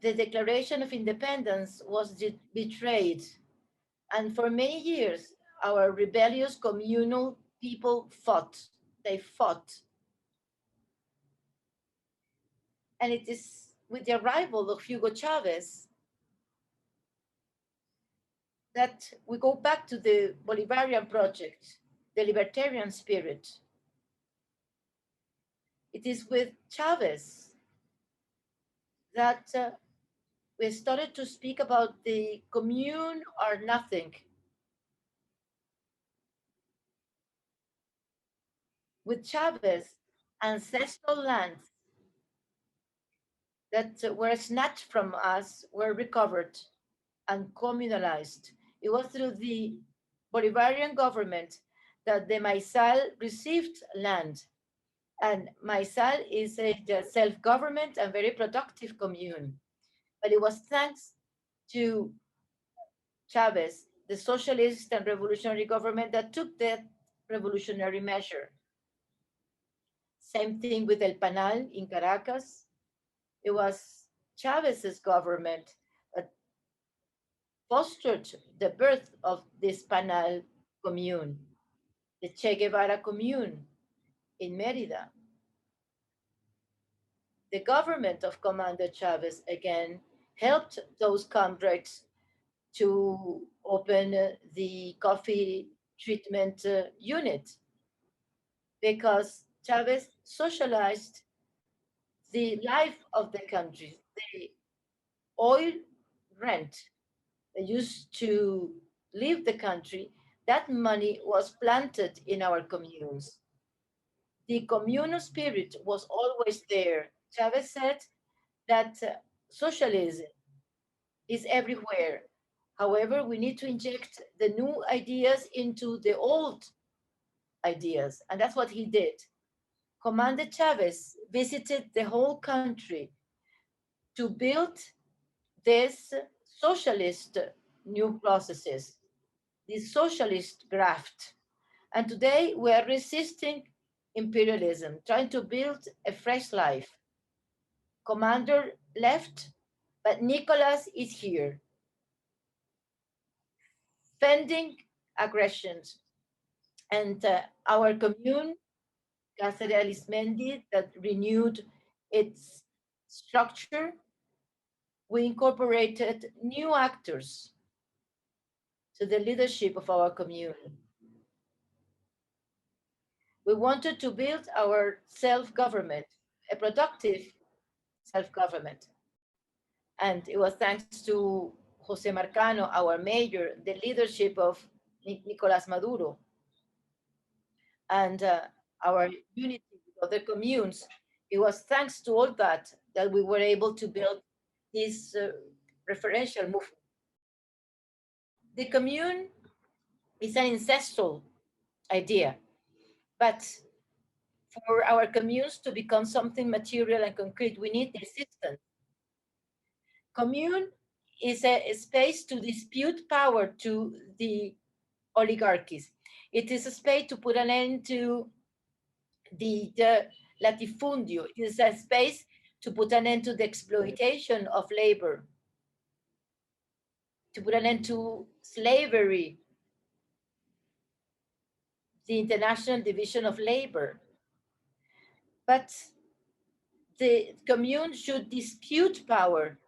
The Declaration of Independence was betrayed. And for many years, our rebellious communal people fought. They fought. And it is with the arrival of Hugo Chavez that we go back to the Bolivarian project, the libertarian spirit. It is with Chavez that we started to speak about the commune or nothing. With Chavez, ancestral lands that were snatched from us were recovered and communalized. It was through the Bolivarian government that the Maizal received land. And Maizal is a self-government and very productive commune. But it was thanks to Chavez, the socialist and revolutionary government, that took that revolutionary measure. Same thing with El Panal in Caracas. It was Chavez's government that fostered the birth of this Panal commune, the Che Guevara commune in Mérida. The government of Commander Chavez again helped those comrades to open the coffee treatment unit because Chavez socialized the life of the country. The oil rent they used to leave the country, that money was planted in our communes. The communal spirit was always there. Chavez said that socialism is everywhere. However, we need to inject the new ideas into the old ideas, and that's what he did. Commander Chavez visited the whole country to build this socialist new processes, this socialist graft. And today we are resisting imperialism, trying to build a fresh life. Commander left, but Nicolas is here, fending aggressions. And our commune, Casa de Arismendi, that renewed its structure, we incorporated new actors to the leadership of our commune. We wanted to build our self-government, a productive self-government. And it was thanks to José Marcano, our mayor, the leadership of Nicolás Maduro, and our unity with other communes. It was thanks to all that we were able to build this referential movement. The commune is an ancestral idea, but for our communes to become something material and concrete, we need resistance. Commune is a space to dispute power to the oligarchies. It is a space to put an end to the latifundio. It is a space to put an end to the exploitation of labor, to put an end to slavery, the international division of labor. But the commune should dispute power.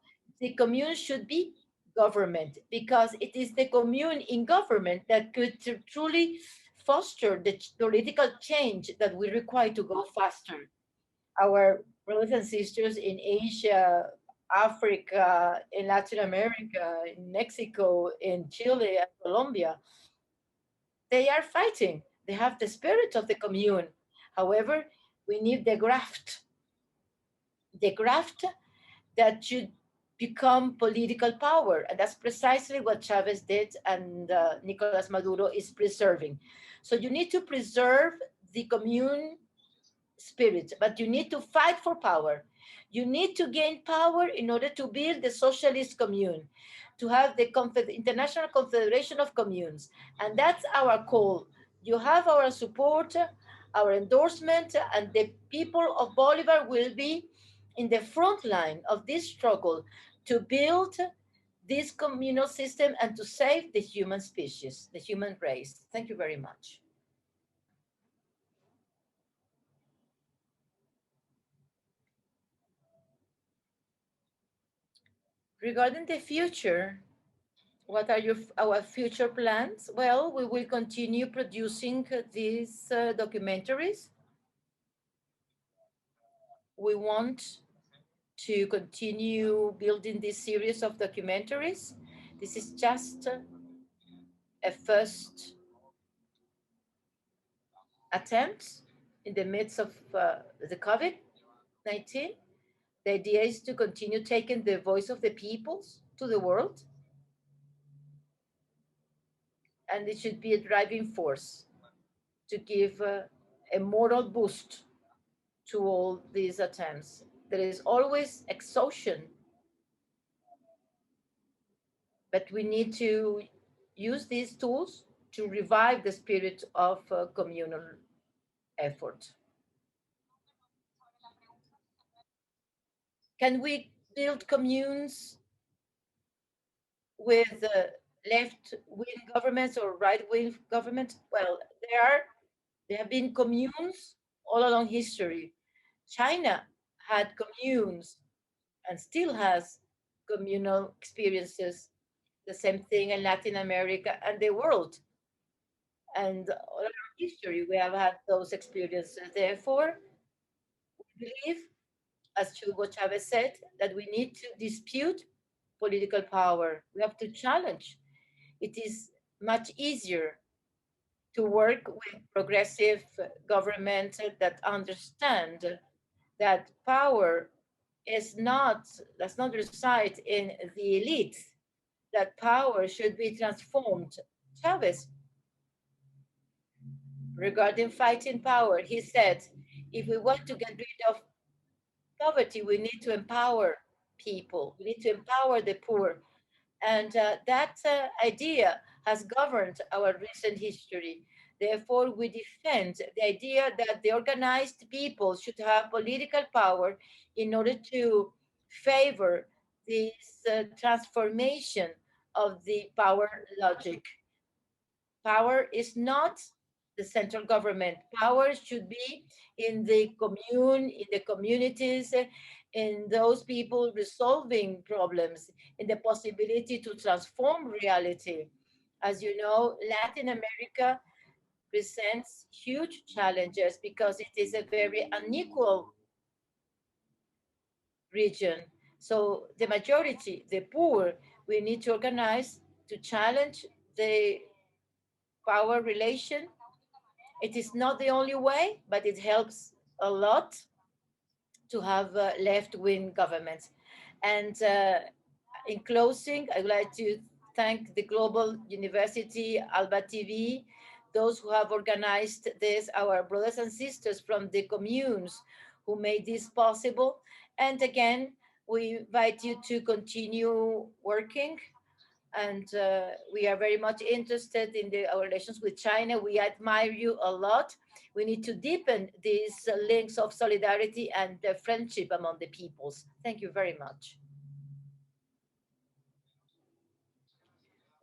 The commune should be government, because it is the commune in government that could truly foster the political change that we require to go faster. Our brothers and sisters in Asia, Africa, in Latin America, in Mexico, in Chile, and Colombia, they are fighting. They have the spirit of the commune. However, we need the graft that should become political power. And that's precisely what Chavez did, and Nicolas Maduro is preserving. So you need to preserve the commune spirit, but you need to fight for power. You need to gain power in order to build the socialist commune, to have the International Confederation of Communes. And that's our call. You have our support, our endorsement, and the people of Bolivar will be in the front line of this struggle to build this communal system and to save the human species, the human race. Thank you very much. Regarding the future, what are our future plans? Well, we will continue producing these documentaries. We want to continue building this series of documentaries. This is just a first attempt in the midst of the COVID-19. The idea is to continue taking the voice of the peoples to the world, and it should be a driving force to give a moral boost to all these attempts. There is always exhaustion, but we need to use these tools to revive the spirit of communal effort. Can we build communes with left-wing governments or right-wing governments? Well, there have been communes all along history. China had communes and still has communal experiences. The same thing in Latin America and the world. And all our history, we have had those experiences. Therefore, we believe, as Hugo Chavez said, that we need to dispute political power. We have to challenge. It is much easier to work with progressive governments that understand that power does not reside in the elite, that power should be transformed. Chavez, regarding fighting power, he said, if we want to get rid of poverty, we need to empower people. We need to empower the poor. And that idea has governed our recent history. Therefore, we defend the idea that the organized people should have political power in order to favor this transformation of the power logic. Power is not the central government. Power should be in the commune, in the communities, in those people resolving problems, in the possibility to transform reality. As you know, Latin America presents huge challenges because it is a very unequal region. So the majority, the poor, we need to organize to challenge the power relation. It is not the only way, but it helps a lot to have left-wing governments. And in closing, I would like to thank the Global University, ALBA TV, those who have organized this, our brothers and sisters from the communes who made this possible. And again, we invite you to continue working And we are very much interested in our relations with China. We admire you a lot. We need to deepen these links of solidarity and friendship among the peoples. Thank you very much.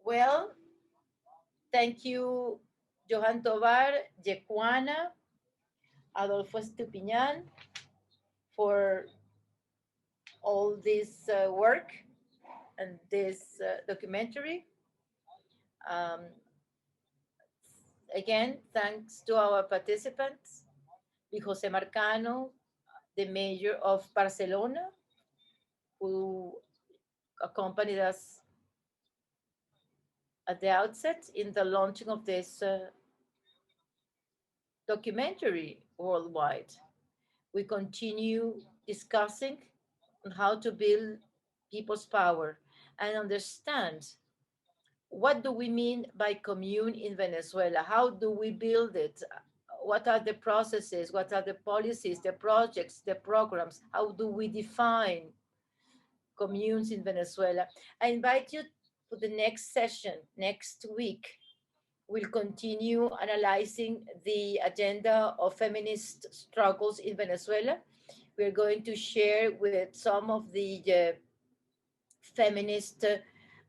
Well, thank you, Johan Tovar, Yekuana, Adolfo Estopiñan, for all this work and this documentary. Um, Again, thanks to our participants, José Marcano, the mayor of Barcelona, who accompanied us at the outset in the launching of this documentary worldwide. We continue discussing on how to build people's power and understand what do we mean by commune in Venezuela? How do we build it? What are the processes? What are the policies, the projects, the programs? How do we define communes in Venezuela? I invite you to the next session next week. We'll continue analyzing the agenda of feminist struggles in Venezuela. We're going to share with some of the feminist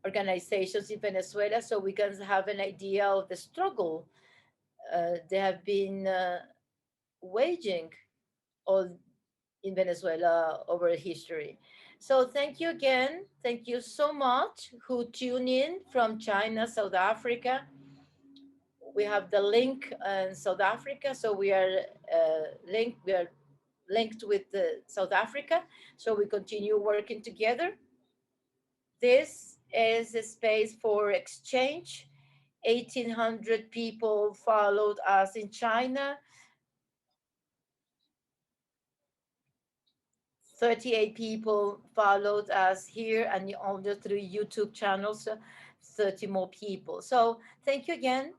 organizations in Venezuela so we can have an idea of the struggle they have been waging all in Venezuela over history. So thank you again. Thank you so much who tune in from China, South Africa. We have the link in South Africa, so we are linked. We are linked with South Africa, so we continue working together. This is a space for exchange. 1,800 people followed us in China. 38 people followed us here, and on the 3 YouTube channels, 30 more people. So thank you again,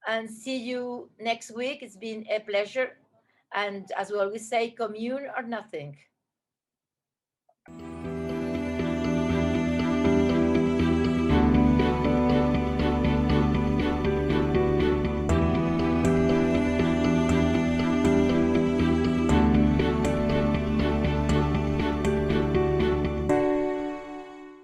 and see you next week. It's been a pleasure. And as we always say, commune or nothing.